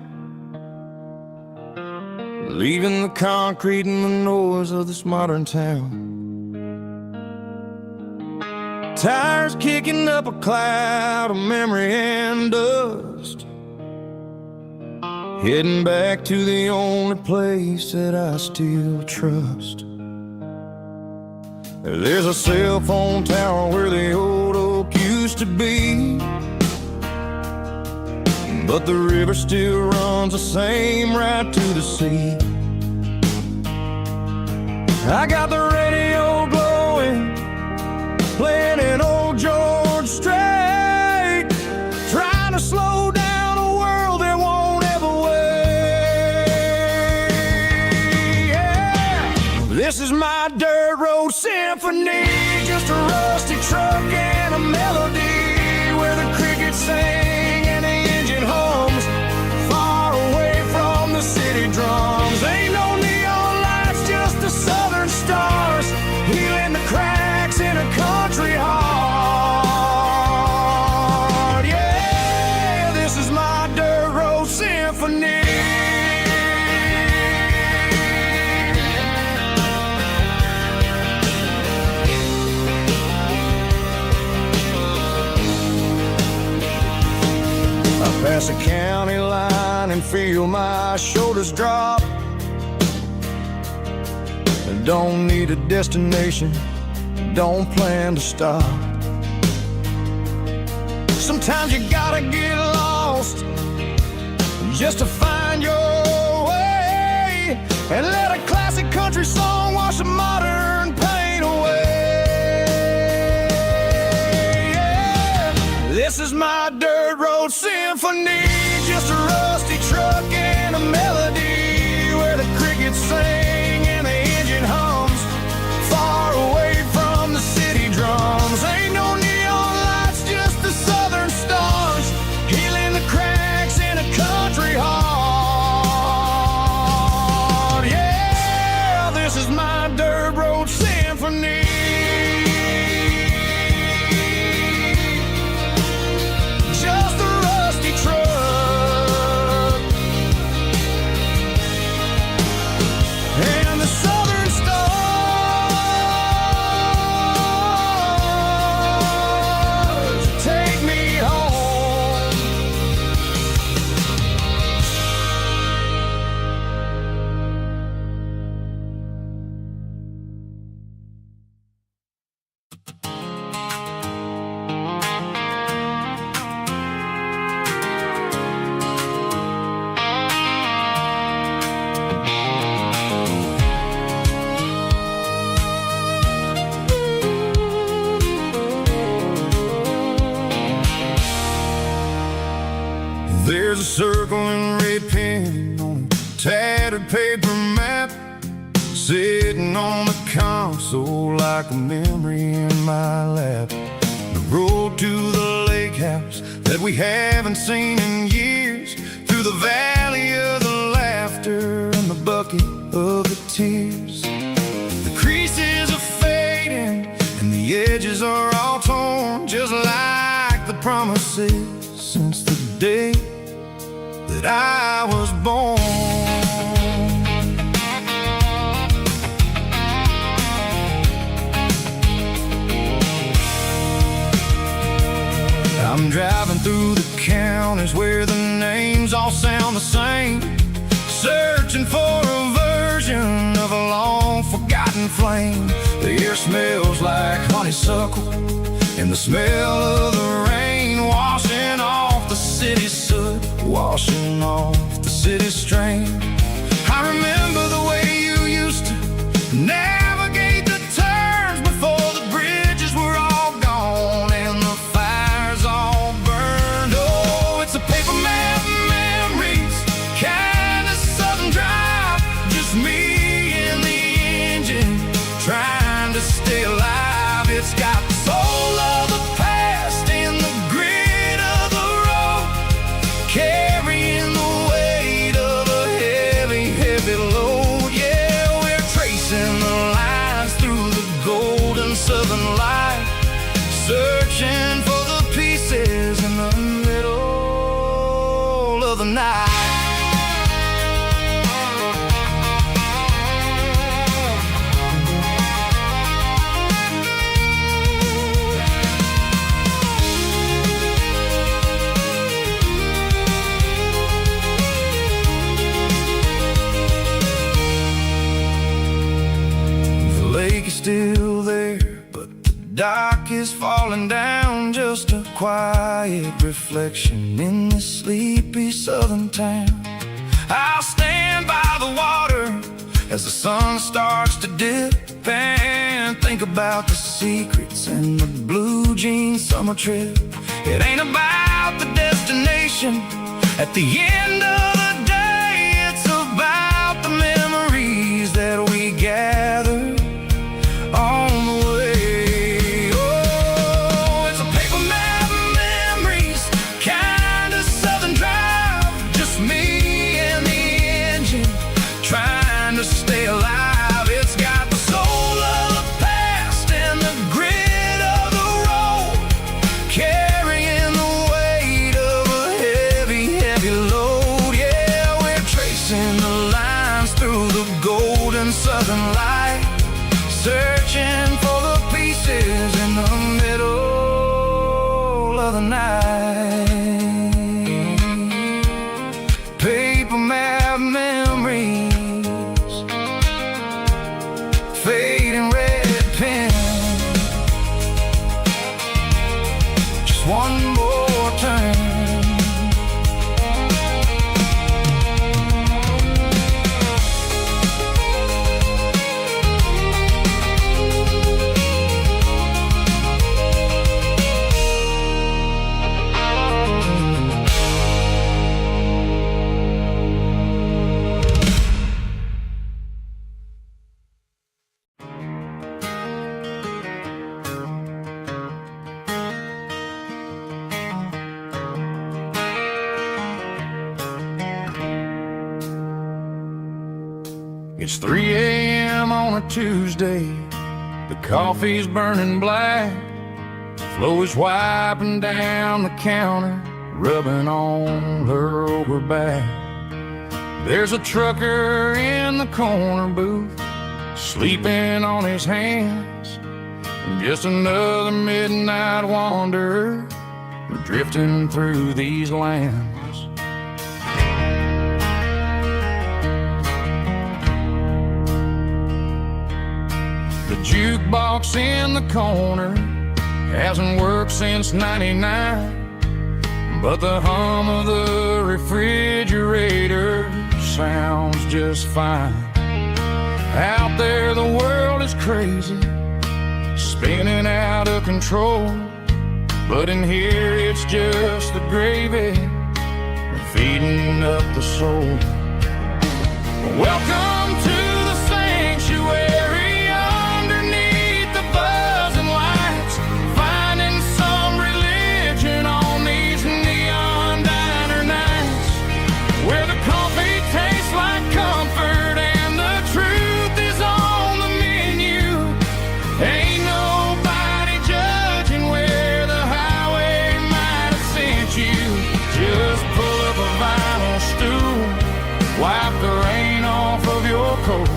leaving the concrete and the noise of this modern town. Tires kicking up a cloud of memory and dust, heading back to the only place that I still trust. There's a cell phone tower where the old oak used to be, but the river still runs the same right to the sea. I got the radio glowing, playing an old George Strait, trying to slow down a world that won't ever wait. Yeah. This is my dirt road symphony, just a rusty truck and a melody where the crickets sing and the engine hums, far away from the city drums. Ain't no neon lights, just the southern stars, healing the cracks in a country heart. Yeah, this is my dirt road symphony. Pass a county line and feel my shoulders drop. Don't need a destination, don't plan to stop. Sometimes you gotta get lost just to find your way, and let a classic country song wash a modern pain away. Yeah. This is my dirt road symphony, just a rusty truck and a melody where the crickets sing and the engine hums, far away from the city drums. Ain't no neon lights, just the southern stars, healing the cracks in a country heart. Yeah, this is my dirt road symphony. There's a circle in red pen on a tattered paper map, sitting on the console like a memory in my lap. The road to the lake house that we haven't seen in years, through the valley of the laughter and the bucket of the tears. The creases are fading and the edges are all torn, just like the promises since the day that I was born. driving through the counties where the names all sound the same, searching for a version of a long forgotten flame. The air smells like honeysuckle, and the smell of the rain washing off the city's soot, washing off the city's strain. I remember the way you used to navigate the turns before the bridges were all gone and the fires all burned. Oh, it's a paper map memories, kind of southern drive, just me and the engine trying to stay alive. It's got the soul of the past and the grit of the road, carrying the weight of a heavy, heavy load. Yeah, we're tracing the lines through the golden southern light, searching for the pieces in the middle of the night. Still there, but the dock is falling down, just a quiet reflection in this sleepy southern town. I'll stand by the water as the sun starts to dip and think about the secrets and the blue jean summer trip. It ain't about the destination at the end of the day, it's about the memories that we gather on the way. Oh, it's a paper map memories, kind of southern drive, just me and the engine trying to stay alive. It's got the soul of the past and the grit of the road, carrying the weight of a heavy, heavy load. Yeah, we're tracing the lines through the golden southern light, searching for the pieces in the middle of the night. Paper map memories, fading red pen, just one more turn. It's 3 a.m. on a Tuesday, the coffee's burning black, Flo is wiping down the counter, rubbing on her over back. There's a trucker in the corner booth, sleeping on his hands, and just another midnight wanderer drifting through these lands. The jukebox in the corner hasn't worked since '99, but the hum of the refrigerator sounds just fine. Out there the world is crazy, spinning out of control, but in here it's just the gravy feeding up the soul. Welcome to the sanctuary underneath the buzzing lights, finding some religion on these neon diner nights, where the coffee tastes like comfort and the truth is on the menu. Ain't nobody judging where the highway might have sent you. Just pull up a vinyl stool, wipe the rain off of your coat.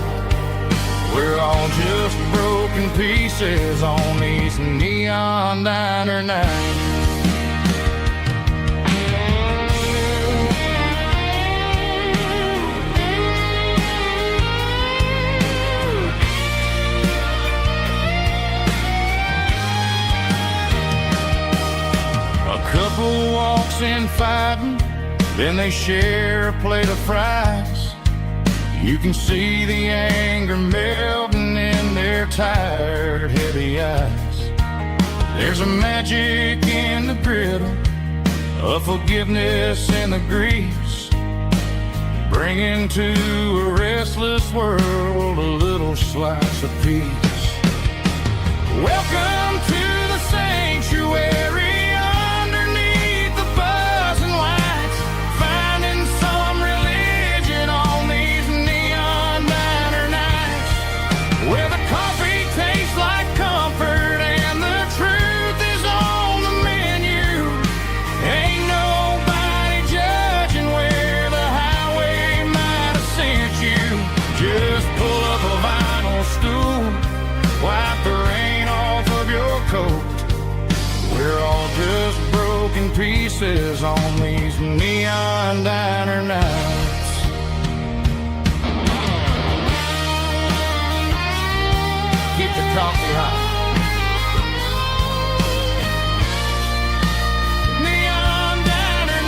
We're all just broken pieces on these neon diner nights. Then they share a plate of fries. You can see the anger melting in their tired, heavy eyes. There's a magic in the griddle, a forgiveness in the grease, bringing to a restless world a little slice of peace. Welcome to the sanctuary underneath the buzzing lights, finding some religion on these neon diner nights, where the coffee tastes like comfort and the truth is on the menu. Ain't nobody judging where the highway might have sent you. Just pull up a vinyl stool, wipe the rain off of your coat. We're all just broken pieces on these neon diner nights. Keep the coffee hot. Neon diner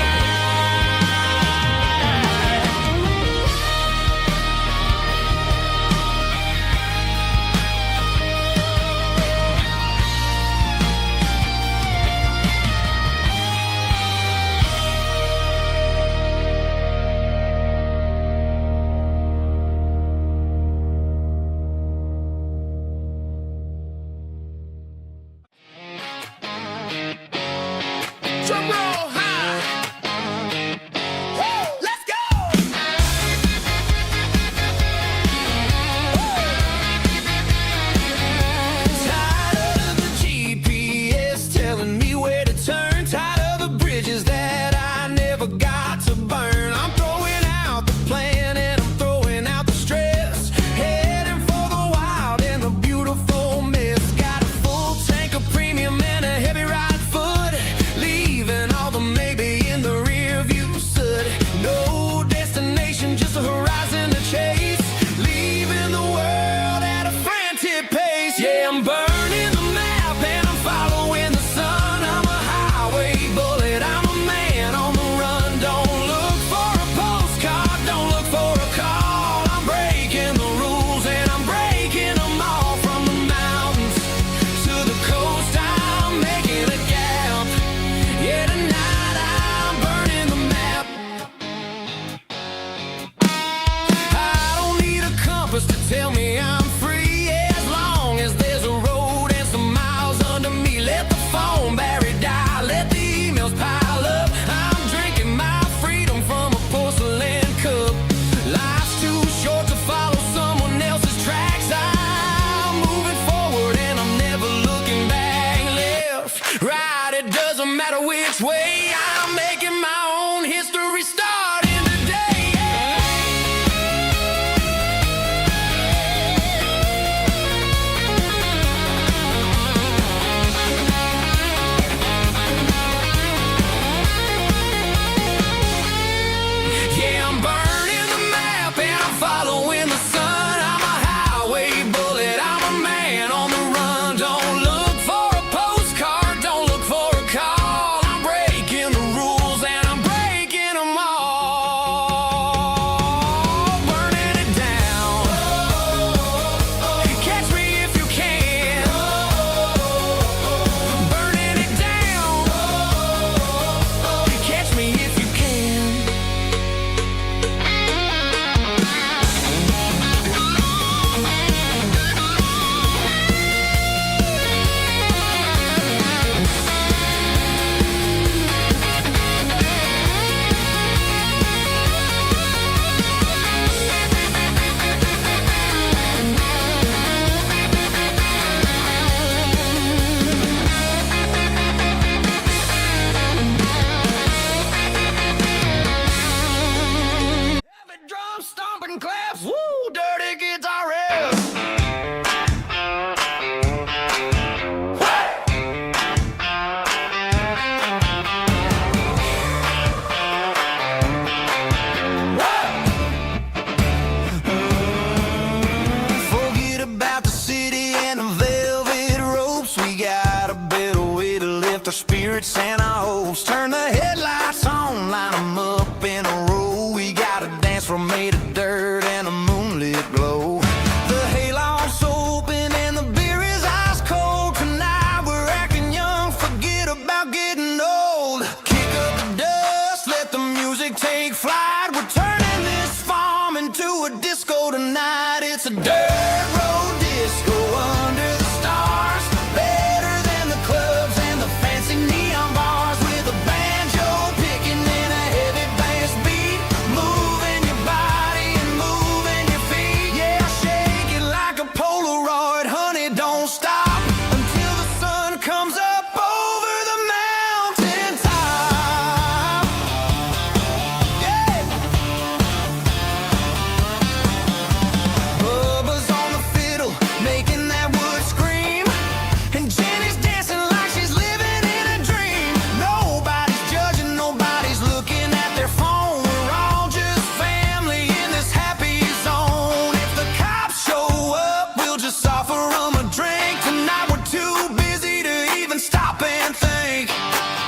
offer them a drink. Tonight we're too busy to even stop and think.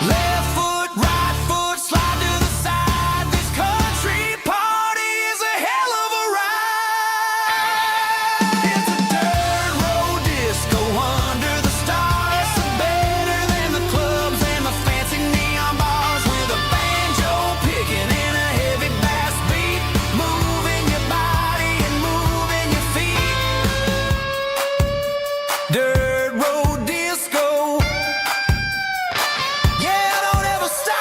Left foot, right foot, slide to the side. This country party is a hell of a ride. It's a dirt road disco under the stars. So better than the clubs and the fancy neon bars, with a banjo picking and a heavy bass beat, moving your body and moving your feet. Dirt road disco. Yeah, don't ever stop.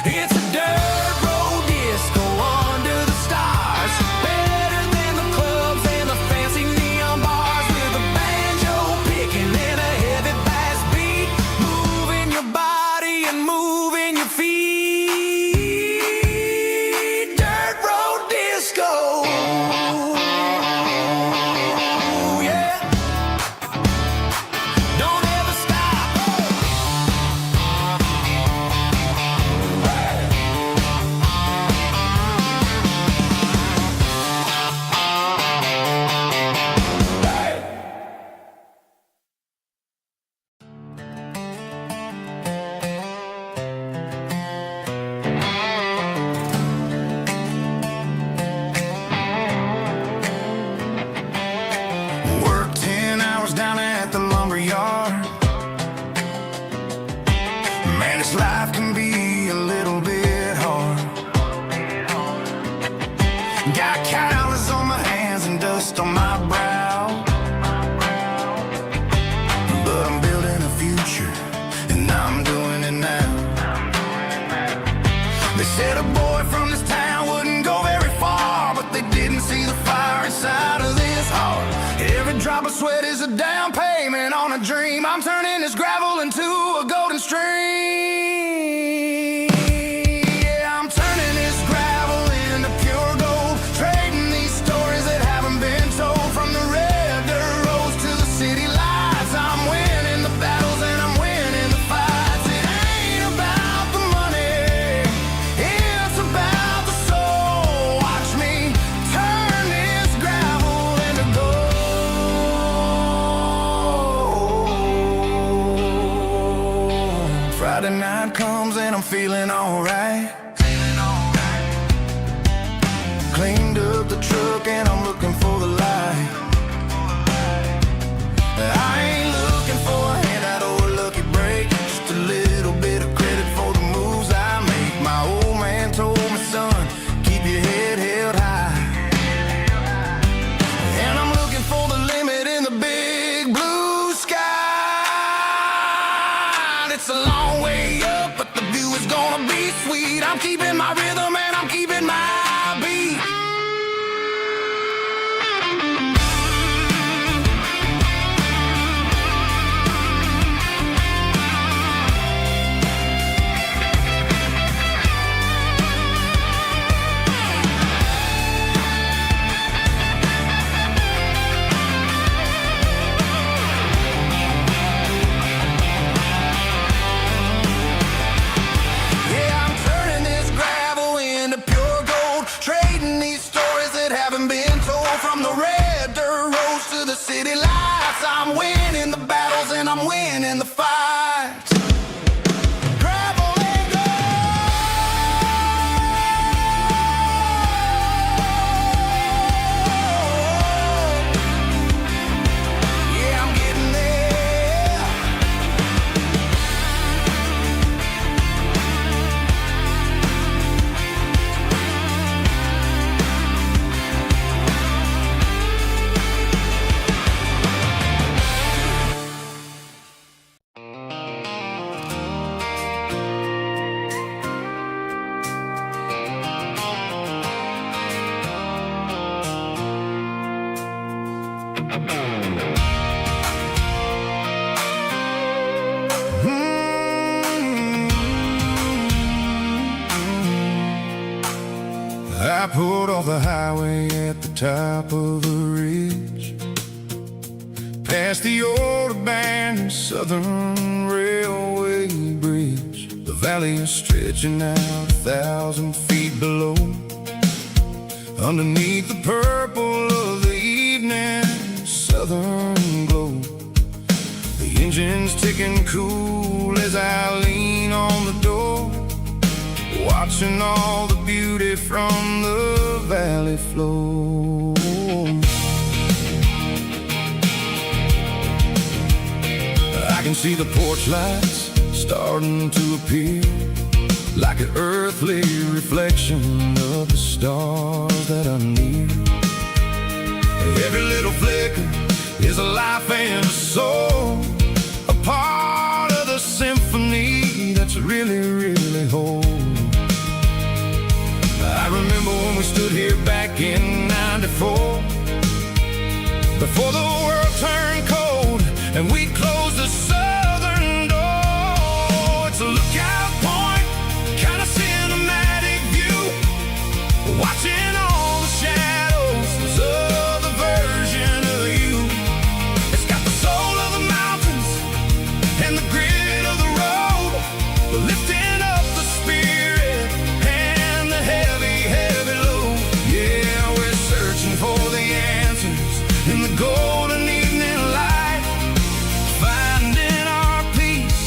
It's a dirt road disco under the stars. Better than the clubs and the fancy neon bars, with a banjo picking and a heavy bass beat, moving your body and moving your feet. Dirt road disco. Yeah. Don't ever stop. Worked 10 hours down at the lumber yard. Man, this life can be a little bit hard. Got calluses on my hands and dust on my brow, but I'm building a future, and I'm doing it now. They said a boy from this town wouldn't go very far, but they didn't see the fire inside of this heart. Every drop of sweat is a down payment on a dream. I'm turning this gravel into a golden stream. Yeah, I'm turning this gravel into pure gold, trading these stories that haven't been told. From the red dirt roads to the city lights, I'm winning the battles and I'm winning the fights. It ain't about the money, it's about the soul. Watch me turn this gravel into gold. Friday night comes and I'm feeling alright. Cleaned up the truck and I'm looking for the light. I ain't looking for a handout or a lucky break, just a little bit of credit for the moves I make. My old man told me, son, keep your head held high. And I'm looking for the limit in the big blue sky. It's a long way up, but the view is gonna be sweet. I'm keeping my rhythm and I'm keeping my beat. Yeah, I'm turning this gravel into pure gold, trading these stories that haven't been told. From the red dirt roads to the city lights, I'm winning the battles and I'm winning the fights. Gravel and gold. Yeah, I'm getting there. I pulled off the highway at the top of a ridge, past the old abandoned Southern Railway bridge. The valley is stretching out 1,000 feet below. Underneath the purple of the evening southern glow, the engine's ticking cool as I lean on the door, watching all the beauty from the valley flow. I can see the porch lights starting to appear, like an earthly reflection of the stars that are near. Every little flicker is a life and a soul, a part of the symphony that's really, really whole. I remember when we stood here back in '94, before the world turned cold and we closed the southern door. It's a lookout point, kind of cinematic view, watching all the shadows of the version of you. It's got the soul of the mountains and the grit of the road, lifting up the spirit and the heavy, heavy load. Yeah, we're searching for the answers in the golden evening light, finding our peace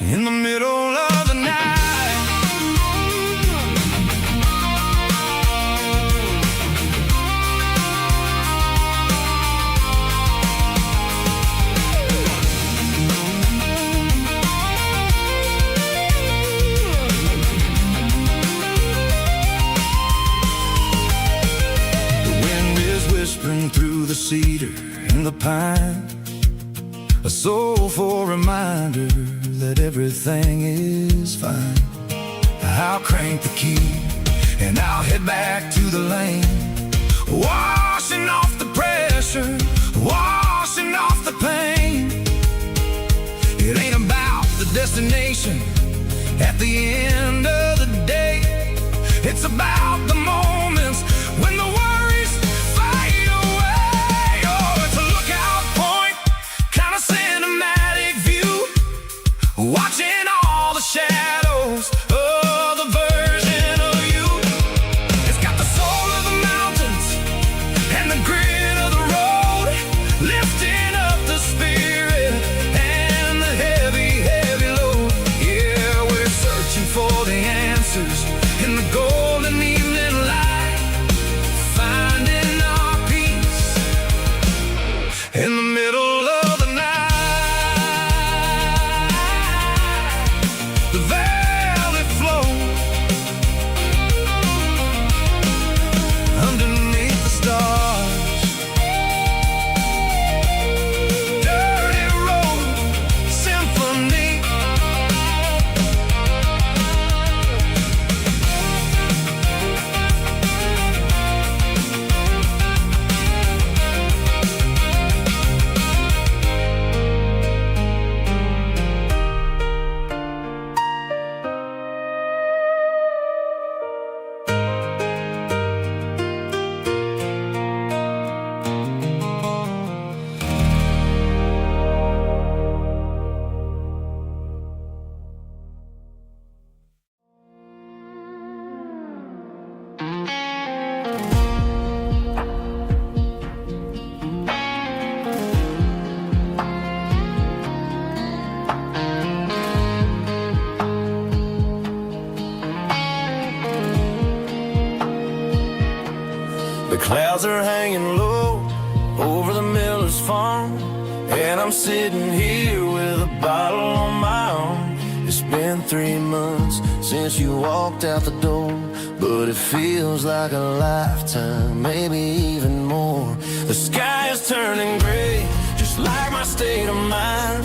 in the middle of the night. Whispering through the cedar and the pine, a soulful reminder that everything is fine. I'll crank the key and I'll head back to the lane, washing off the pressure, washing off the pain. It ain't about the destination at the end of the day, it's about the moments when the worries fade away. Oh, it's a lookout point, kind of cinematic view, watching all the shadows of the version of you. It's got the soul of the mountains and the grit of the road, lifting up the spirit and the heavy, heavy load. Yeah, we're searching for the answers in the golden evening light, finding our peace in the middle of the night. The valley flows underneath the stars. Dirty road symphony. The clouds are hanging low over the miller's farm, and I'm sitting here with a bottle on my arm. It's been 3 months since you walked out the door, but it feels like a lifetime, maybe even more. The sky is turning gray, just like my state of mind,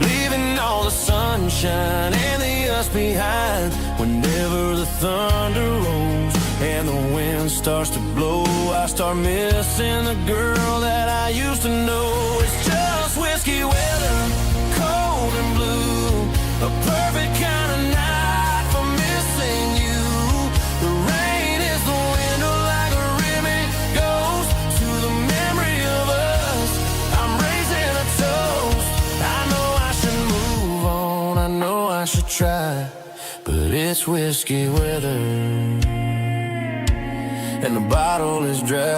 leaving all the sunshine and the us behind. Whenever the thunder rolls and the wind starts to blow, I start missing the girl that I used to know. It's just whiskey weather, cold and blue, a perfect kind of night for missing you. The rain is the window like a rim try, but it's whiskey weather, and the bottle is dry.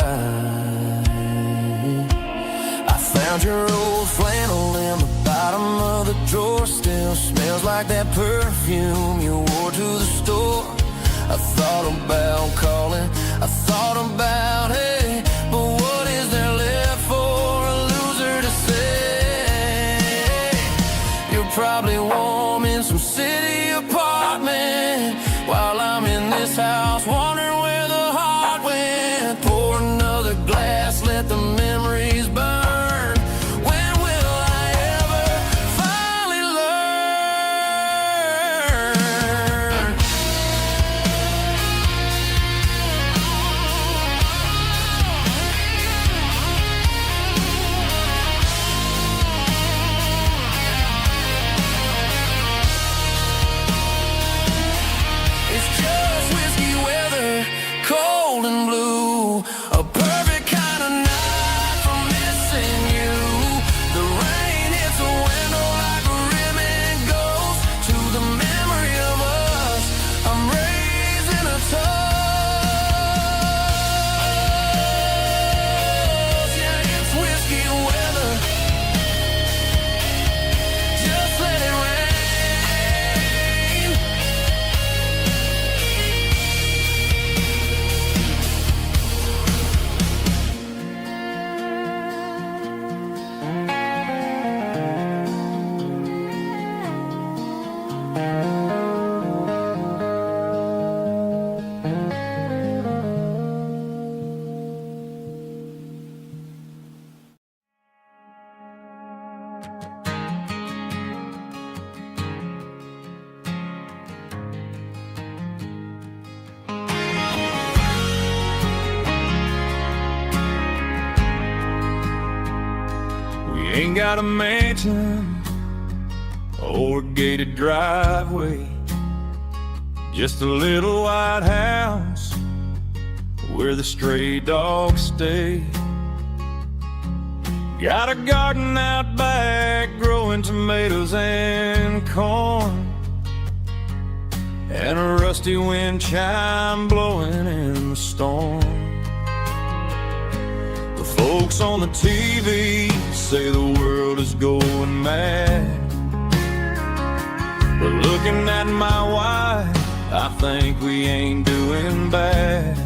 I found your old flannel in the bottom of the drawer. Still smells like that perfume you wore to the store. I thought about calling, I thought about, hey, but what is there left for a loser to say? You're probably warm in some city apartment, while I'm in this house wondering where the heart went. Pour another glass, let the memories burn. When will I ever finally learn? It's just whiskey weather, cold and blue, a perfect kind of night for missing you. The rain hits a window like a ribbon goes to the memory of us. I'm raising a toast. Yeah, it's whiskey weather. Just let it rain. We ain't got a mansion or a gated driveway, just a little white house where the stray dogs stay. Got a garden out back growing tomatoes and corn, and a rusty wind chime blowing in the storm. The folks on the TV say the world is going mad, but looking at my wife, I think we ain't doing bad.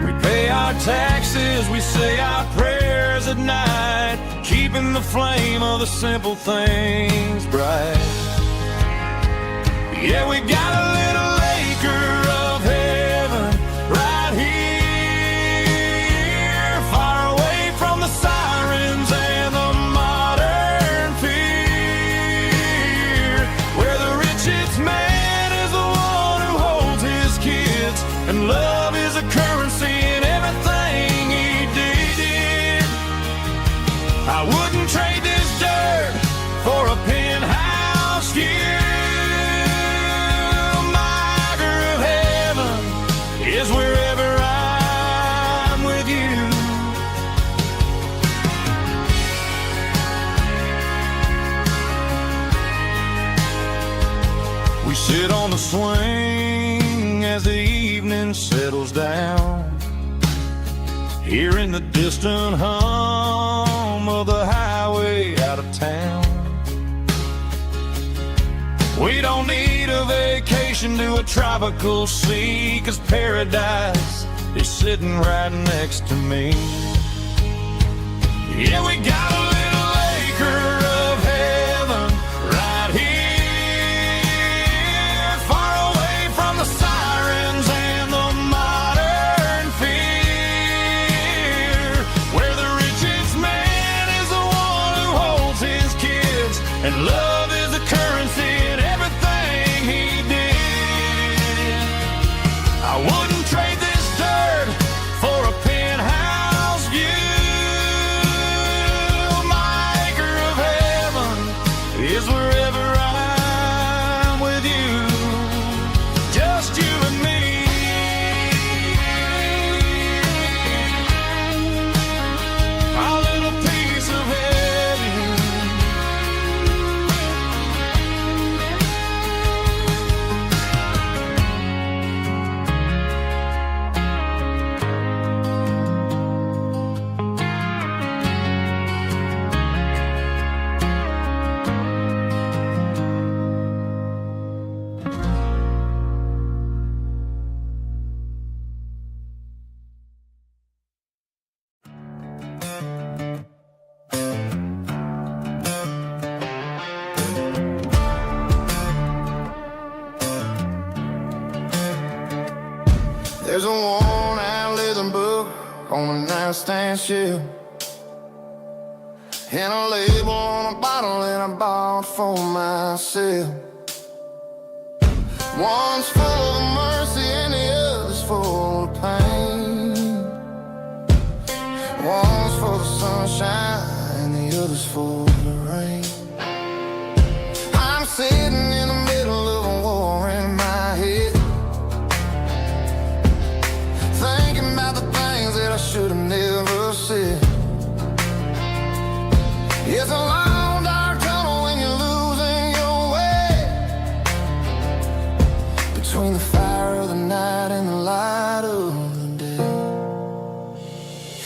We pay our taxes, we say our prayers at night, keeping the flame of the simple things bright. Yeah, we got a little acre of heaven right here, far away from the sirens and the modern fear, where the richest man is the one who holds his kids, and love is a currency in everything he did. I wouldn't trade this dirt for a penthouse view. Is wherever I'm with you. We sit on the swing as the evening settles down, hearing the distant hum of the highway out of town. We don't need a vacation to a tropical sea, 'cause paradise is sitting right next to me. Yeah, we got a little acre of heaven right here, far away from the sirens and the modern fear, where the richest man is the one who holds his kids, and love is a currency in everything he did. I wouldn't trade this dirt for a penthouse view. My acre of heaven is wherever I'm with you, just you and me. Our little piece of heaven. on a nightstand shelf, and a label on a bottle that I bought for myself. One's full of mercy and the other's full of pain. One's for the sunshine and the other's for the rain. I'm sitting in the middle of a war in my head, thinking about the things that I should have never said. It's a long dark tunnel when you're losing your way, between the fire of the night and the light of the day.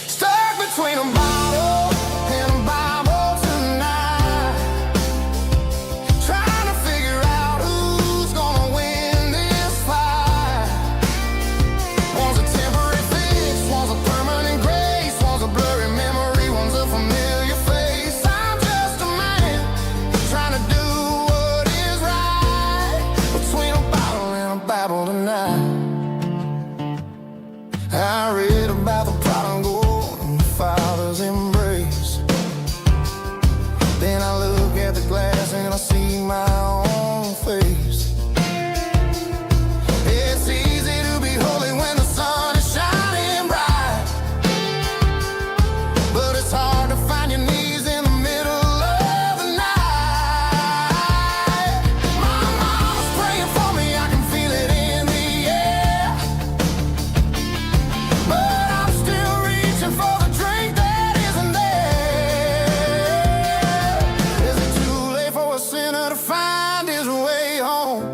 Stuck between a bottle and a Bible tonight, trying to figure out who's gonna win this fight. One's a temporary fix, one's a permanent grace, one's a blurry memory, one's a familiar face. I'm just a man trying to do what is right, between a bottle and a Bible tonight. I read about the prodigal and the father's embrace. Then I look at the glass and I see my own face. It's easy to be holy when the sun is shining bright, but it's hard to find your knees in the middle of the night. My mama's praying for me, I can feel it in the air, but I'm still reaching for the drink that isn't there. Is it too late for a sinner to find his way home?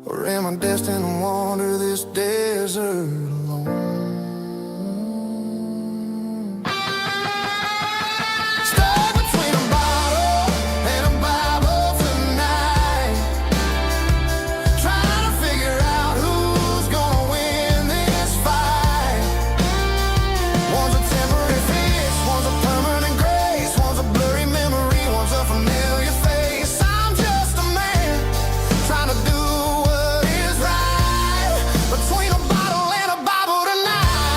Or am I destined to wander this desert alone? Stuck between a bottle and a Bible tonight, trying to figure out who's gonna win this fight. One's a temporary fix, one's a permanent grace, one's a blurry memory, one's a familiar face. I'm just a man trying to do what is right, between a bottle and a Bible tonight.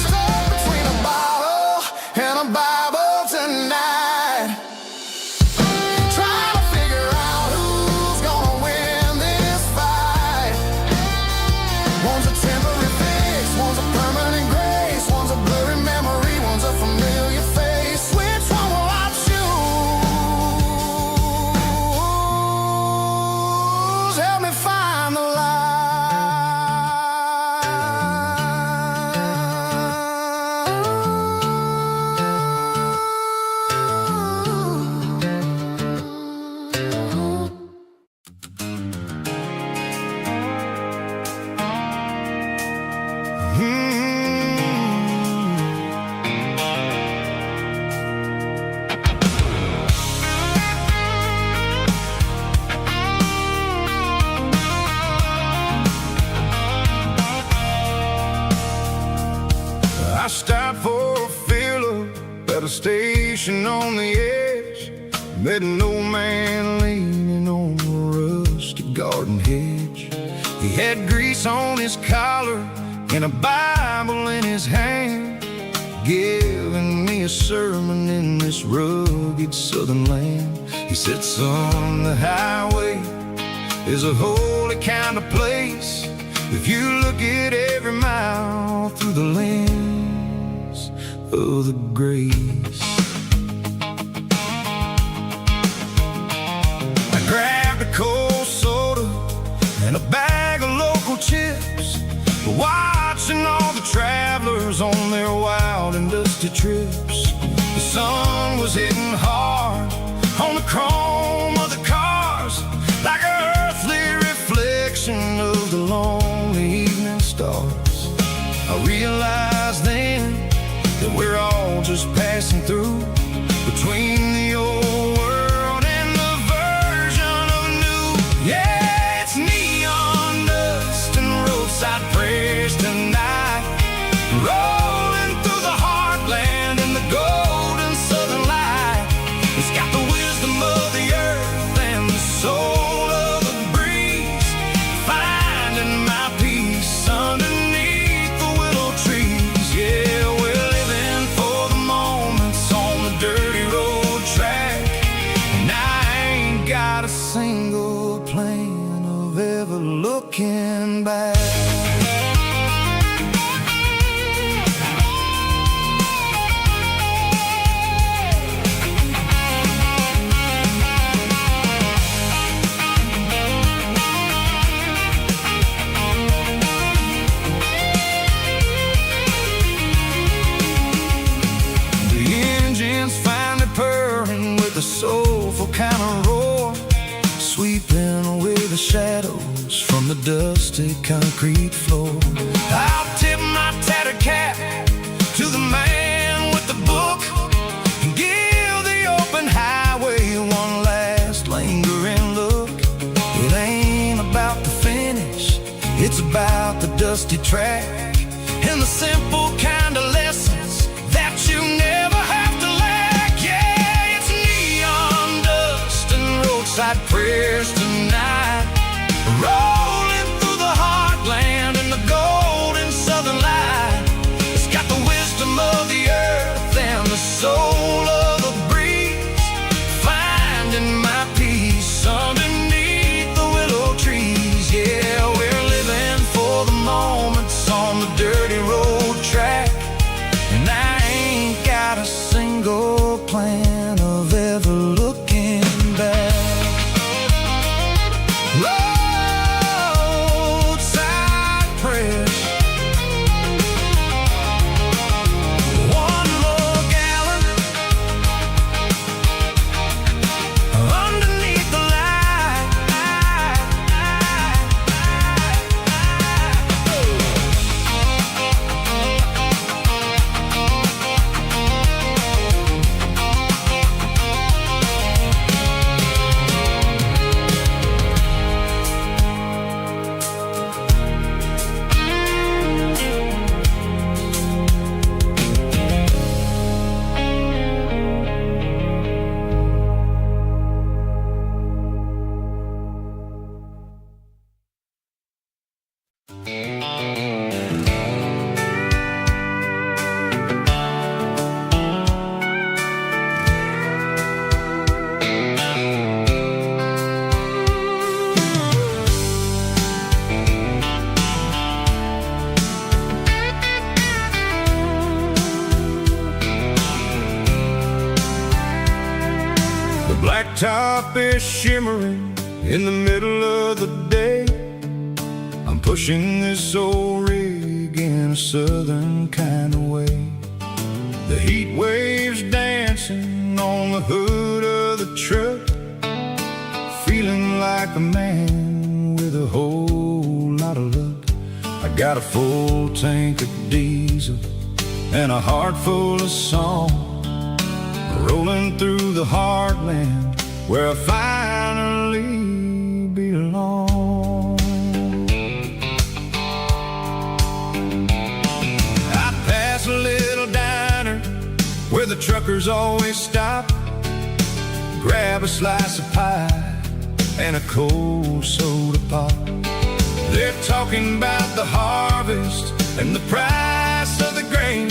Stuck between a bottle and a Bible tonight, trying to figure out who's gonna win this fight. One's a temporary fix, one's a permanent grace, one's a blurry memory, one's a familiar face. Which one will I choose? Help me find the light. I stopped for a fill-up at a station on the edge. Met an old man leaning on a rusty garden hedge. He had grease on his collar and a Bible in his hand, giving me a sermon in this rugged southern land. He said, son, the highway is a holy kind of place if you look at every mile through the lens of the grace. I grabbed a cold soda and a bag of local chips, watching all the travelers on their wild and dusty trips. The sun was hitting hard on the chrome of the cars, like an earthly reflection of the lonely evening stars. I realized then that we're all just passing through, got a single plan of ever looking back. A soulful kind of roar, sweeping away the shadows from the dusty concrete floor. I'll tip my tattered cap to the man with the book and give the open highway one last lingering look. It ain't about the finish, it's about the dusty track and the simple kind of lessons that you never have to lack. Yeah, it's neon dust and roadside prayers tonight, rolling through the heartland in the golden southern light. It's got the wisdom of the earth and the soul of the breeze, finding my peace underneath the willow trees. Yeah, we're living for the moments on the dirty road track, and I ain't got a single plan of ever looking back. Roadside prayers, one more gallon underneath the light. The blacktop is shimmering in the middle of the day. I'm pushing this old rig in a southern kind of way. The heat waves dancing on the hood of the truck, feeling like a man with a whole lot of luck. I got a full tank of diesel and a heart full of song, rolling through the heartland where I finally belong. I pass a little diner where the truckers always stop, grab a slice of pie and a cold soda pop. They're talking about the harvest and the price of the grain,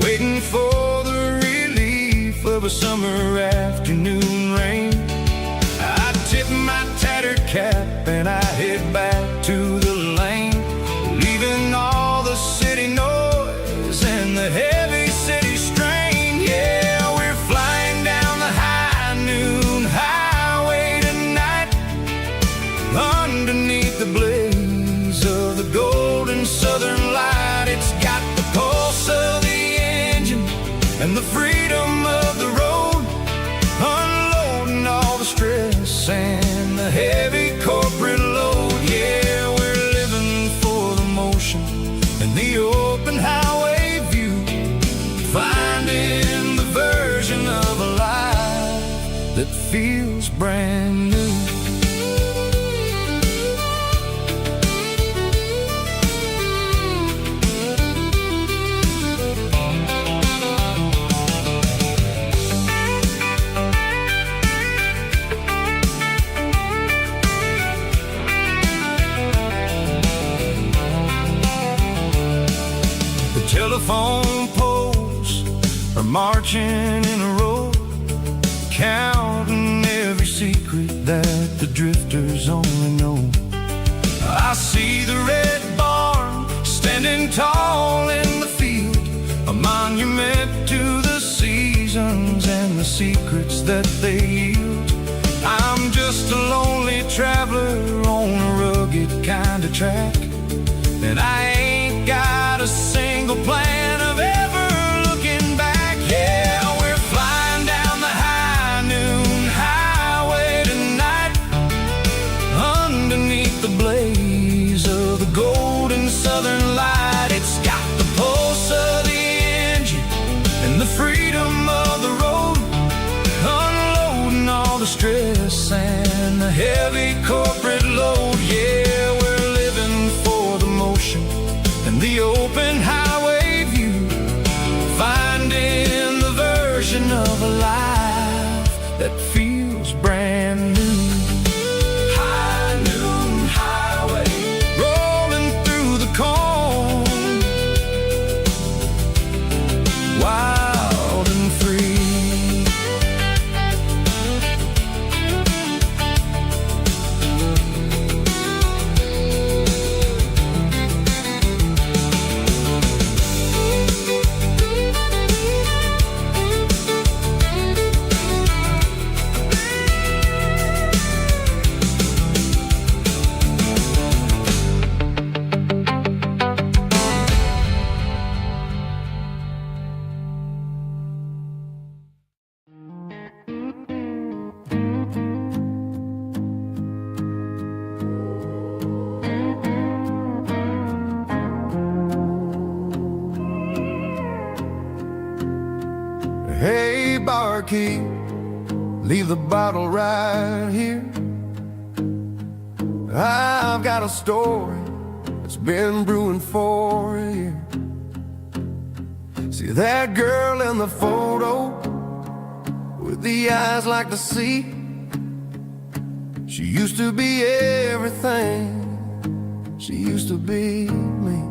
waiting for the relief of a summer afternoon rain. I tip my tattered cap and I head back to the lane, leaving all the city noise and the heavy city strain. Yeah, we're flying down the high noon highway tonight, underneath the blaze of the golden southern light. It's got the pulse of the engine and the freedom of the road, unloading all the stress and the heavy corporate load. Yeah, we're living for the motion and the open highway view, finding the version of a life that feels brand new. Telephone poles are marching in a row, counting every secret that the drifters only know. I see the red barn standing tall in the field, a monument to the seasons and the secrets that they yield. I'm just a lonely traveler on a rugged kind of track, and I ain't got a single plan of ever looking back. Yeah, we're flying down the high noon highway tonight, underneath the blaze of the golden southern light. It's got the pulse of the engine and the freedom of the road, unloading all the stress and the heavy corporate load. Yeah, we're living for the motion and the open highway view, finding the version of a life that feels brand new. High noon highway, rolling through the corn, wild and free. Hey, barkeep, leave the bottle right here. I've got a story that's been brewing for a year. See that girl in the photo with the eyes like the sea? She used to be everything, she used to be me.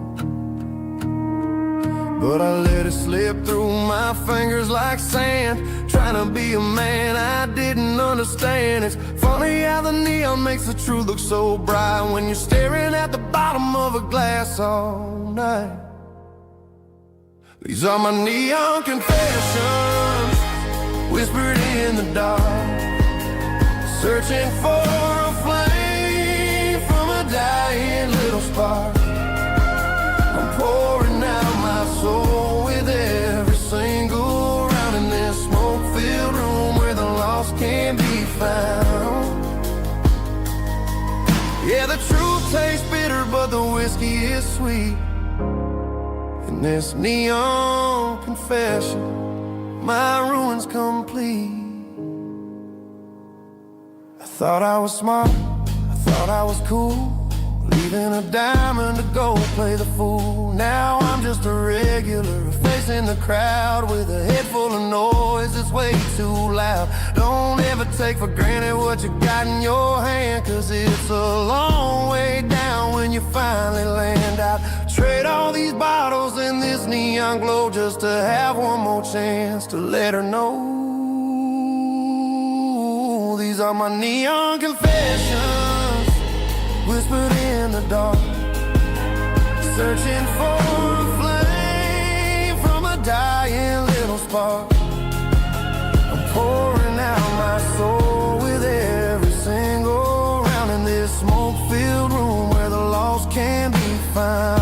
But I let it slip through my fingers like sand, trying to be a man I didn't understand. It's funny how the neon makes the truth look so bright when you're staring at the bottom of a glass all night. These are my neon confessions, whispered in the dark, searching for a flame from a dying little spark. I'm pouring out my soul with every single round in this smoke-filled room where the lost can be found. Yeah, the truth tastes bitter, but the whiskey is sweet. In this neon confession, my ruin's complete. I thought I was smart, I thought I was cool, leaving a diamond to go play the fool. Now I'm just a regular, facing the crowd with a head full of noise that's way too loud. Don't ever take for granted what you got in your hand, cause it's a long way down when you finally land out. Trade all these bottles and this neon glow just to have one more chance to let her know. These are my neon confessions, whispered in the dark, searching for a flame from a dying little spark. I'm pouring out my soul with every single round in this smoke-filled room where the lost can be found.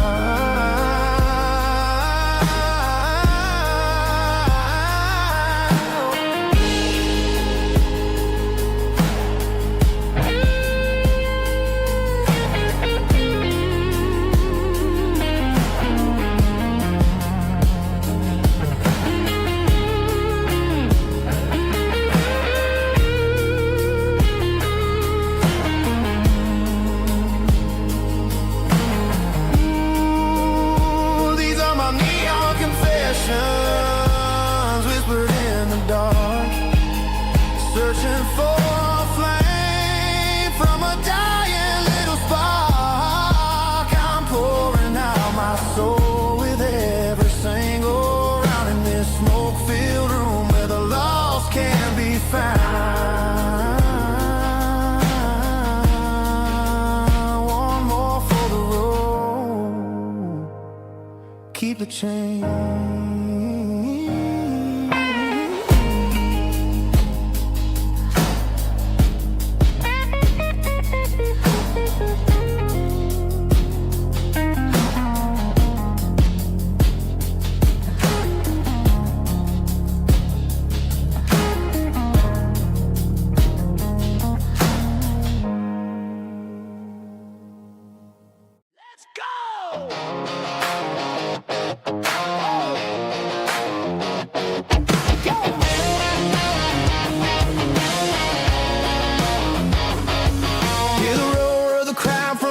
keep the change.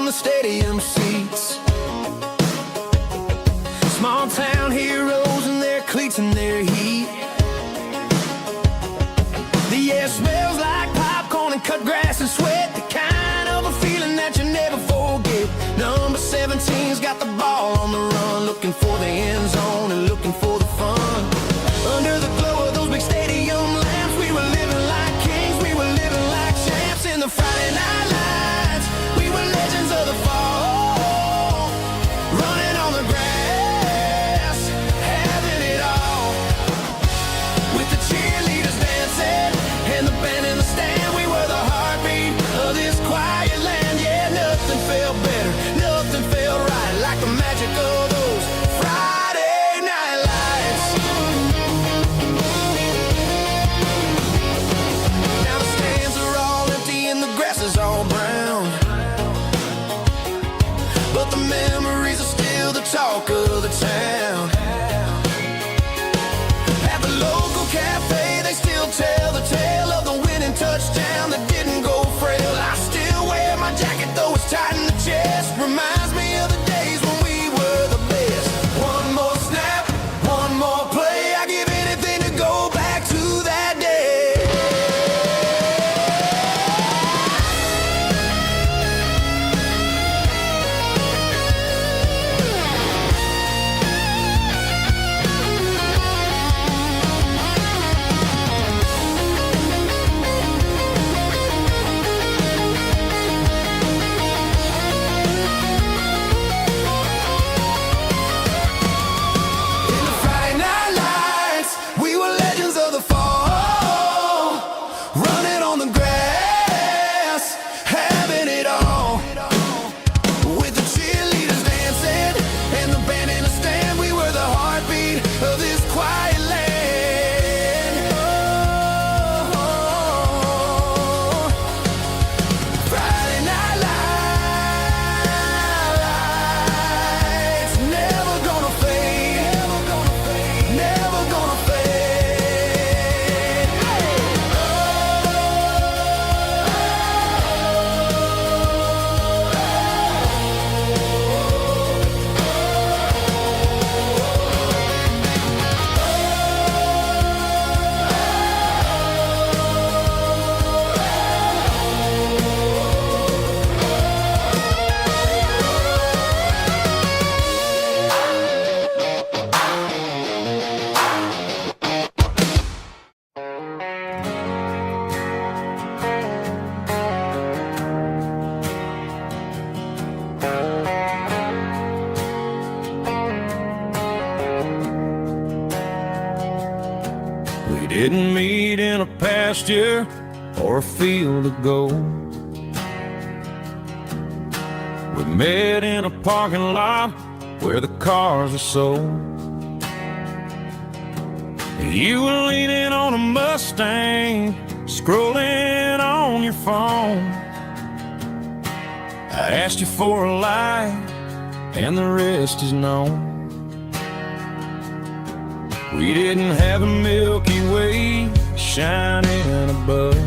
Stadium seats, small town heroes in their cleats and their heat. The air smells like popcorn and cut grass and sweat, the kind of a feeling that you never forget. Number 17's got the ball on the run, looking for the end zone and looking for the fun. Under the glow of those big stadium lamps, we were living like kings, we were living like champs in the Friday night lights. We were legends of the fall, running on the grass, having it all. With the cheerleaders dancing and the band in the stand, we were the heartbeat of this quiet land. Yeah, nothing felt better, nothing felt right, like the magic of those Friday night lights. Now the stands are all empty and the grass is all brown, but the memories are still the talk of the town. At the local cafe, they still tell the tale of the winning touchdown that didn't go frail. I still wear my jacket, though it's tight in the chest. Reminds me of the days when we were the best. One more snap, one more play. I give anything to go back to that day. We didn't meet in a pasture or a field of gold. We met in a parking lot where the cars were sold. You were leaning on a Mustang, scrolling on your phone. I asked you for a light, and the rest is known. We didn't have a Milky Way shining above,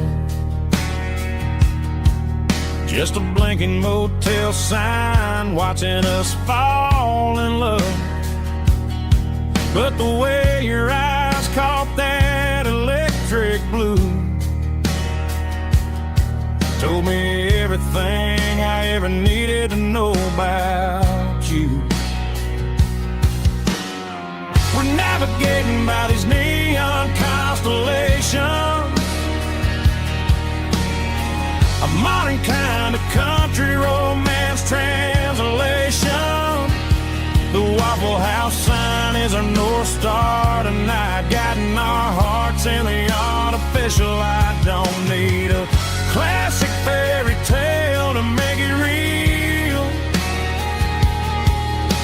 just a blinking motel sign watching us fall in love. But the way your eyes caught that electric blue told me everything I ever needed to know about you. We're navigating by these neon constellations, a modern kind of country romance translation. The Waffle House sign is our North Star tonight, guiding our hearts in the artificial light. Don't need a classic fairy tale to make it real.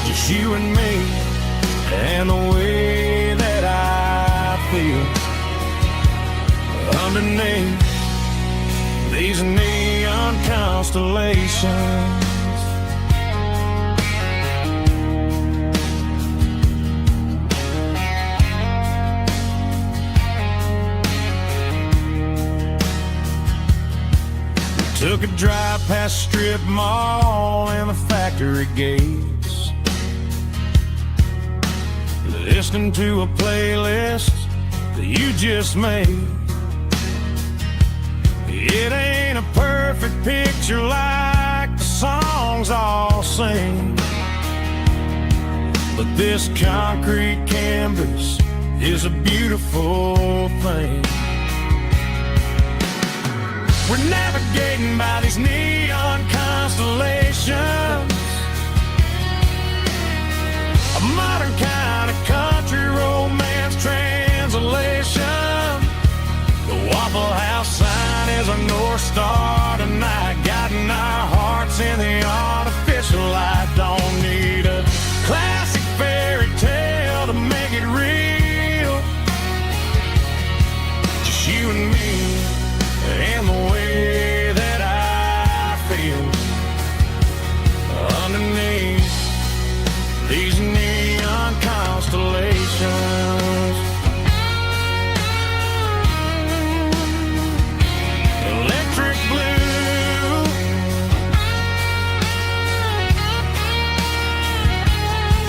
Just you and me and the way that I feel underneath these neon constellations. Took a drive past Strip Mall and the factory gates, listening to a playlist that you just made. It ain't a perfect picture like the songs all sing, but this concrete canvas is a beautiful thing. We're navigating by these neon constellations, a modern kind of country romance translation. The Waffle House sign is our North Star tonight, guiding our hearts in the artificial light. Don't need a classic fairy tale to make it real. Just you and me and the way that I feel underneath these neon constellations. Electric blue,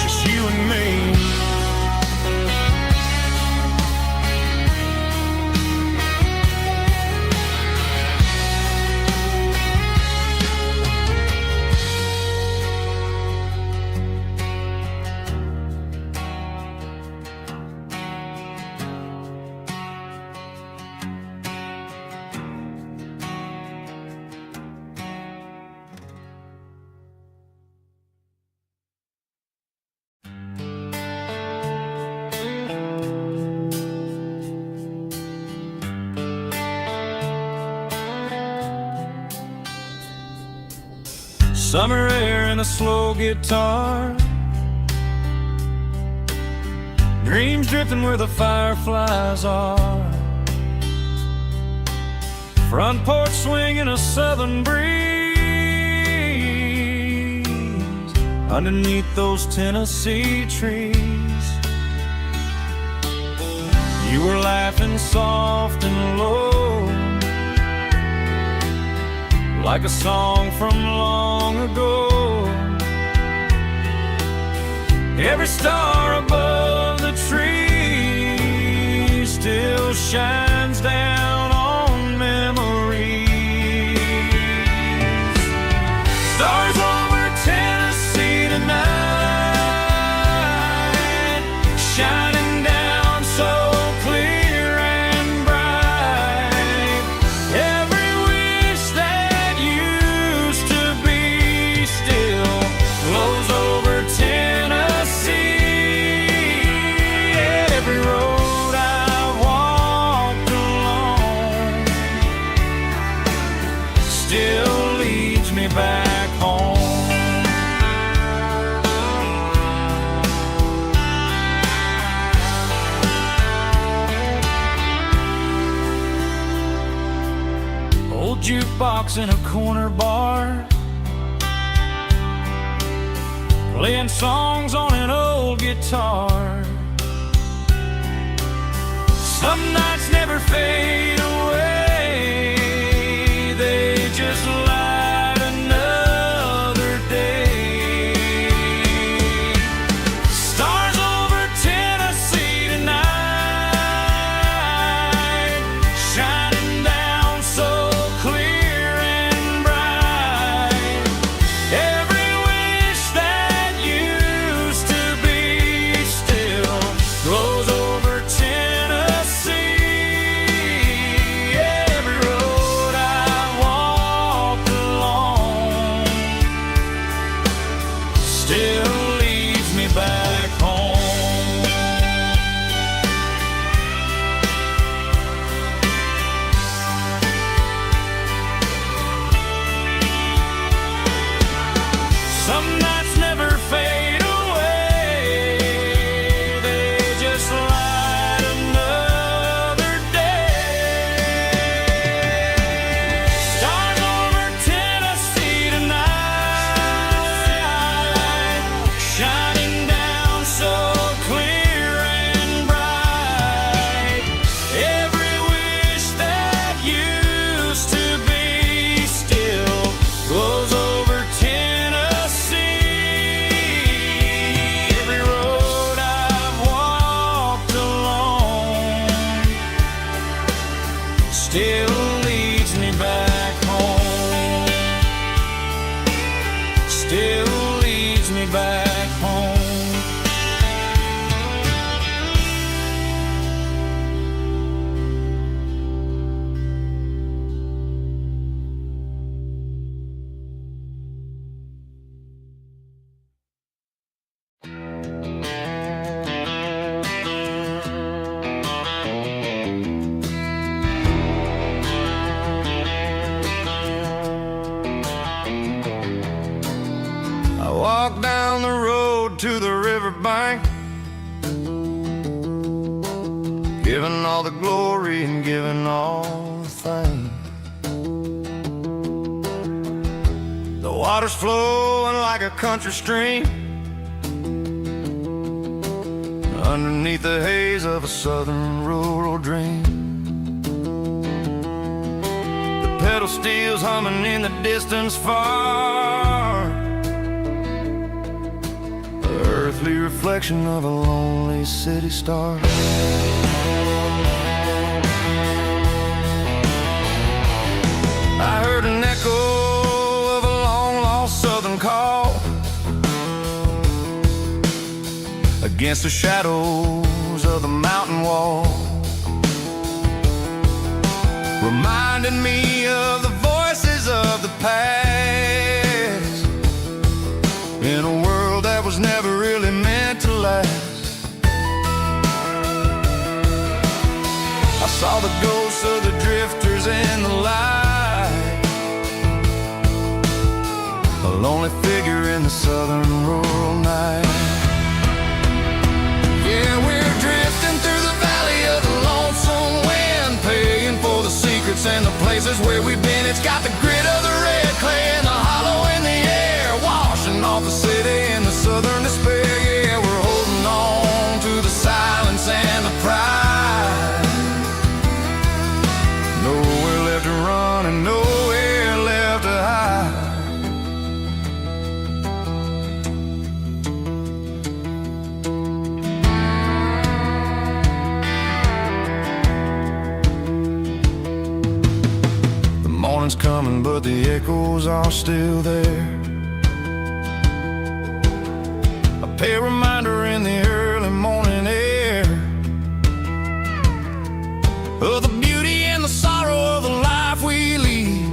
just you and me. Summer air and a slow guitar, dreams drifting where the fireflies are, front porch swinging a southern breeze underneath those Tennessee trees. You were laughing soft and low, like a song from long ago. Every star above the tree still shines down on memories. Stars over Tennessee tonight, shining down so clear and bright. Every wish that used to be still flows over Tennessee. Every road I've walked along still leads me back home. Old jukebox in a corner bar, playing songs on an old guitar. Some nights never fade away, they just light another day. Stars over Tennessee tonight, shining down so clear and bright. Every wish that used to be still glows over Tennessee. all the glory and giving all the thanks. The water's flowing like a country stream underneath the haze of a southern rural dream. The pedal steel's humming in the distance far, the earthly reflection of a lonely city star. I heard an echo of a long-lost southern call against the shadows of the mountain wall, reminding me of the voices of the past in a world that was never really meant to last. I saw the ghosts of the drifters in the light, a lonely figure in the southern rural night. Yeah, we're drifting through the valley of the lonesome wind, paying for the secrets and the places where we've been. It's got the grit of the red clay and the hollow in the air, washing off the city and the southern despair. Yeah, we're holding on to the silence and the pride. Nowhere left to run and nowhere left to hide. Morning's coming, but the echoes are still there. A pale reminder in the early morning air of the beauty and the sorrow of the life we lead,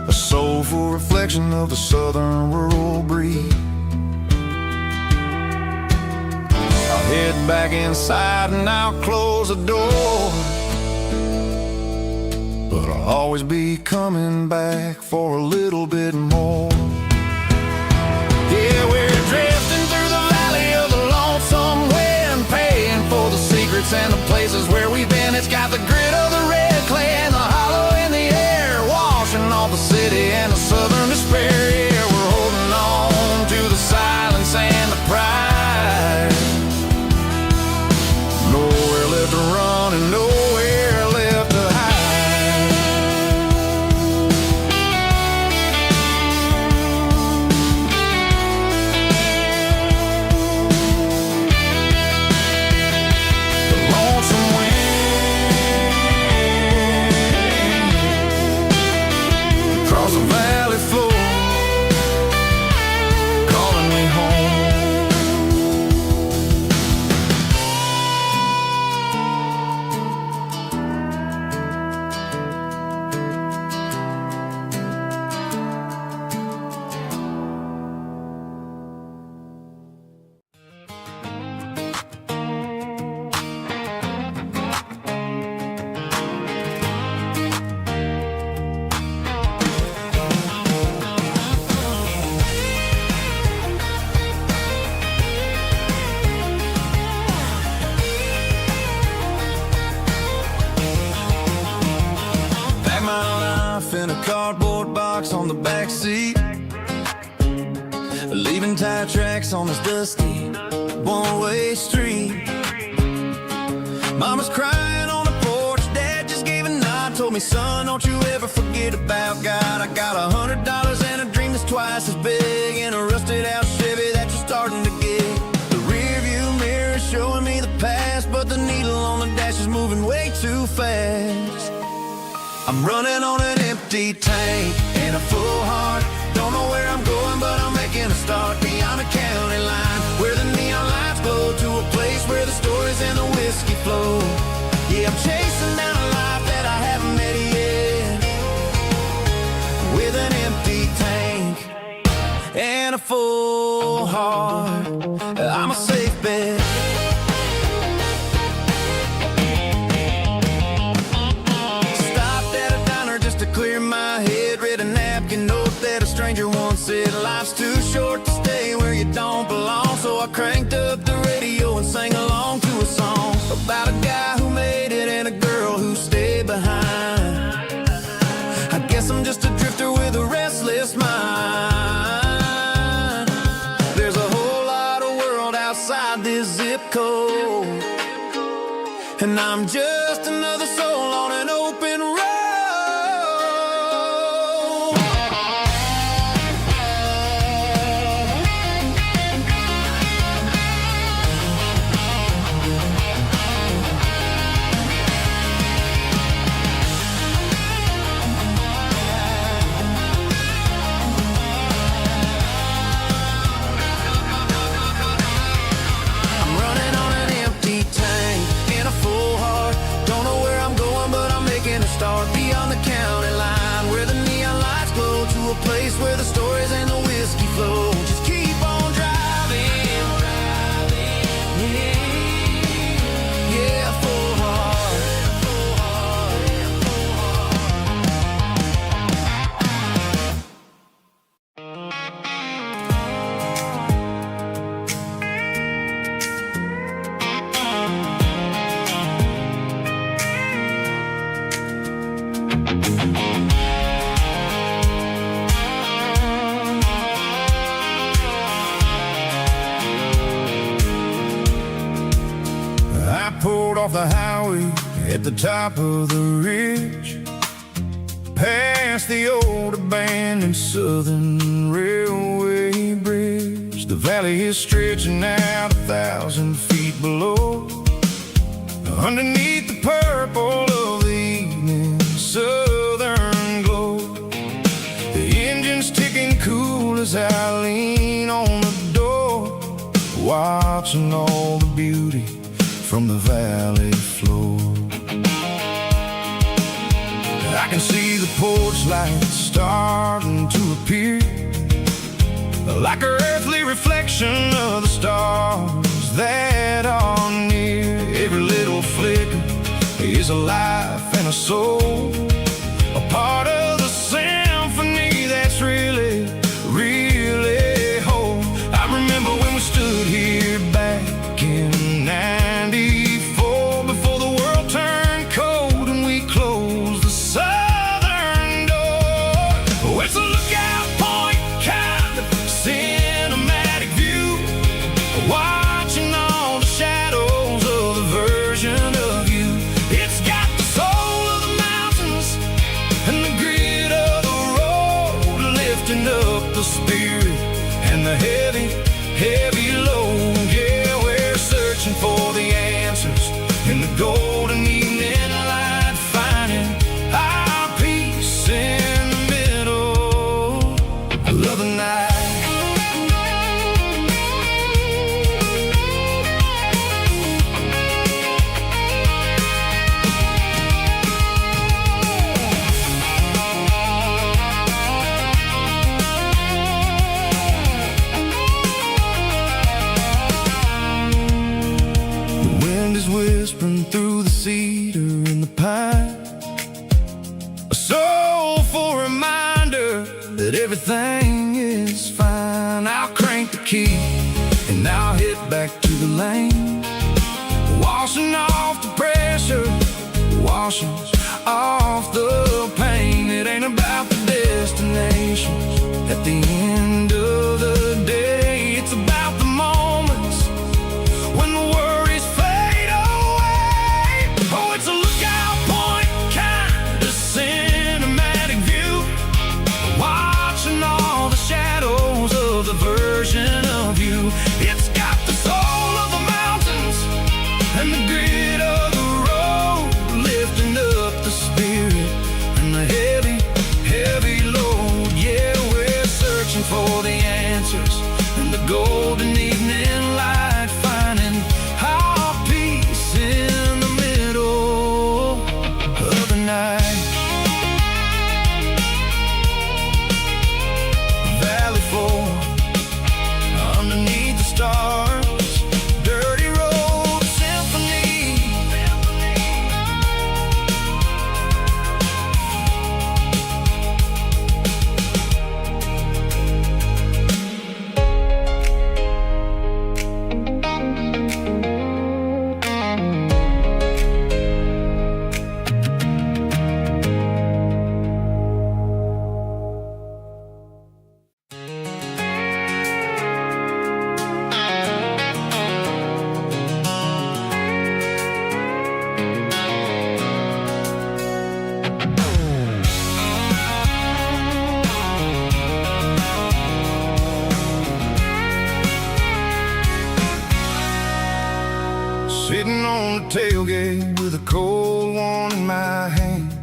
a soulful reflection of the southern rural breed. I'll head back inside and I'll close the door, but I'll always be coming back for a little bit more. Yeah, we're drifting through the valley of the lonesome wind, paying for the secrets and the places where we've been. It's got the grit of the red clay and the hollow in the air, washing off the city and the southern despair. Yeah, we're holding on to the silence and the pride. Nowhere left to run and nowhere left to hide. In a cardboard box on the back seat, leaving tire tracks on this dusty one-way street. Mama's crying on the porch, Dad just gave a nod, told me, son, don't you ever forget about God. I got $100 and a dream that's twice as big, and a rusted out Chevy that you're starting to get. The rear view mirror is showing me the past, but the needle on the dash is moving way too fast. I'm running on an empty tank and a full heart. Don't know where I'm going, but I'm making a start beyond a county line, where the neon lights glow, to a place where the stories and the whiskey flow. Yeah, I'm chasing down a life that I haven't met yet, with an empty tank and a full heart. I'm a safe bet. Clear my head, read a napkin note that a stranger once said, life's too short to stay where you don't belong. So I cranked up the radio and sang along to and I'm just another soul on an open road. I'm running on an empty tank in a full heart. Don't know where I'm going, but I'm making a start beyond the county line, where the neon lights glow, to a place where the stories and the whiskey flow. Just keep on driving, yeah, full heart. I pulled off the highway at the top of the ridge, past the old abandoned Southern Railway bridge. The valley is stretching out 1,000 feet below, underneath the purple of the evening southern glow. The engine's ticking cool as I lean on the door, watching all the beauty from the valley floor. I can see the porch lights starting to appear, like an earthly reflection of the stars that are near. Every little flicker is a life and a soul, a part of the symphony that's really, really whole. I remember when we stood here back in '94, before the world turned cold and we closed the southern door. Oh, it's a lookout point, kind of cinematic view, watching all the shadows of the version of you. It's got the soul of the mountains and the grit of the road, lifting up the spirit and the heavy, heavy load. Yeah, we're searching for the answers in the golden evening light, finding our peace in the middle of the night. The wind is whispering through the cedar and the pine, a soulful reminder that everything is fine. I'll crank the key and I'll hit back to the lane, washing off the pressure, washing off the pain. It ain't about the destinations at the end of the day, it's about the moments when the worries fade away. Oh, it's a lookout point, kind of cinematic view, watching all the shadows of the version of you. It's got the soul of the mountains and the grit of the road, lifting up the spirit and the heavy, heavy load. Yeah, we're searching for the answers in the golden evening light, finding our peace in the middle of the night. Valley floor, underneath the stars, dirty road symphony. tailgate with a cold one in my hand,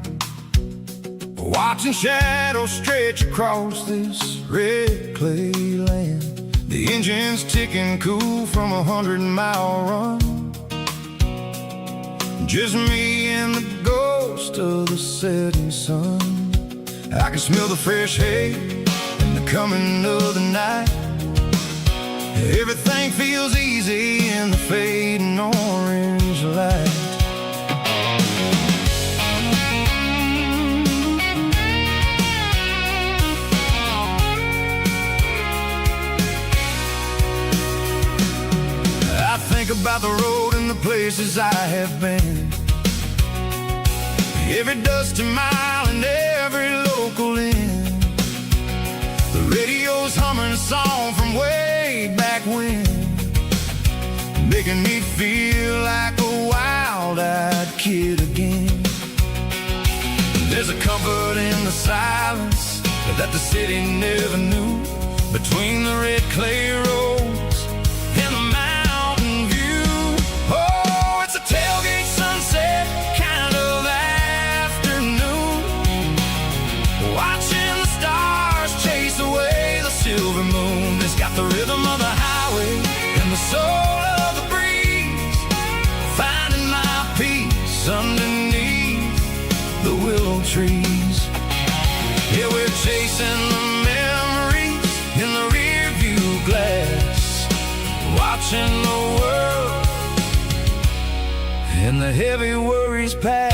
watching shadows stretch across this red clay land. The engine's ticking cool from a 100-mile run. Just me and the ghost of the setting sun. I can smell the fresh hay and the coming of the night. Everything feels easy in the fading orange light. I think about the road and the places I have been, every dusty mile and every local inn. The radio's humming a song from way back when, making me feel like a wild-eyed kid again. There's a comfort in the silence that the city never knew, between the red clay roads and the mountain view. Oh, it's a tailgate sunset kind of afternoon, watching the stars chase away the silver moon. It's got the rhythm of the highway and the soul of the breeze, finding my peace underneath the willow trees. Yeah, we're chasing the memories in the rear view glass, watching the world and the heavy worries pass.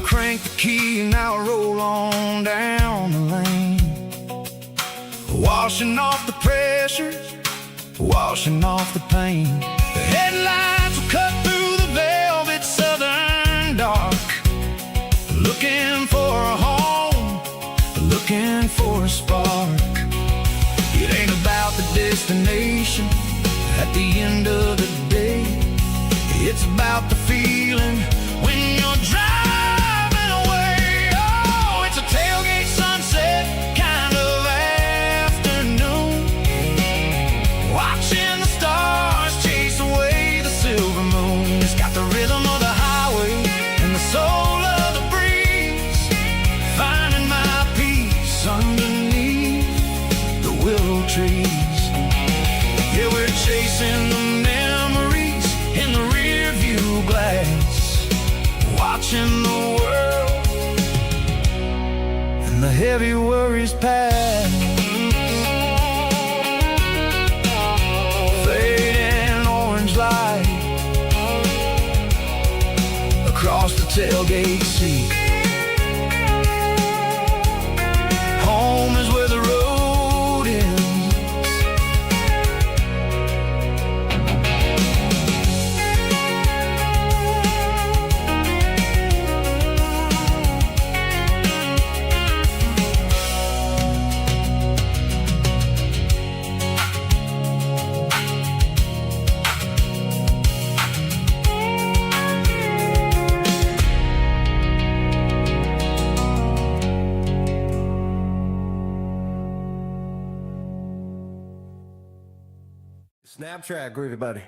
Crank the key and I'll roll on down the lane, washing off the pressure, washing off the pain. The headlights will cut through the velvet southern dark, looking for a home, looking for a spark. It ain't about the destination at the end of the day, it's about the feeling when you're driving. Tailgate sunset kind of afternoon, watching the stars chase away the silver moon. It's got the rhythm of the highway and the soul of the breeze, finding my peace underneath the willow trees. Yeah, we're chasing the memories in the rear view glass, watching the world and the heavy worries pass. Fading orange light across the tailgate seat. Home is where the road ends. Snap track, groovy buddy.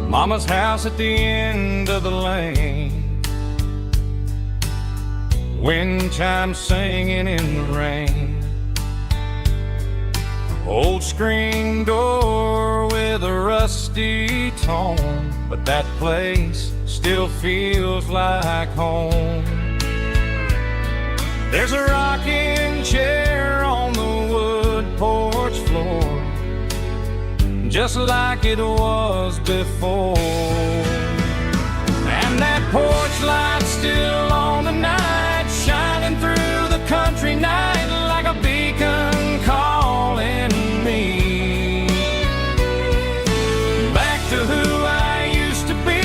Mama's house at the end of the lane, wind chimes singing in the rain. Old screen door with a rusty tone, but that place still feels like home. There's a rocking chair on the wood porch floor, just like it was before. And that porch light's still on tonight, shining through the country night like a beacon calling me back to who I used to be.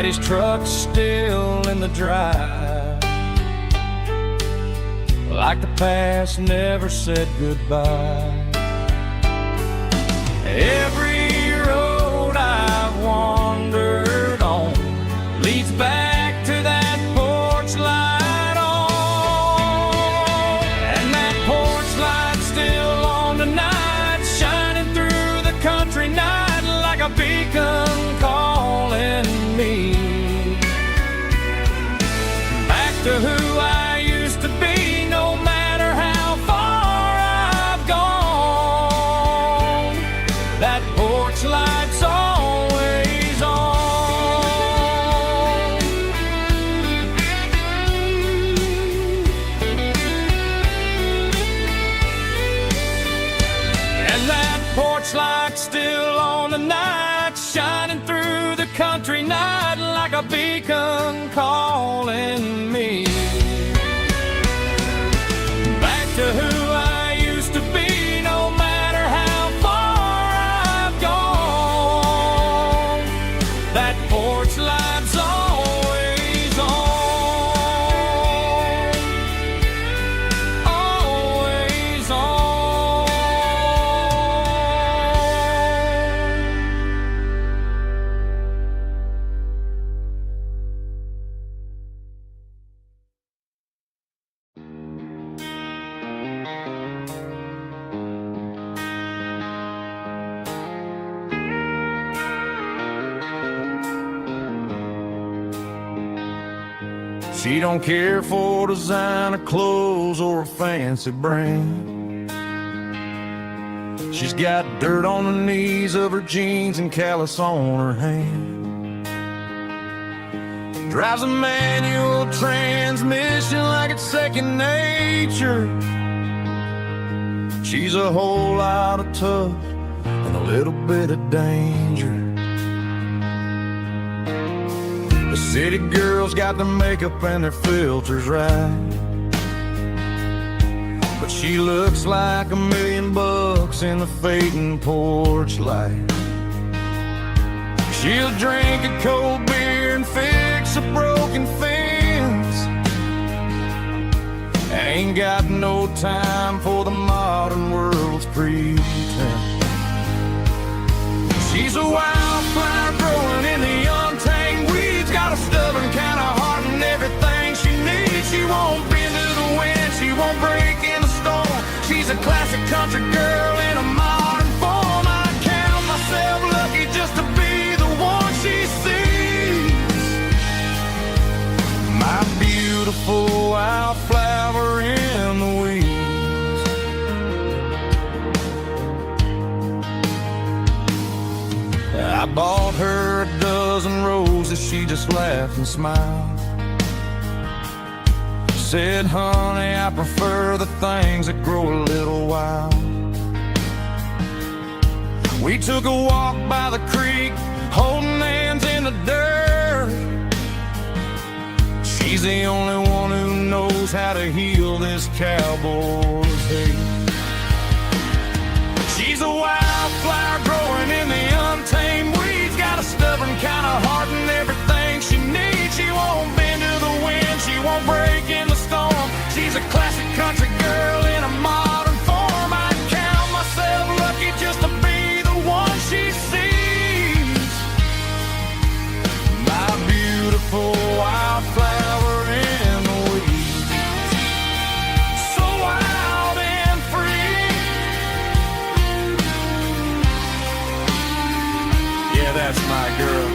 Daddy's truck's still in the drive, like the past never said goodbye. Every road I've wandered on leads back to that porch light on. And that porch light's still on tonight, shining through the country night like a beacon calling me back to who I used to be, no matter how far I've gone. That porch light's always on. And that porch light's still on tonight, shining through the country night like a beacon calling me back to who I used to be, no matter how far I've gone. That porch light's always on, always on. She don't care for designer clothes or a fancy brand. She's got dirt on the knees of her jeans and callus on her hand. Drives a manual transmission like it's second nature. She's a whole lot of tough and a little bit of danger. The city girls got their makeup and their filters right, but she looks like $1 million in the fading porch light. She'll drink a cold beer and fix a broken fence. Ain't got no time for the modern world's pretense. She's a wildflower growing in the untamed weeds, got a stubborn kind of heart and everything she needs. She won't bend to the wind, she won't break in the storm. She's a classic country girl in a modern form. I count myself lucky just to be the one she sees. My beautiful wildflower in the weeds. I bought her a dozen roses, she just laughed and smiled. Said, honey, I prefer the things that grow a little wild. We took a walk by the creek, holding hands in the dirt. She's the only one who knows how to heal this cowboy's hate. She's a wildflower growing in the untamed weeds, got a stubborn kind of heart and everything she needs. She won't bend to the wind, she won't break in the storm. She's a classic country girl in a modern form. I count myself lucky just to be the one she sees. My beautiful wildflower in the weeds, so wild and free. Yeah, that's my girl.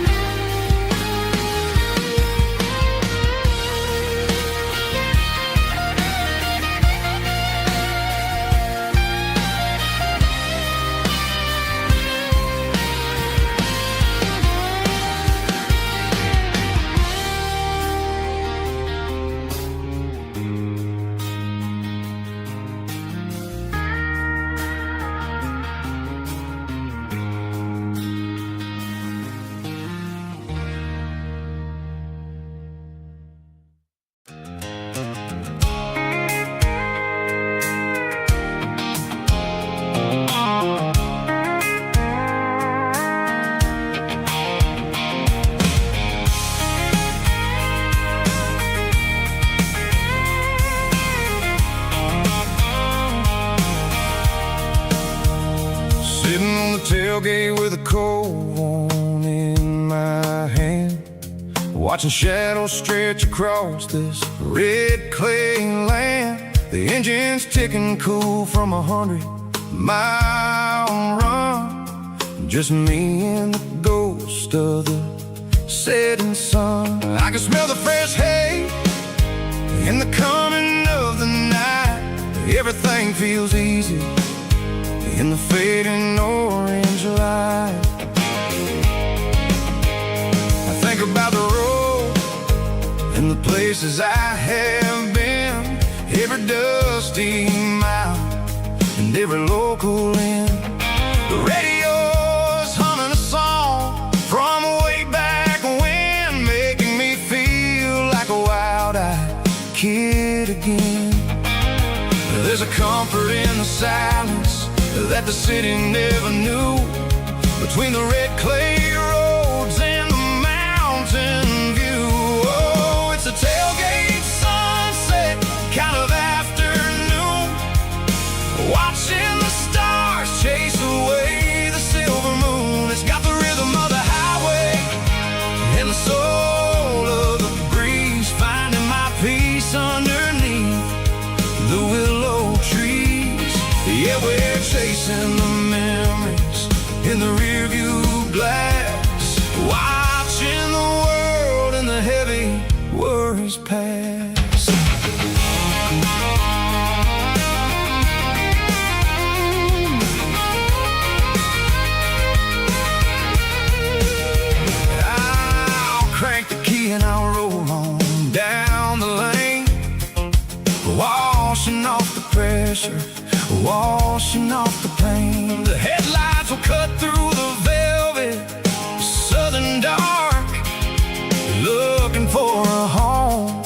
tailgate with a cold one in my hand, watching shadows stretch across this red clay land. The engine's ticking cool from 100-mile run, just me and the ghost of the setting sun. I can smell the fresh hay in the coming of the night. Everything feels easy in the fading orange light. I think about the road and the places I have been, every dusty mile and every local inn. The radio's humming a song from way back when, making me feel like a wild-eyed kid again. There's a comfort in the silence that the city never knew, between the red clay roads and the mountain view. Oh, it's a tailgate sunset kind of afternoon, watching the stars chase away the silver moon. It's got the rhythm of the highway and the soul of the breeze, finding my peace underneath the willow trees. Yeah, we're chasing the memories in the rearview glass, watching the world and the heavy worries pass. I'll crank the key and I'll roll on down the lane, washing off the pressure, washing off the pain. The headlights will cut through the velvet southern dark, looking for a home,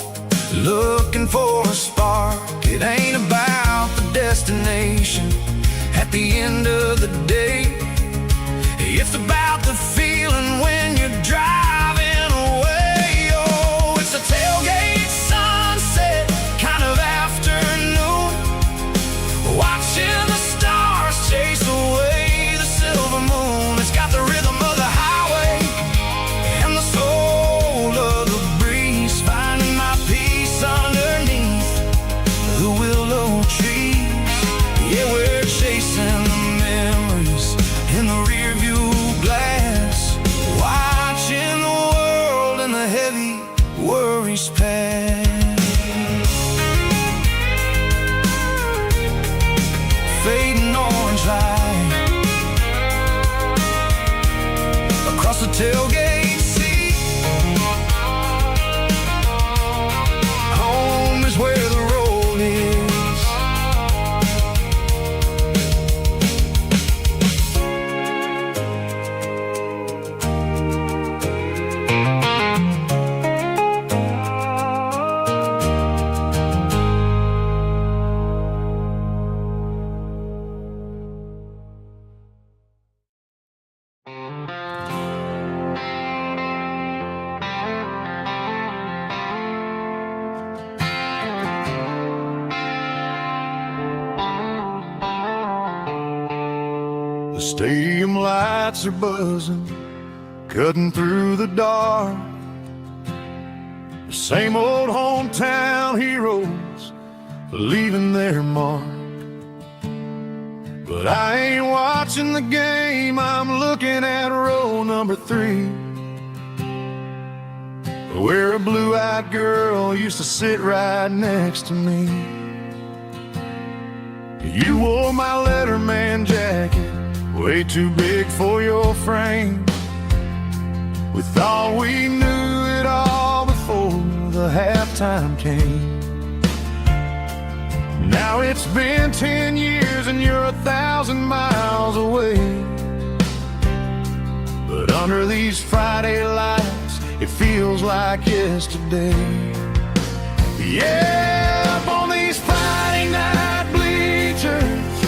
looking for a spark. It ain't about the destination at the end of the day, it's about the feeling when you're driving away. Oh, it's a tailgate sunset kind of afternoon, watching the stars chase away the silver moon. It's got the rhythm of the highway and the soul of the breeze, finding my peace underneath the willow trees. Yeah, we're chasing the memories in the rearview glass, watching the world and the heavy worries pass. Fading orange light across the tailgate seat. Home is where the road is. The stadium lights are buzzing, cutting through the dark. The same old hometown heroes leaving their mark. But I ain't watching the game, I'm looking at row number 3, where a blue-eyed girl used to sit right next to me. You wore my Letterman jacket, way too big for your frame. We thought we knew it all before the halftime came. Now it's been 10 years and you're 1,000 miles away, but under these Friday lights it feels like yesterday. Yeah, up on these Friday night bleachers,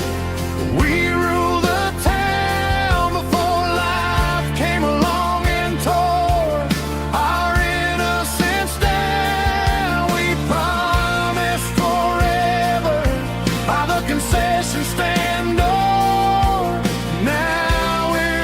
we rule the town before life came along and tore our innocence down. We promised forever by the concession stand door. Now we're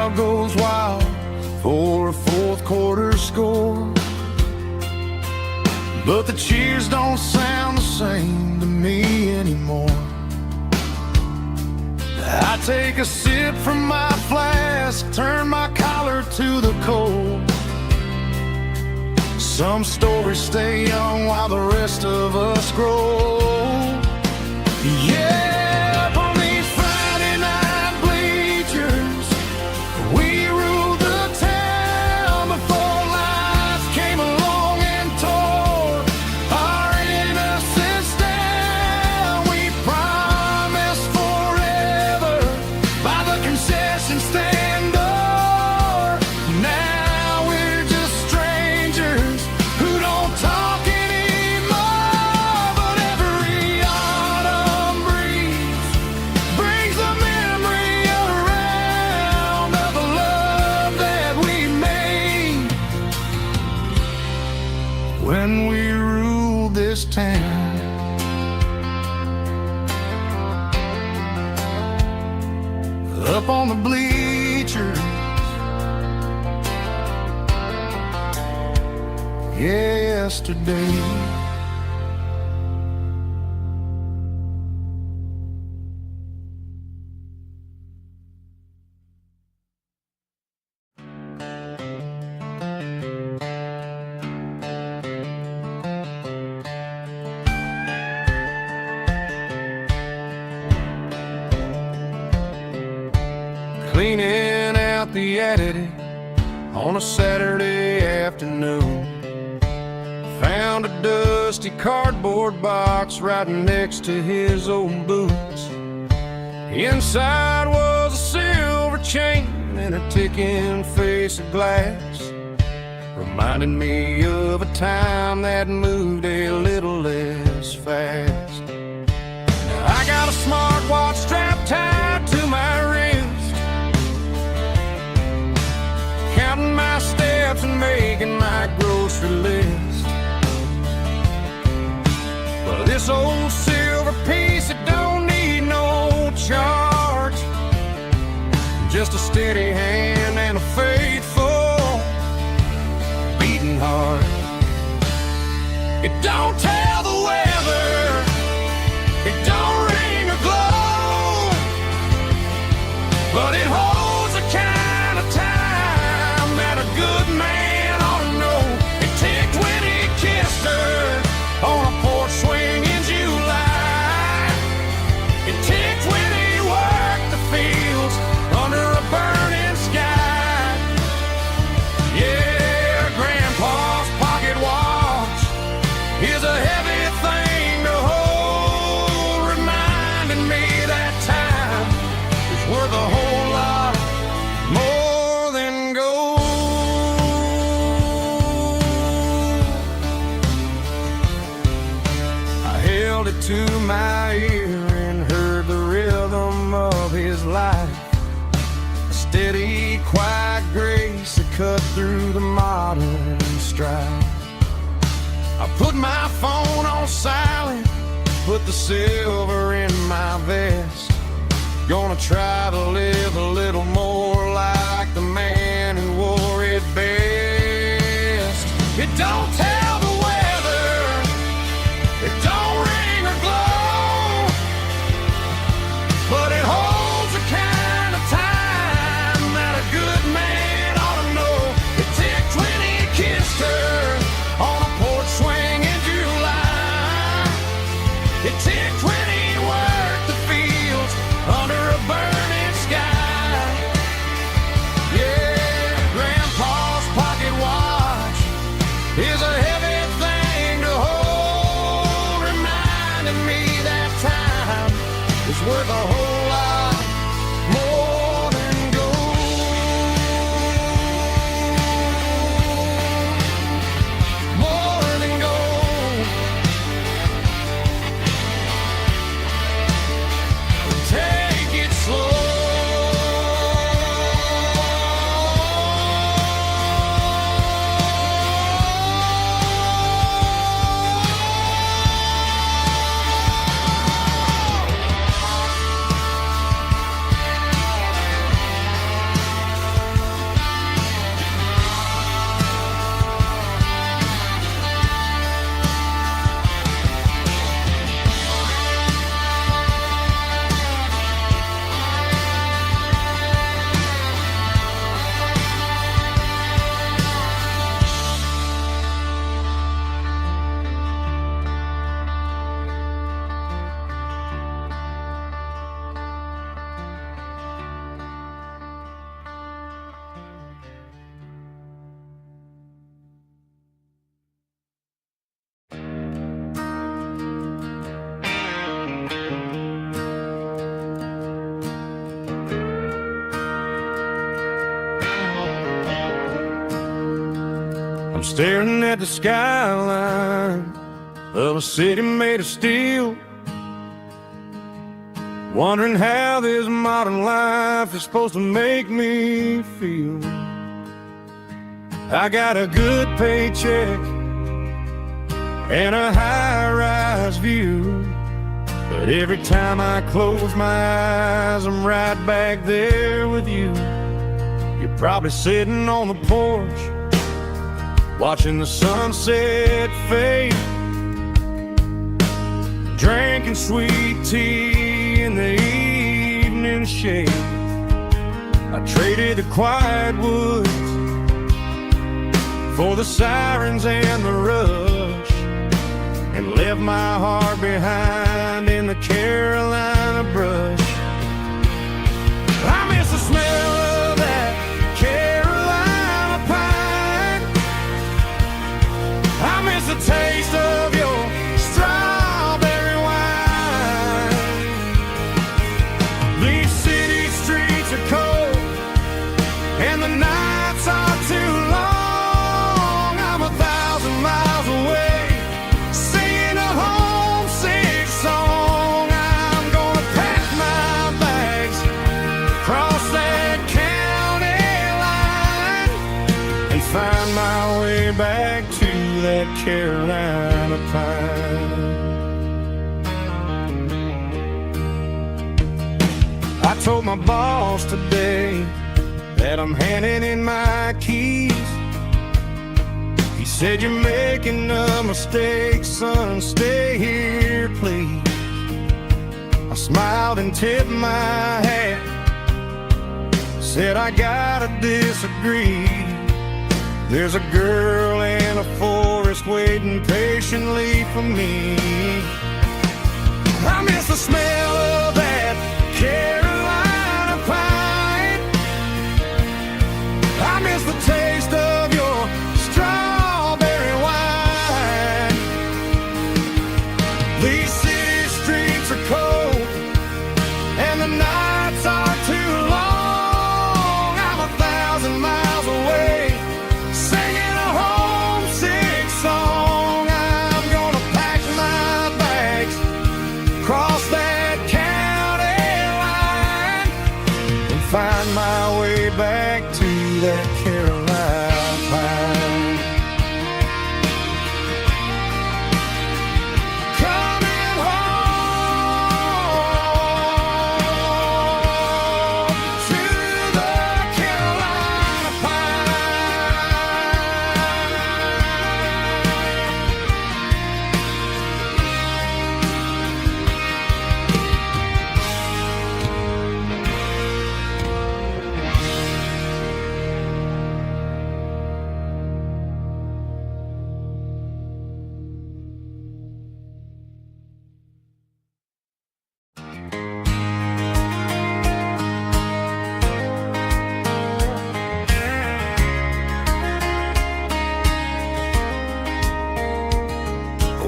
crowd goes wild for a fourth quarter score, but the cheers don't sound the same to me anymore. I take a sip from my flask, turn my collar to the cold. Some stories stay young while the rest of us grow. Yeah, up on these Friday night bleachers, we ruled the town before life came along and tore our innocence down. We promised forever by the concession stand door. Now we're just strangers who don't talk anymore. But every autumn breeze brings the memory around of the love that we made when we ruled this town. Up on the bleachers, yesterday. Cleaning out the attic on a Saturday afternoon, found a dusty cardboard box right next to his old boots. Inside was a silver chain and a ticking face of glass, reminding me of a time that moved a little less fast. Now I got a smartwatch strapped tied to my wrist, counting my steps and making my grocery list. But this old silver piece, it don't need no charge, just a steady hand and a faithful beating heart. It don't tell the weather, it don't ring or glow, but it holds the kind of time that a good man ought to know. It ticked when he kissed her on a porch swing in July. It ticked when he worked the fields under a burning sky. Yeah, Grandpa's pocket watch is a heavy thing to hold, reminding me that time is worth a whole lot more than gold. I held it to my ear and heard the rhythm of his life, a steady, quiet grace that cut through the modern strife. I put my phone on silent, put the silver in my vest. Gonna try to live a little more like the man who wore it best. It don't tell the weather, it don't ring or glow, but it holds the kind of time that a good man ought to know. It ticked when he kissed her on a porch swing in July. It ticked when he worked the fields under a burning sky. Yeah, Grandpa's pocket watch is a heavy thing to hold, reminding me that time is worth a whole lot more than gold. More than gold. Take it slow. staring at the skyline of a city made of steel, wondering how this modern life is supposed to make me feel. I got a good paycheck and a high-rise view, but every time I close my eyes, I'm right back there with you. You're probably sitting on the porch, watching the sunset fade, drinking sweet tea in the evening shade. I traded the quiet woods for the sirens and the rush, and left my heart behind in the Carolina brush. I miss the smell of that Carolina pine. I miss the taste of your strawberry wine. These city streets are cold and the nights are too long. I'm 1,000 miles away, singing a homesick song. I'm gonna pack my bags, cross that county line, and find my way back to that Carolina pine. I told my boss today that I'm handing in my keys. He said, "You're making a mistake, son, stay here, please." I smiled and tipped my hat, said, "I gotta disagree. There's a girl in a forest waiting patiently for me." I miss the smell of that Carolina pine. I miss the taste of your strawberry wine. These city streets are cold and the nights are too long. I'm 1,000 miles away, singing a homesick song. I'm gonna pack my bags, cross that county line, and find my way back to that Carolina pine. Coming home to the Carolina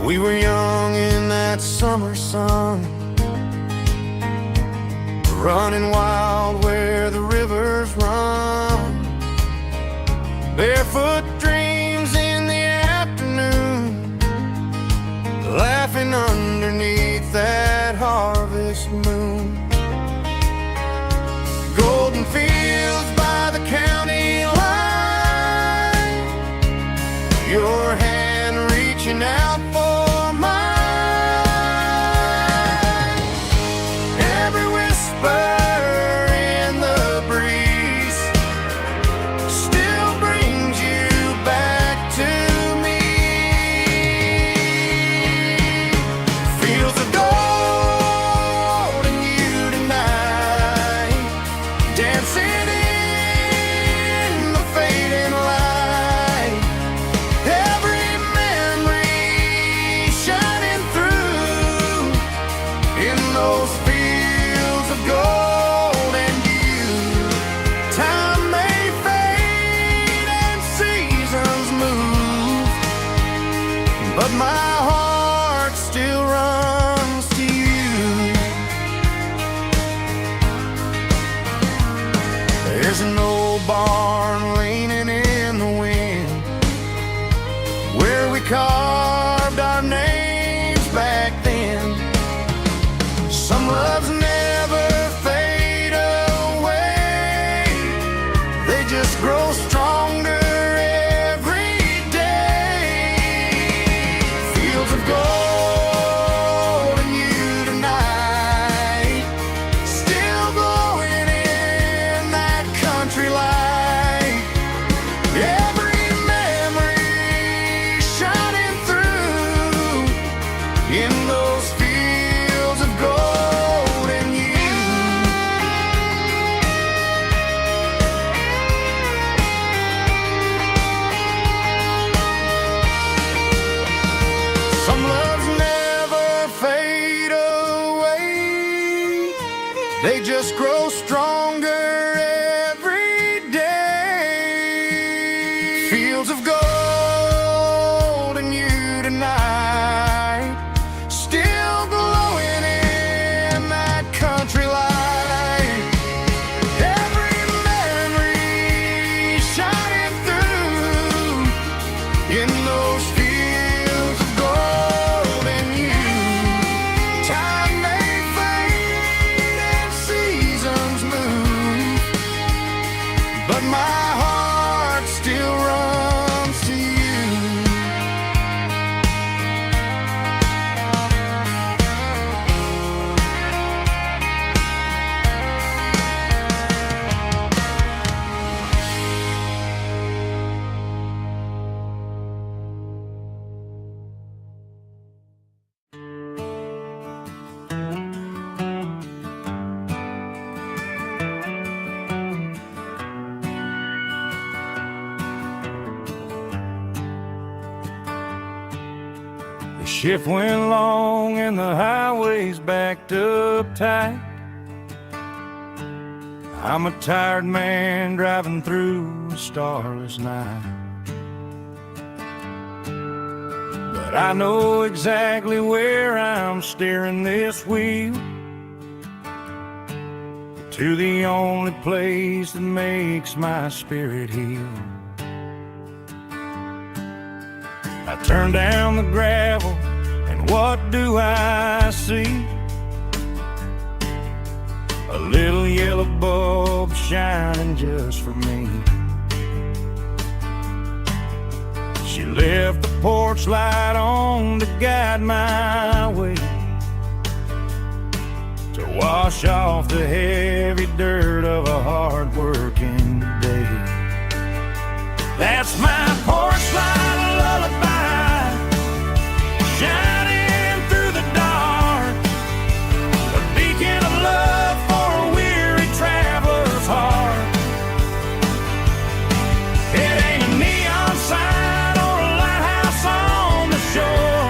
We were young in that summer sun, running wild where the rivers run, barefoot dreams in the afternoon, laughing underneath that harvest moon. Golden fields by the county line, your hand reaching out for mine. Every whisper in the breeze still brings you back to me. Feels the gold in you tonight, dancing in the fading light. Every memory shining through in those fields of gold and you. Time may fade and seasons move, but my heart still runs to you. There's an old barn leaning in the wind, Some loves never fade away, they just grow stronger every day. Fields of gold in you tonight, still glowing in that country light. Every memory shining through in those fields of gold in you. Some loves never fade away, they just grow stronger every day. Fields of gold in you tonight, still glowing in that country light. Every memory shining through in those fields of gold in you. Time may fade and seasons move, but my heart still runs to you. The shift went long and the highways backed up tight. I'm a tired man driving through a starless night. But I know exactly where I'm steering this wheel, to the only place that makes my spirit heal. I turn down the gravel, and what do I see? A little yellow bulb shining just for me. She left the porch light on to guide my way, to wash off the heavy dirt of a hard-working day. That's my porch light lullaby, shining through the dark, a beacon of love for a weary traveler's heart. It ain't a neon sign or a lighthouse on the shore,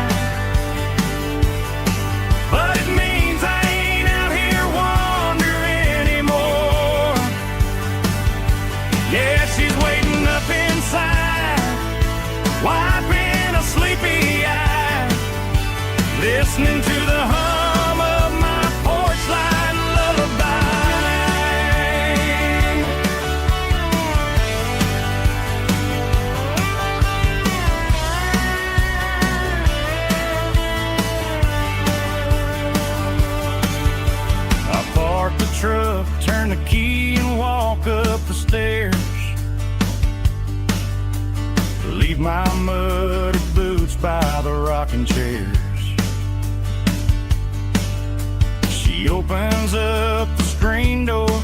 but it means I ain't out here wandering anymore. Yeah, she's waiting up inside, wiping a sleepy eye, listening to the hum of my porch light lullaby. I park the truck, turn the key and walk up the stairs, leave my muddy boots by the rocking chairs. She opens up the screen door,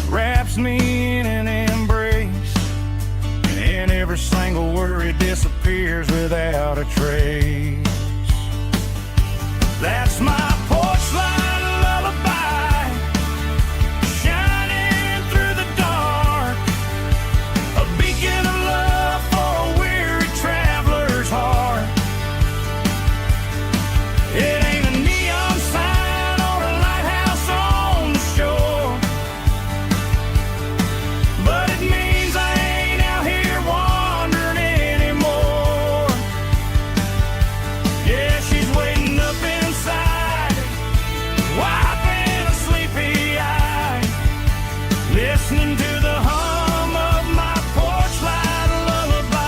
wraps me in an embrace, and every single worry disappears without a trace. That's my porch light lullaby, shining through the dark, a beacon of love for a weary traveler's heart. It ain't a neon sign or a lighthouse on the shore, but it means I ain't out here wandering anymore. Yeah, she's waiting up inside, wiping a sleepy eye, listening to the hum of my porch light lullaby.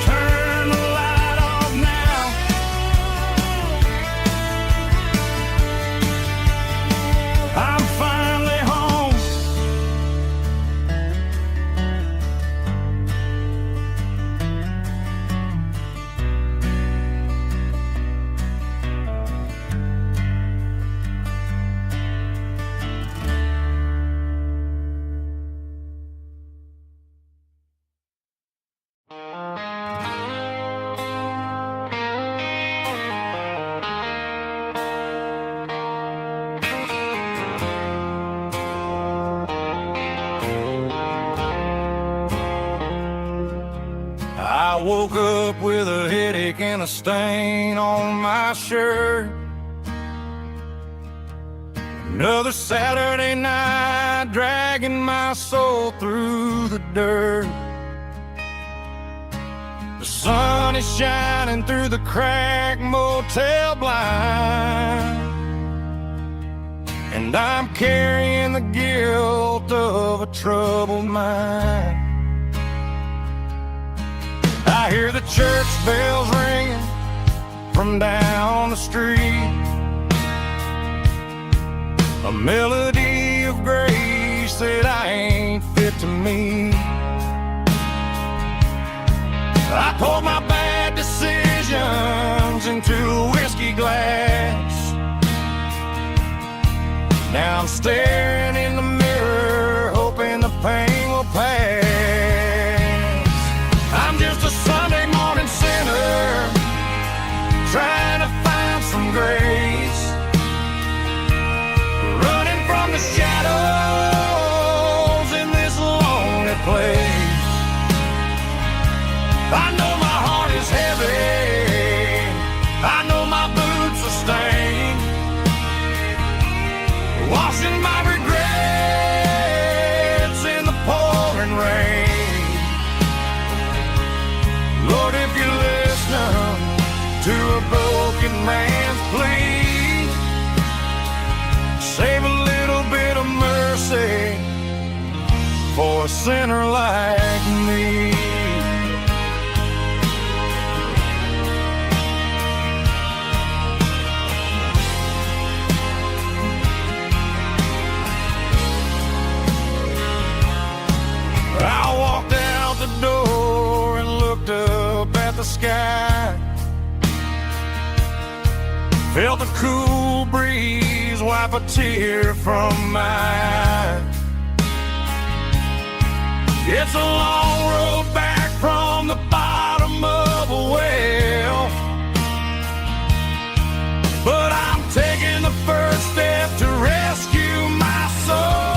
Turn the light off now, woke up with a headache and a stain on my shirt. Another Saturday night dragging my soul through the dirt. The sun is shining through the cracked motel blind, and I'm carrying the guilt of a troubled mind. I hear the church bells ringing from down the street, a melody of grace that I ain't fit to meet. I poured my bad decisions into a whiskey glass. Now I'm staring in the mirror, hoping the pain will pass. I'm just a Sunday morning sinner, trying to find some grace, running from the shadows in this lonely place. I know my heart is heavy, I know my boots are stained, washing my regrets in the pouring rain. Lord, if you're listening to a broken man's plea, save a little bit of mercy for a sinner like me. I walked out the door and looked up at the sky, felt the cool breeze wipe a tear from my eye. It's a long road back from the bottom of a well, but I'm taking the first step to rescue my soul.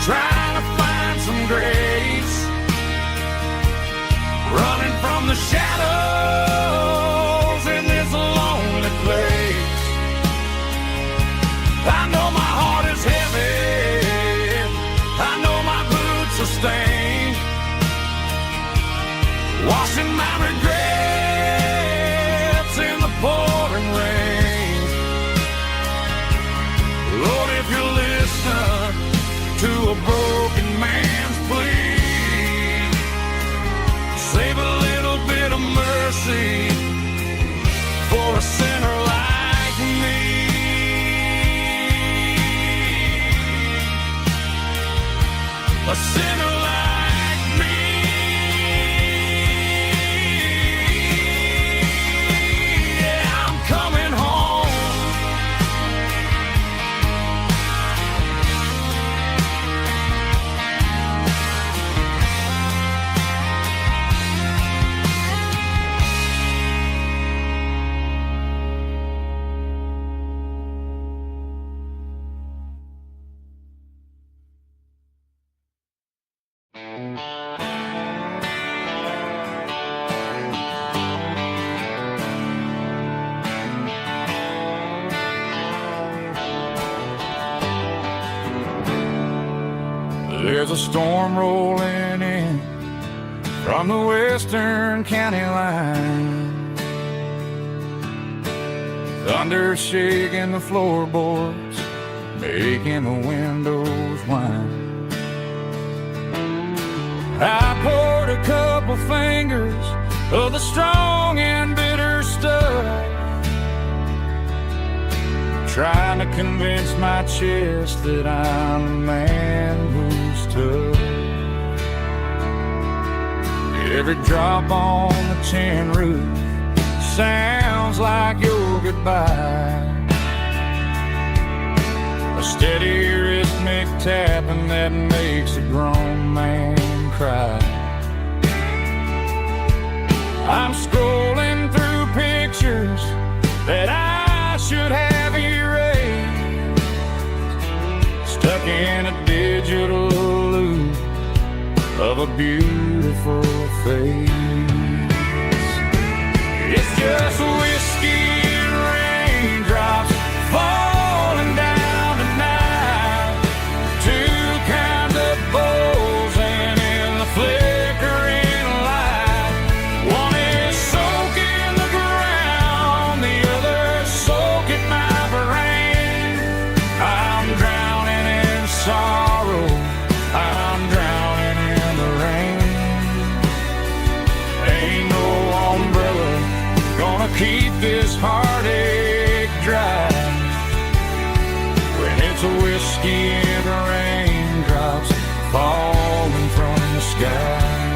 Trying to find some grace, running from the shadows in this lonely place. I know my heart is heavy, I know my boots are stained, washing my regrets in the pouring rain. Lord, if you're listening to a broken man's plea, save a little bit of mercy for a sinner like me. A sinner like me. Yeah, I'm coming home. There's a storm rolling in from the western county line, thunder shaking the floorboards, making the windows whine. I poured a couple fingers of the strong and bitter stuff, trying to convince my chest that I'm a man who's tough. Every drop on the tin roof sounds like your goodbye, a steady rhythmic tapping that makes a grown man cry. I'm scrolling through pictures that I should have erased, stuck in a digital a beautiful face. It's just whiskey and raindrops falling down tonight. Two kinds of buzzing in the flickering light. One is soaking the ground, the other soaking my brain. I'm drowning in sorrow, I'm drowning in the rain. Ain't no umbrella gonna keep this heartache dry when it's a whiskey and raindrops falling from the sky.